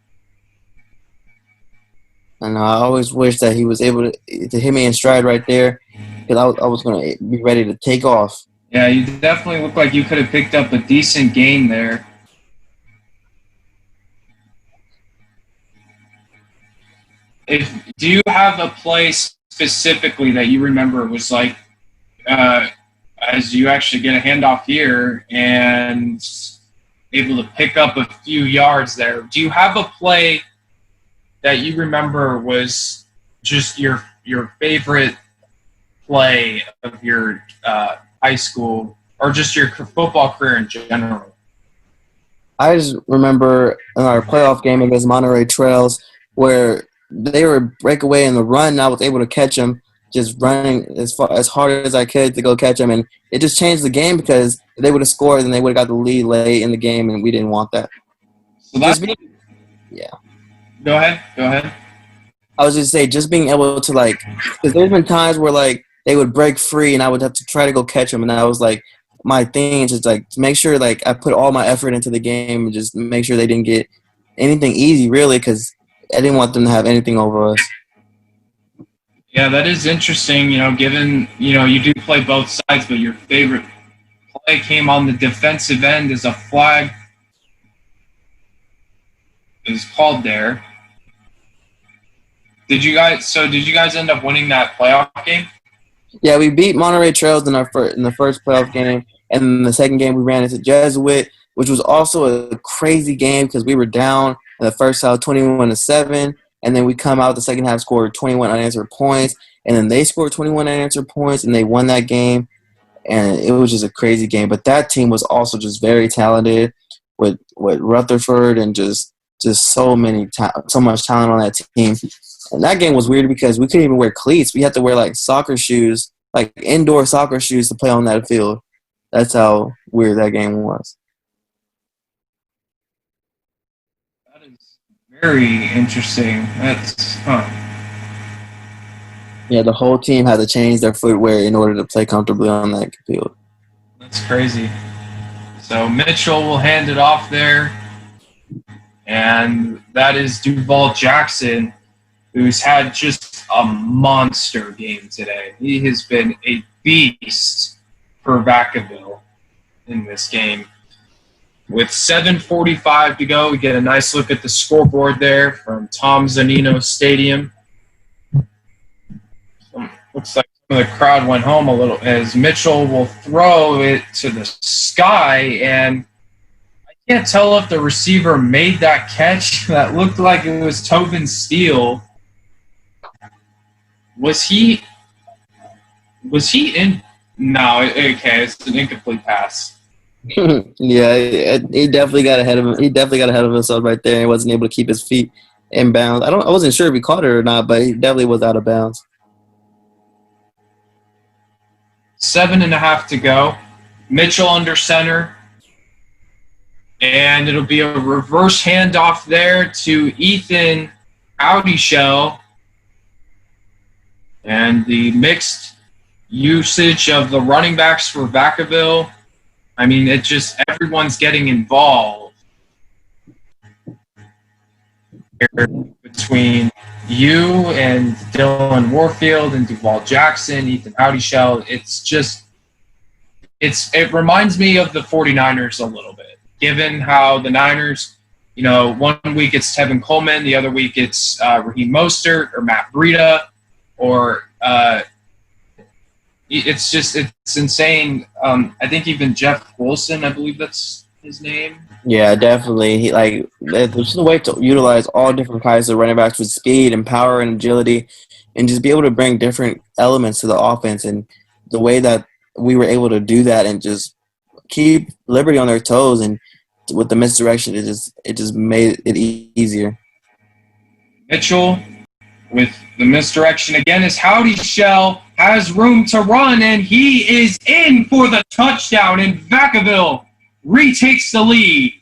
And I always wish that he was able to hit me in stride right there because I was going to be ready to take off. Yeah, you definitely look like you could have picked up a decent gain there. Do you have a play specifically that you remember was like, as you actually get a handoff here and able to pick up a few yards there. Do you have a play that you remember was just your favorite play of your high school or just your football career in general? I just remember in our playoff game against Monterey Trails where they were breakaway in the run, and I was able to catch them, just running as hard as I could to go catch them, and it just changed the game because if they would have scored, then they would have got the lead late in the game, and we didn't want that. So Just being, yeah. Go ahead. I was just saying, just being able to because there's been times where they would break free, and I would have to try to go catch them, and I was like, my thing is just to make sure I put all my effort into the game and just make sure they didn't get anything easy, really, because I didn't want them to have anything over us. Yeah, that is interesting, given, you do play both sides, but your favorite play came on the defensive end as a flag is called there. Did you guys end up winning that playoff game? Yeah, we beat Monterey Trails in the first playoff game, and in the second game we ran into Jesuit, which was also a crazy game because we were down in the first half 21-7, and then we come out the second half, scored 21 unanswered points, and then they scored 21 unanswered points, and they won that game, and it was just a crazy game. But that team was also just very talented with Rutherford and just so much talent on that team. And that game was weird because we couldn't even wear cleats. We had to wear soccer shoes, indoor soccer shoes to play on that field. That's how weird that game was. That is very interesting. Yeah, the whole team had to change their footwear in order to play comfortably on that field. That's crazy. So Mitchell will hand it off there. And that is Duval Jackson, who's had just a monster game today. He has been a beast for Vacaville in this game. With 7:45 to go, we get a nice look at the scoreboard there from Tom Zanino Stadium. Looks like some of the crowd went home a little as Mitchell will throw it to the sky, and I can't tell if the receiver made that catch. That looked like it was Tobin Steele. Was he in? No, okay, it's an incomplete pass. Yeah, he definitely got ahead of him. He definitely got ahead of himself right there. He wasn't able to keep his feet in bounds. I wasn't sure if he caught it or not, but he definitely was out of bounds. 7.5 to go. Mitchell under center. And it'll be a reverse handoff there to Ethan Howdyshell. And the mixed usage of the running backs for Vacaville. I mean, everyone's getting involved here between you and Dylan Warfield and Duval Jackson, Ethan Howdyshell. It reminds me of the 49ers a little bit, given how the Niners, 1 week it's Tevin Coleman, the other week it's Raheem Mostert or Matt Breida, or it's insane. I think even Jeff Wilson, I believe that's his name. Yeah, definitely. There's just a way to utilize all different kinds of running backs with speed and power and agility, and just be able to bring different elements to the offense. And the way that we were able to do that and just keep Liberty on their toes, and with the misdirection, it just made it easier. Mitchell with the misdirection again as Howdyshell has room to run, and he is in for the touchdown, and Vacaville retakes the lead.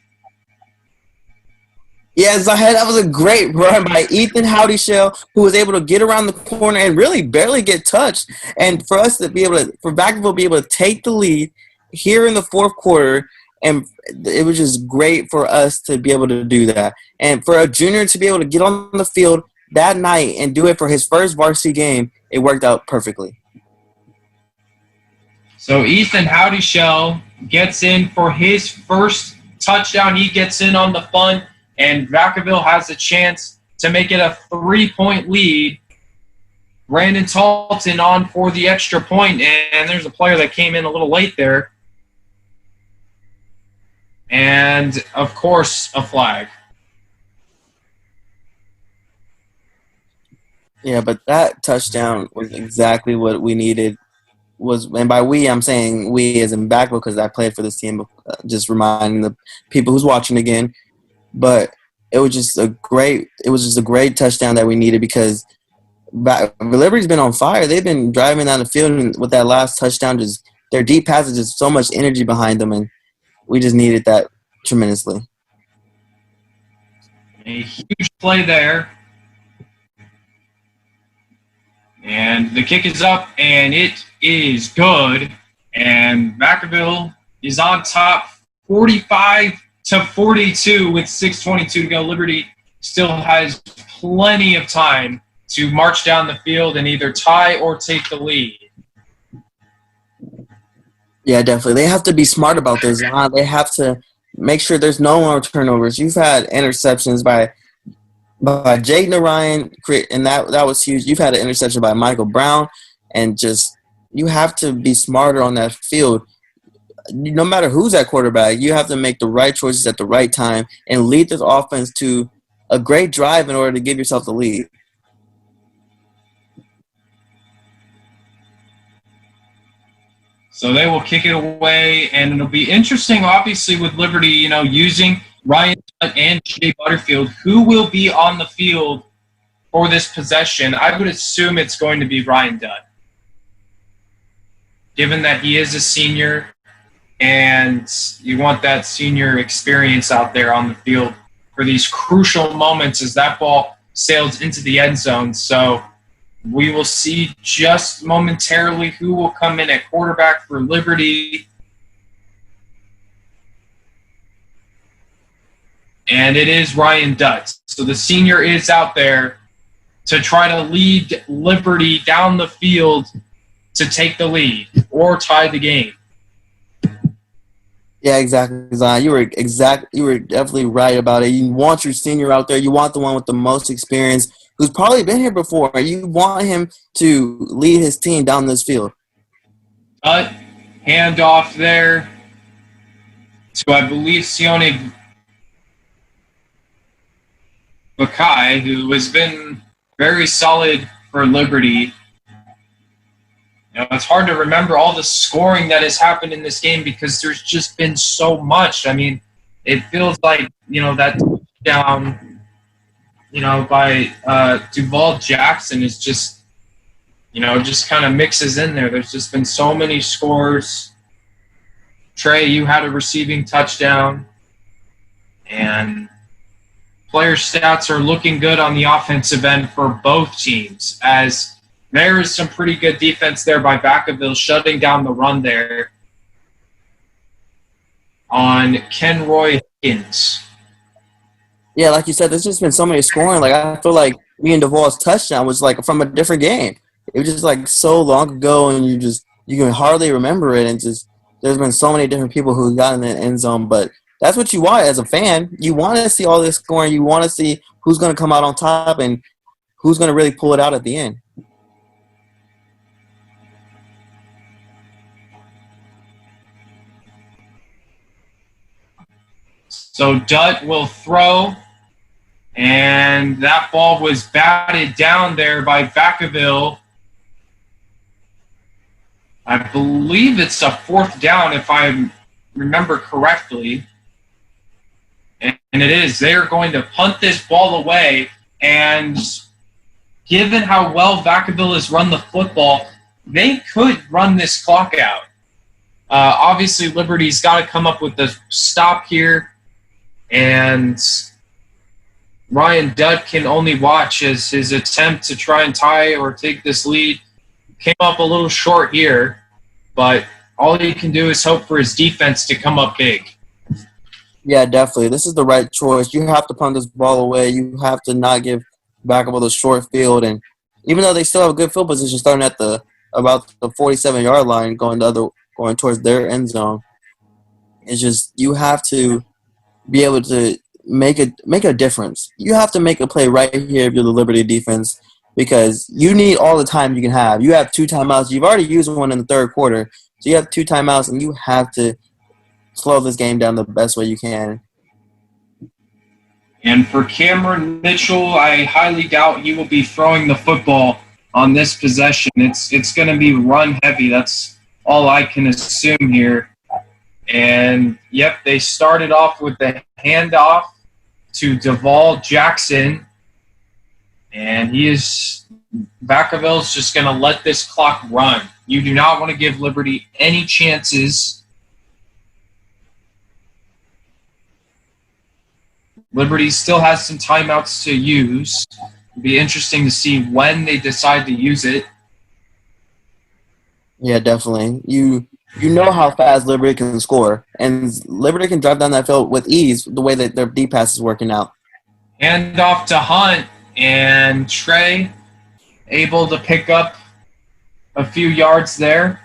Yeah, Zahed, that was a great run by Ethan Howdyshell, who was able to get around the corner and really barely get touched. And for us to be able to, for Vacaville to be able to take the lead here in the fourth quarter, and it was just great for us to be able to do that. And for a junior to be able to get on the field that night and do it for his first varsity game, it worked out perfectly. So Ethan Howdyshell gets in for his first touchdown. He gets in on the punt, and Vacaville has a chance to make it a 3-point lead. Brandon Talton on for the extra point, and there's a player that came in a little late there. and, of course, a flag. Yeah, but that touchdown was exactly what we needed. And by we, I'm saying we as in Vacaville because I played for this team. Just reminding the people who's watching again, but it was just a great touchdown that we needed because Liberty's been on fire. They've been driving down the field, and with that last touchdown, just their deep passes, just so much energy behind them, and we just needed that tremendously. A huge play there. And the kick is up, and it is good. And Vacaville is on top, 45-42 with 6:22 to go. Liberty still has plenty of time to march down the field and either tie or take the lead. Yeah, definitely. They have to be smart about this. They have to make sure there's no more turnovers. You've had interceptions by Jaden Ryan, and that was huge. You've had an interception by Michael Brown, and just you have to be smarter on that field. No matter who's at quarterback, you have to make the right choices at the right time and lead this offense to a great drive in order to give yourself the lead. So they will kick it away, and it'll be interesting, obviously, with Liberty, using Ryan and Jay Butterfield. Who will be on the field for this possession? I would assume it's going to be Ryan Dunn, given that he is a senior, and you want that senior experience out there on the field for these crucial moments as that ball sails into the end zone. So we will see just momentarily who will come in at quarterback for Liberty. And it is Ryan Dutz. So the senior is out there to try to lead Liberty down the field to take the lead or tie the game. Yeah, exactly, Zion. You were definitely right about it. You want your senior out there. You want the one with the most experience who's probably been here before. You want him to lead his team down this field. Handoff there to, I believe, Sione Bakai, who has been very solid for Liberty. It's hard to remember all the scoring that has happened in this game because there's just been so much. I mean, it feels like, that touchdown, by Duval Jackson is just, just kind of mixes in there. There's just been so many scores. Trey, you had a receiving touchdown. And player stats are looking good on the offensive end for both teams, as there is some pretty good defense there by Vacaville, shutting down the run there on Kenroy Higgins. Yeah, like you said, there's just been so many scoring. Like, I feel like me and Duval's touchdown was like from a different game. It was just like so long ago, and you can hardly remember it. And just there's been so many different people who got in the end zone, but that's what you want as a fan. You want to see all this scoring. You want to see who's going to come out on top and who's going to really pull it out at the end. So Dutt will throw, and that ball was batted down there by Vacaville. I believe it's a fourth down if I remember correctly. And it is. They are going to punt this ball away. And given how well Vacaville has run the football, they could run this clock out. Obviously, Liberty's got to come up with the stop here. And Ryan Dutt can only watch as his attempt to try and tie or take this lead came up a little short here. But all he can do is hope for his defense to come up big. Yeah, definitely. This is the right choice. You have to punt this ball away. You have to not give Vacaville the short field. And even though they still have a good field position starting at about the 47-yard line going towards their end zone, it's just you have to be able to make a difference. You have to make a play right here if you're the Liberty defense because you need all the time you can have. You have 2 timeouts. You've already used one in the third quarter, so you have 2 timeouts, and you have to slow this game down the best way you can. And for Cameron Mitchell, I highly doubt he will be throwing the football on this possession. It's going to be run heavy. That's all I can assume here. And, yep, they started off with the handoff to Devall Jackson. And Vacaville's just going to let this clock run. You do not want to give Liberty any chances. Liberty still has some timeouts to use. It'll be interesting to see when they decide to use it. Yeah, definitely. You know how fast Liberty can score, and Liberty can drive down that field with ease the way that their deep pass is working out. Hand off to Hunt, and Trey able to pick up a few yards there.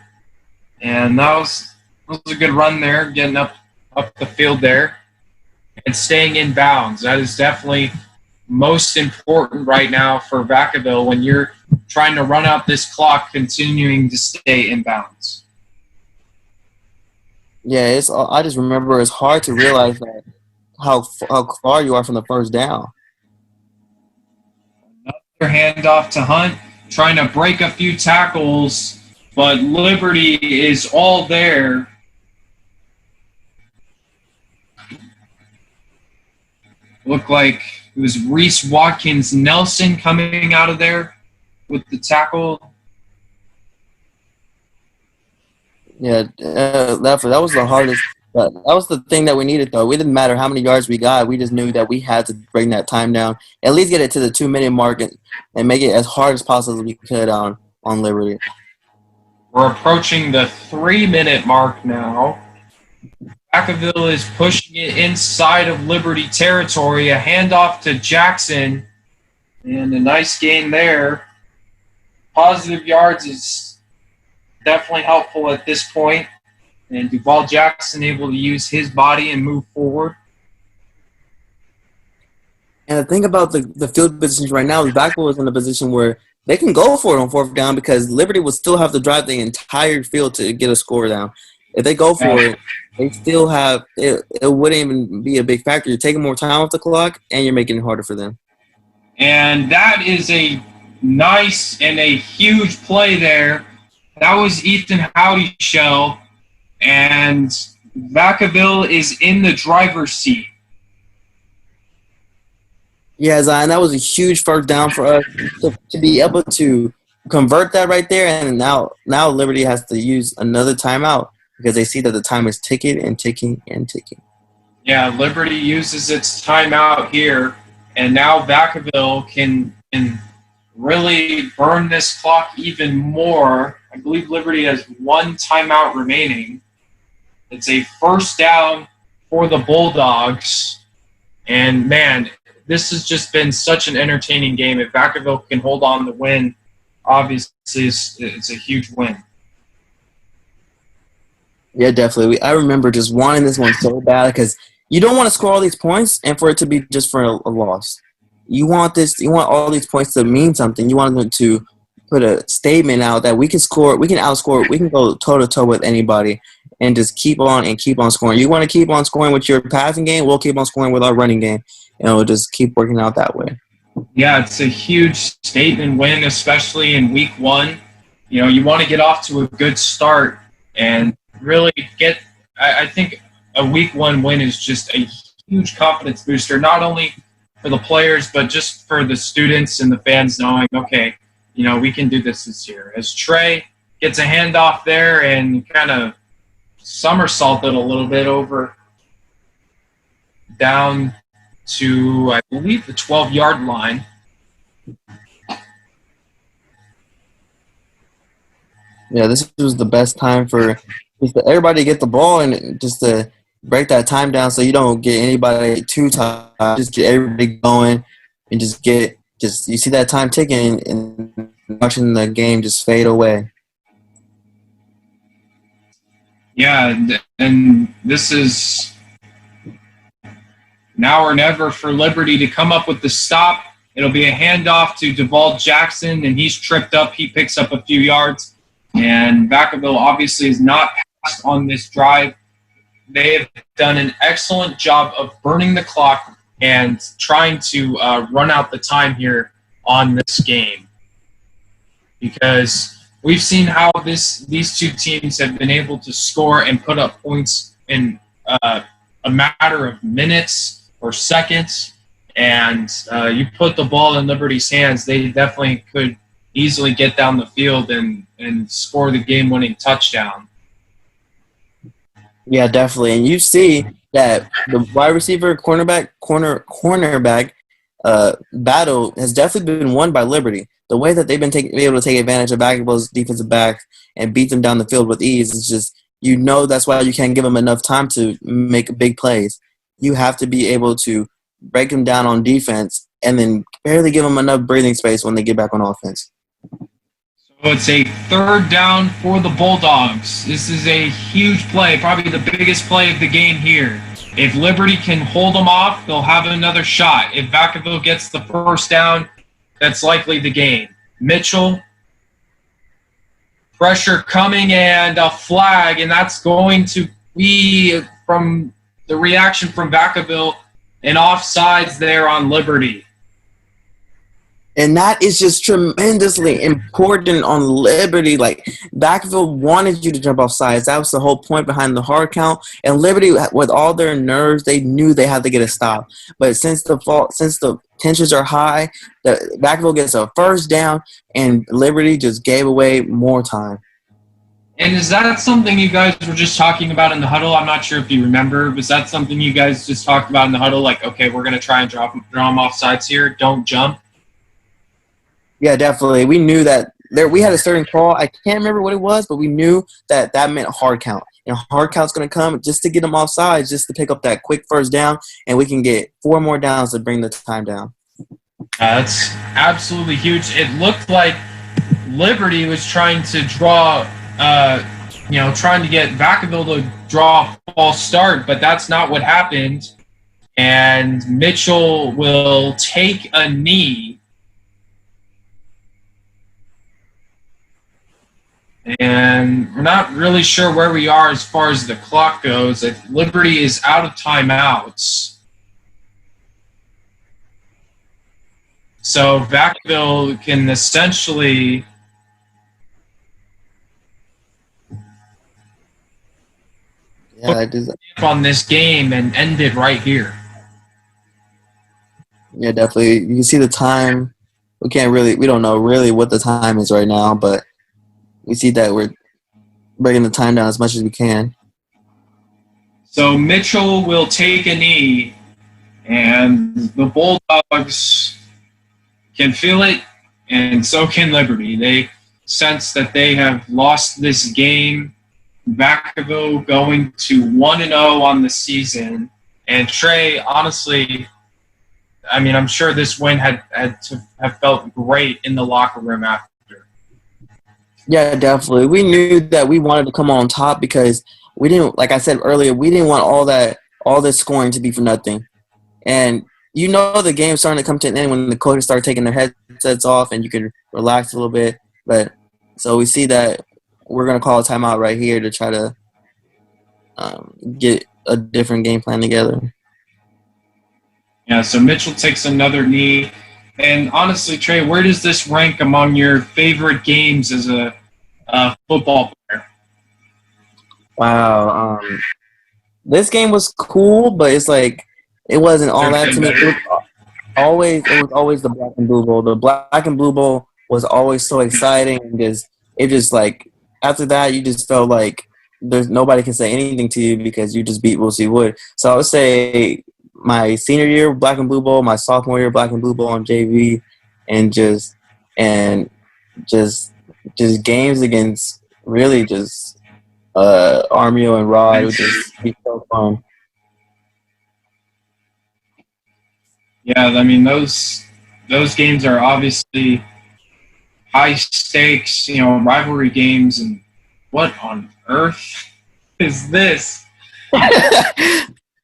And that was a good run there, getting up the field there and staying in bounds. That is definitely most important right now for Vacaville when you're trying to run out this clock, continuing to stay in bounds. Yeah, I just remember it's hard to realize that how far you are from the first down. Another handoff to Hunt, trying to break a few tackles, but Liberty is all there. Looked like it was Reese Watkins Nelson coming out of there with the tackle. Yeah, that was the hardest. That was the thing that we needed, though. We didn't matter how many yards we got. We just knew that we had to bring that time down, at least get it to the 2-minute mark and make it as hard as possible we could on Liberty. We're approaching the 3-minute mark now. Vacaville is pushing it inside of Liberty territory. A handoff to Jackson, and a nice gain there. Positive yards is definitely helpful at this point. And Devall Jackson able to use his body and move forward. And the thing about the field positions right now is Vacaville is in a position where they can go for it on fourth down because Liberty will still have to drive the entire field to get a score down. If they go for it, they still have it. It wouldn't even be a big factor. You're taking more time off the clock, and you're making it harder for them. And that is a nice and a huge play there. That was Ethan Howdy's show, and Vacaville is in the driver's seat. Yeah, Zion, that was a huge first down for us to be able to convert that right there. And now Liberty has to use another timeout because they see that the time is ticking and ticking and ticking. Yeah, Liberty uses its timeout here, and now Vacaville can really burn this clock even more. I believe Liberty has one timeout remaining. It's a first down for the Bulldogs. And, man, this has just been such an entertaining game. If Vacaville can hold on to win, obviously it's a huge win. Yeah, definitely. I remember just wanting this one so bad because you don't want to score all these points and for it to be just for a loss. You want all these points to mean something. You want them to put a statement out that we can score, we can outscore, we can go toe-to-toe with anybody and just keep on scoring. You want to keep on scoring with your passing game, we'll keep on scoring with our running game, and we'll just keep working out that way. Yeah, it's a huge statement win, especially in week one. You know, you want to get off to a good start and really I think a week one win is just a huge confidence booster, not only for the players, but just for the students and the fans knowing, okay, you know, we can do this year. As Trey gets a handoff there and kind of somersaulted a little bit over down to, I believe, the 12-yard line. Yeah, this was the best time for everybody to get the ball and just to break that time down so you don't get anybody too tired. Just get everybody going and you see that time ticking and watching the game just fade away. Yeah, and this is now or never for Liberty to come up with the stop. It'll be a handoff to Devall Jackson, and he's tripped up. He picks up a few yards. And Vacaville obviously is not passed on this drive. they have done an excellent job of burning the clock and trying to run out the time here on this game, because we've seen how these two teams have been able to score and put up points in a matter of minutes or seconds. And you put the ball in Liberty's hands, they definitely could easily get down the field and score the game-winning touchdown. Yeah, definitely. And you see that the wide receiver cornerback battle has definitely been won by Liberty. The way that they've been able to take advantage of Vacaville's defensive backs and beat them down the field with ease is just, that's why you can't give them enough time to make big plays. You have to be able to break them down on defense and then barely give them enough breathing space when they get back on offense. So it's a 3rd down for the Bulldogs. This is a huge play, probably the biggest play of the game here. If Liberty can hold them off, they'll have another shot. If Vacaville gets the 1st down, that's likely the game. Mitchell, pressure coming and a flag, and that's going to be, from the reaction from Vacaville, an offsides there on Liberty. And that is just tremendously important on Liberty. Like, Vacaville wanted you to jump off sides. That was the whole point behind the hard count. And Liberty, with all their nerves, they knew they had to get a stop. But since the tensions are high, Vacaville gets a 1st down, and Liberty just gave away more time. And is that something you guys were just talking about in the huddle? I'm not sure if you remember. Was that something you guys just talked about in the huddle? Like, okay, we're going to try and draw them off sides here. Don't jump. Yeah, definitely. We knew that we had a certain call. I can't remember what it was, but we knew that meant a hard count. And a hard count's going to come just to get them off sides, just to pick up that quick 1st down, and we can get 4 more downs to bring the time down. That's absolutely huge. It looked like Liberty was trying to draw, trying to get Vacaville to draw a false start, but that's not what happened. And Mitchell will take a knee. And we're not really sure where we are as far as the clock goes. Liberty is out of timeouts. So Vacaville can essentially on this game and end it right here. Yeah, definitely. You can see the time. We don't know really what the time is right now, but we see that we're breaking the time down as much as we can. So Mitchell will take a knee, and the Bulldogs can feel it, and so can Liberty. They sense that they have lost this game. Vacaville going to 1-0 on the season. And Trey, honestly, I mean, I'm sure this win had to have felt great in the locker room after. Yeah, definitely. We knew that we wanted to come on top because we didn't, like I said earlier, we didn't want all this scoring to be for nothing. And the game's starting to come to an end when the coaches start taking their headsets off and you can relax a little bit. But so we see that we're going to call a timeout right here to try to get a different game plan together. Yeah, so Mitchell takes another knee. And honestly, Trey, where does this rank among your favorite games as a football player? Wow. This game was cool, but it's like it wasn't all that to me. It was always the Black and Blue Bowl. The Black and Blue Bowl was always so exciting because it just like after that you just felt like there's nobody can say anything to you because you just beat Wilsey Wood. So I would say my senior year Black and Blue Bowl, my sophomore year Black and Blue Bowl on JV, and just games against really just Armio and Rod would just be so fun. Yeah, I mean those games are obviously high stakes, rivalry games, and what on earth is this?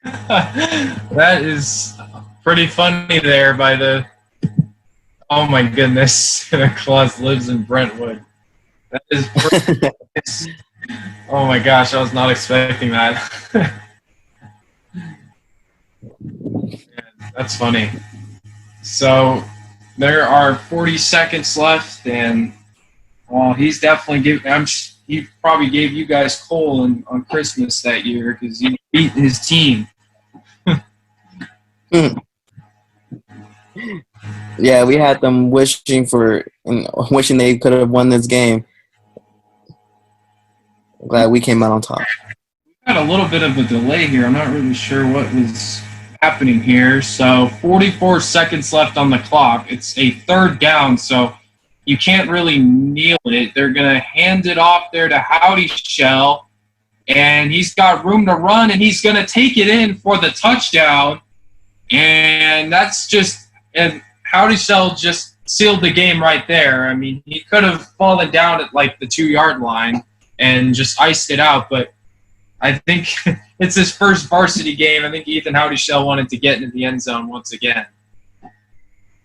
That is pretty funny there by the – oh, my goodness. Santa Claus lives in Brentwood. That is pretty – oh, my gosh. I was not expecting that. That's funny. So there are 40 seconds left, and he's definitely he probably gave you guys coal on Christmas that year because he beat his team. Yeah, we had them wishing they could have won this game. Glad we came out on top. We had a little bit of a delay here. I'm not really sure what was happening here. So 44 seconds left on the clock. It's a third down, so you can't really kneel it. They're going to hand it off there to Howdy Shell, and he's got room to run, and he's going to take it in for the touchdown. And that's just – and Howdy Shell just sealed the game right there. I mean, he could have fallen down at, like, the 2-yard line and just iced it out, but I think it's his first varsity game. I think Ethan Howdy Shell wanted to get into the end zone once again.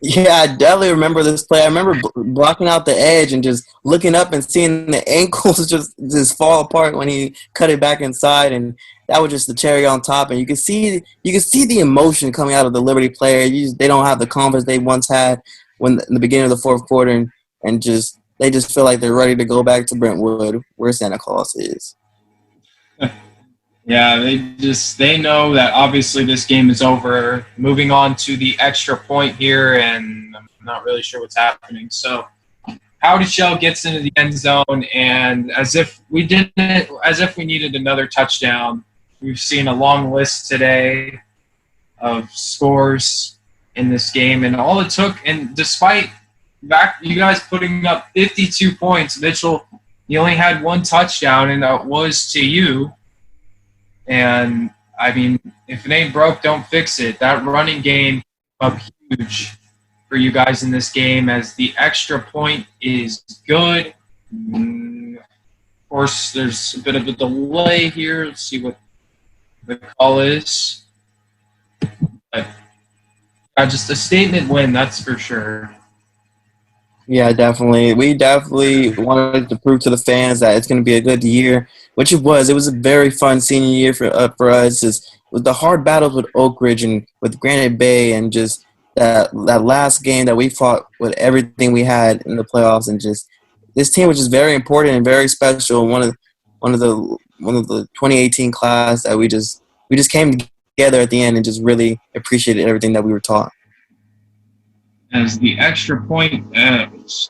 Yeah, I definitely remember this play. I remember blocking out the edge and just looking up and seeing the ankles just fall apart when he cut it back inside, and that was just the cherry on top. And you could see the emotion coming out of the Liberty player. They don't have the confidence they once had in the beginning of the fourth quarter, and just they just feel like they're ready to go back to Brentwood, where Santa Claus is. Yeah, they know that obviously this game is over. Moving on to the extra point here, and I'm not really sure what's happening. So Howdy Shell gets into the end zone, and as if we needed another touchdown. We've seen a long list today of scores in this game, and all it took, and despite you guys putting up 52 points, Mitchell, you only had one touchdown, and that was to you. And, I mean, if it ain't broke, don't fix it. That running game up huge for you guys in this game, as the extra point is good. Of course, there's a bit of a delay here. Let's see what the call is. But just a statement win, that's for sure. Yeah, definitely. We definitely wanted to prove to the fans that it's going to be a good year, which it was. It was a very fun senior year for us. With the hard battles with Oak Ridge and with Granite Bay, and just that last game that we fought with everything we had in the playoffs, and just this team was just very important and very special. One of the 2018 class that we just came together at the end and just really appreciated everything that we were taught. As the extra point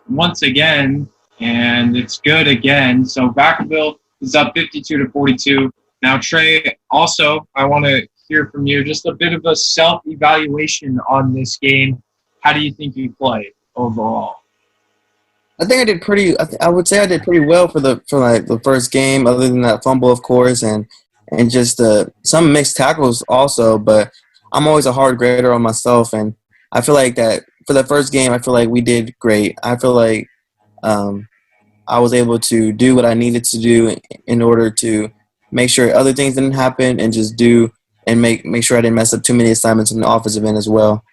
once again, and it's good again. So Vacaville is up 52-42. Now, Trey, also, I want to hear from you just a bit of a self-evaluation on this game. How do you think you played overall? I think I did pretty. I would say I did pretty well for the first game, other than that fumble, of course, and just some mixed tackles also. But I'm always a hard grader on myself, and I feel like that for the first game, I feel like we did great. I feel like I was able to do what I needed to do in order to make sure other things didn't happen, and just do and make sure I didn't mess up too many assignments in the offensive end as well.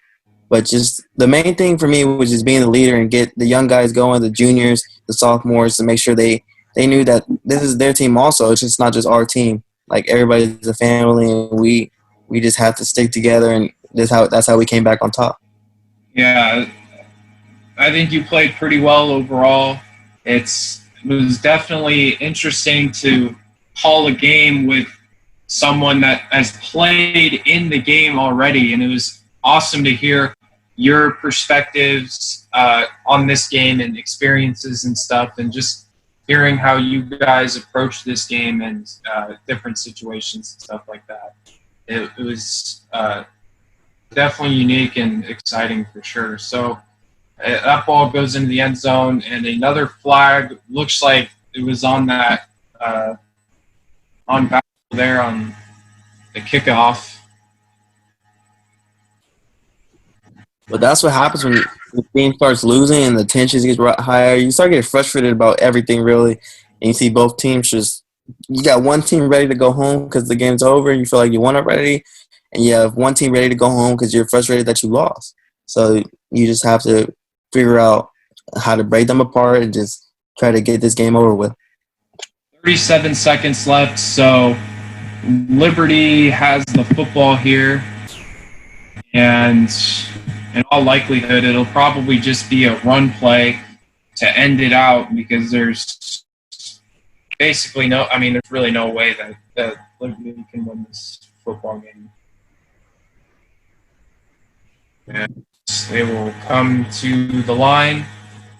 But just the main thing for me was just being the leader and get the young guys going, the juniors, the sophomores, to make sure they knew that this is their team also. It's just not just our team. Like, everybody's a family, and we just have to stick together, and that's how we came back on top. Yeah, I think you played pretty well overall. It was definitely interesting to call a game with someone that has played in the game already, and it was awesome to hear your perspectives on this game and experiences and stuff, and just hearing how you guys approach this game and different situations and stuff like that. It was definitely unique and exciting for sure. So that ball goes into the end zone, and another flag looks like it was on that on back there on the kickoff. But that's what happens when the team starts losing and the tensions get higher. You start getting frustrated about everything, really. And you see both teams you got one team ready to go home because the game's over and you feel like you won already. And you have one team ready to go home because you're frustrated that you lost. So you just have to figure out how to break them apart and just try to get this game over with. 37 seconds left, so Liberty has the football here. And in all likelihood, it'll probably just be a run play to end it out because there's basically there's really no way that Liberty can win this football game. And they will come to the line.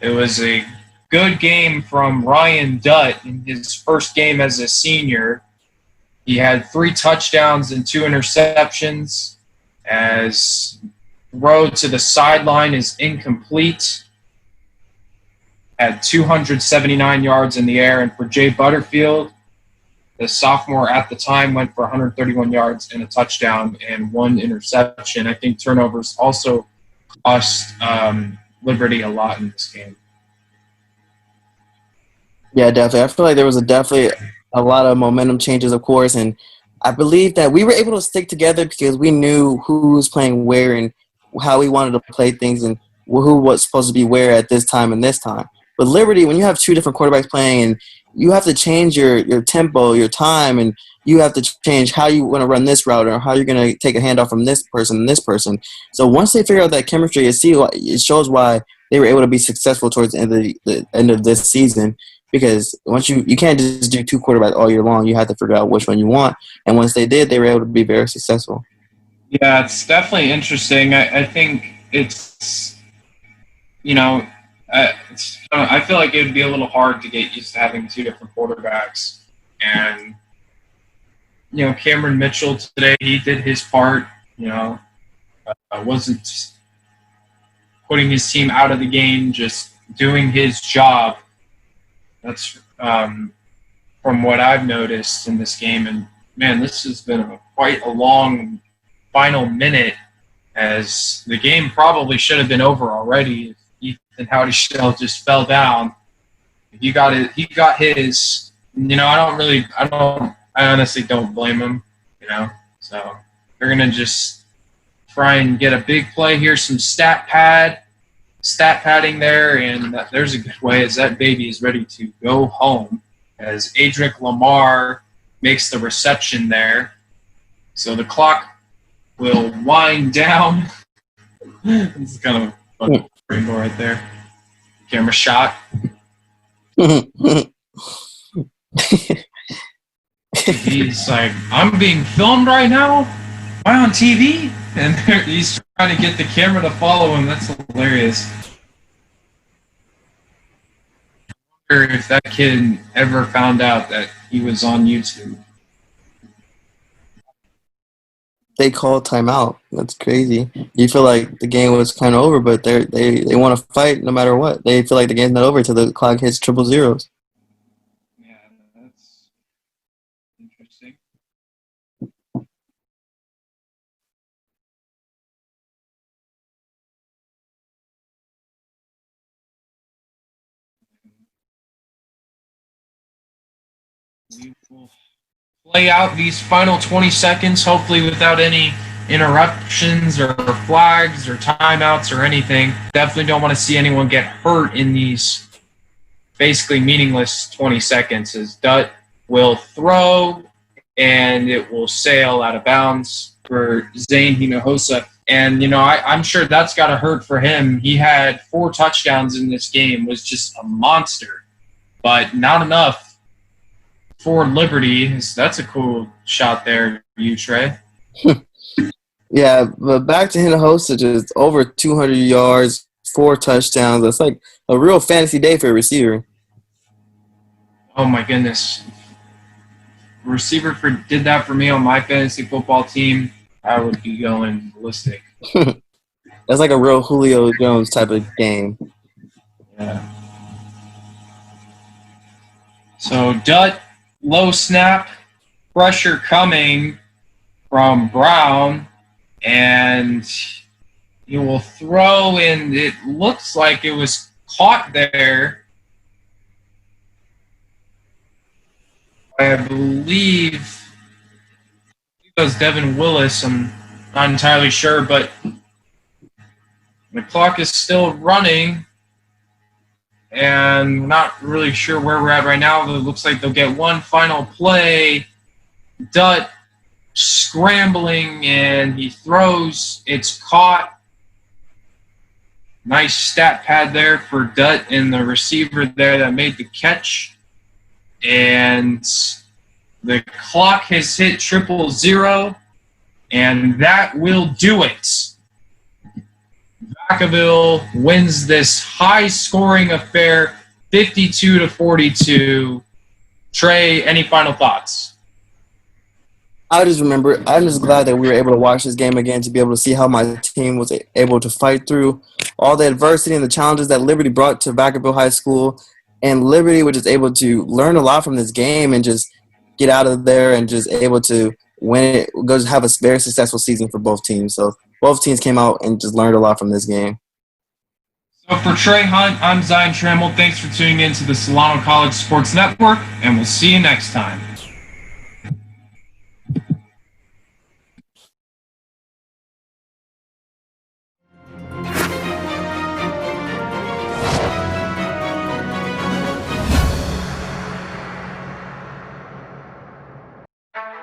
It was a good game from Ryan Dutt in his first game as a senior. He had 3 touchdowns and 2 interceptions. As the road to the sideline is incomplete. Had 279 yards in the air. And for Jay Butterfield, the sophomore at the time, went for 131 yards and a touchdown and 1 interception. I think turnovers also cost Liberty a lot in this game. Yeah, definitely. I feel like there was definitely a lot of momentum changes, of course, and I believe that we were able to stick together because we knew who was playing where and how we wanted to play things and who was supposed to be where at this time and this time. But Liberty, when you have 2 different quarterbacks playing and you have to change your tempo, your time, and you have to change how you want to run this route or how you're going to take a handoff from this person and this person. So once they figure out that chemistry, it shows why they were able to be successful towards the end of this season. Because once you can't just do 2 quarterbacks all year long, you have to figure out which one you want. And once they did, they were able to be very successful. Yeah, it's definitely interesting. I think it's, I feel like it would be a little hard to get used to having 2 different quarterbacks. And, Cameron Mitchell today, he did his part, wasn't putting his team out of the game, just doing his job. That's from what I've noticed in this game. And, man, this has been quite a long final minute, as the game probably should have been over already if Ethan Howdy-Shell just fell down. He got his. I honestly don't blame him, So they're going to just try and get a big play here, some stat padding there, and there's a good way as that baby is ready to go home as Adric Lamar makes the reception there. So the clock will wind down. This is kind of a fun rainbow right there. Camera shot. He's like, I'm being filmed right now? Am I on TV? And he's trying to get the camera to follow him. That's hilarious. I wonder if that kid ever found out that he was on YouTube. They called timeout. That's crazy. You feel like the game was kind of over, but they want to fight no matter what. They feel like the game's not over until the clock hits 000. Yeah, that's interesting. We will play out these final 20 seconds, hopefully without any interruptions or flags or timeouts or anything. Definitely don't want to see anyone get hurt in these basically meaningless 20 seconds, as Dutt will throw and it will sail out of bounds for Zane Hinojosa. And, I'm sure that's got to hurt for him. He had 4 touchdowns in this game, was just a monster, but not enough for Liberty. That's a cool shot there, Trey. Yeah, but back to Hinojosa, just over 200 yards, 4 touchdowns. That's like a real fantasy day for a receiver. Oh, my goodness. Receiver did that for me on my fantasy football team, I would be going ballistic. That's like a real Julio Jones type of game. Yeah. So Dutt, low snap, pressure coming from Brown, and he will throw, and it looks like it was caught there. I believe it was Devin Willis. I'm not entirely sure, but the clock is still running, and not really sure where we're at right now. It looks like they'll get one final play. Dutt scrambling, and he throws. It's caught. Nice stat pad there for Dutt and the receiver there that made the catch. And the clock has hit 000, and that will do it. Vacaville wins this high-scoring affair, 52-42. Trey, any final thoughts? I'm just glad that we were able to watch this game again to be able to see how my team was able to fight through all the adversity and the challenges that Liberty brought to Vacaville High School. And Liberty was just able to learn a lot from this game and just get out of there and just able to win it, go to have a very successful season for both teams. So both teams came out and just learned a lot from this game. So for Trey Hunt, I'm Zion Trammell. Thanks for tuning in to the Solano College Sports Network, and we'll see you next time.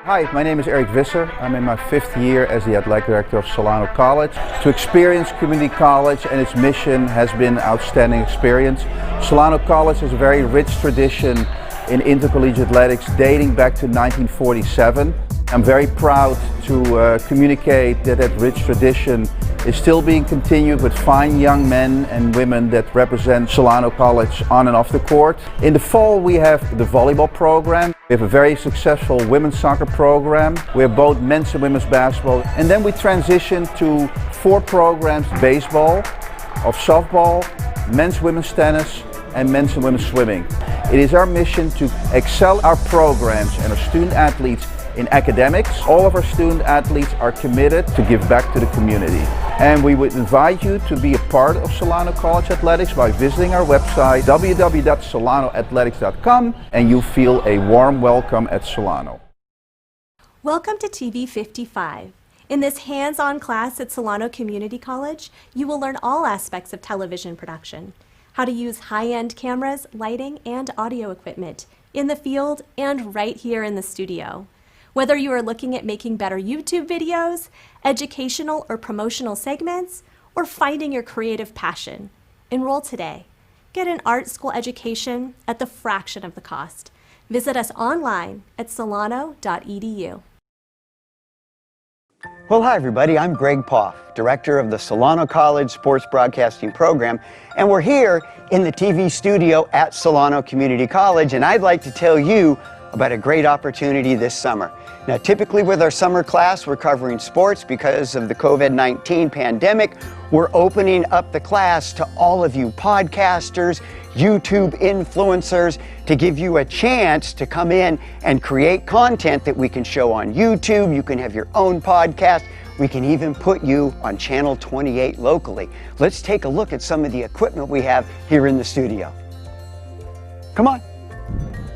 Hi, my name is Eric Visser. I'm in my 5th year as the athletic director of Solano College. To experience community college and its mission has been an outstanding experience. Solano College has a very rich tradition in intercollegiate athletics dating back to 1947. I'm very proud to communicate that rich tradition is still being continued with fine young men and women that represent Solano College on and off the court. In the fall we have the volleyball program. We have a very successful women's soccer program. We have both men's and women's basketball. And then we transition to 4 programs: baseball, of softball, men's women's tennis, and men's and women's swimming. It is our mission to excel our programs and our student athletes in academics. All of our student athletes are committed to give back to the community. And we would invite you to be a part of Solano College Athletics by visiting our website, www.solanoathletics.com, and you feel a warm welcome at Solano. Welcome to TV 55. In this hands-on class at Solano Community College, you will learn all aspects of television production, how to use high-end cameras, lighting, and audio equipment in the field and right here in the studio. Whether you are looking at making better YouTube videos, educational or promotional segments, or finding your creative passion, enroll today. Get an art school education at the fraction of the cost. Visit us online at solano.edu. Well, hi everybody, I'm Greg Poff, director of the Solano College Sports Broadcasting Program, and we're here in the TV studio at Solano Community College, and I'd like to tell you about a great opportunity this summer. Now, typically with our summer class, we're covering sports. Because of the COVID-19 pandemic, we're opening up the class to all of you podcasters, YouTube influencers, to give you a chance to come in and create content that we can show on YouTube. You can have your own podcast. We can even put you on Channel 28 locally. Let's take a look at some of the equipment we have here in the studio. Come on.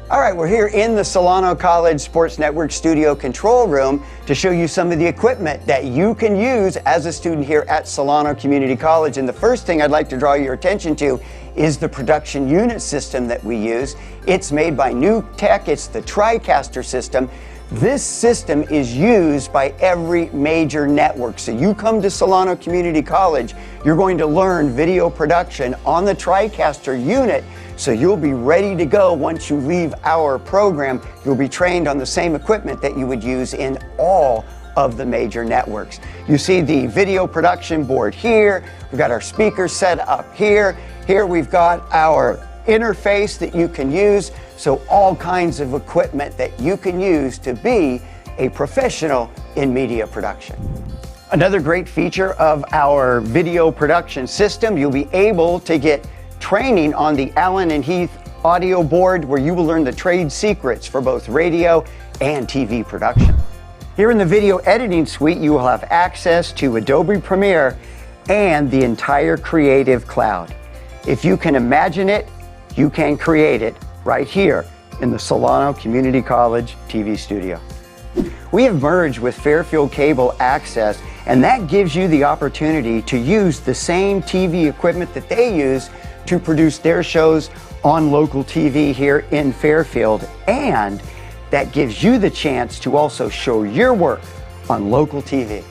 All right, we're here in the Solano College Sports Network studio control room to show you some of the equipment that you can use as a student here at Solano Community College. And the first thing I'd like to draw your attention to is the production unit system that we use. It's made by New Tech. It's the TriCaster system. This system is used by every major network. So you come to Solano Community College, you're going to learn video production on the TriCaster unit. So you'll be ready to go once you leave our program. You'll be trained on the same equipment that you would use in all of the major networks. You see the video production board here. We've got our speakers set up here. Here we've got our interface that you can use. So all kinds of equipment that you can use to be a professional in media production. Another great feature of our video production system, you'll be able to get training on the Allen and Heath audio board, where you will learn the trade secrets for both radio and TV production. Here in the video editing suite, you will have access to Adobe Premiere and the entire Creative Cloud. If you can imagine it, you can create it right here in the Solano Community College TV studio. We have merged with Fairfield Cable Access, and that gives you the opportunity to use the same TV equipment that they use to produce their shows on local TV here in Fairfield. And that gives you the chance to also show your work on local TV.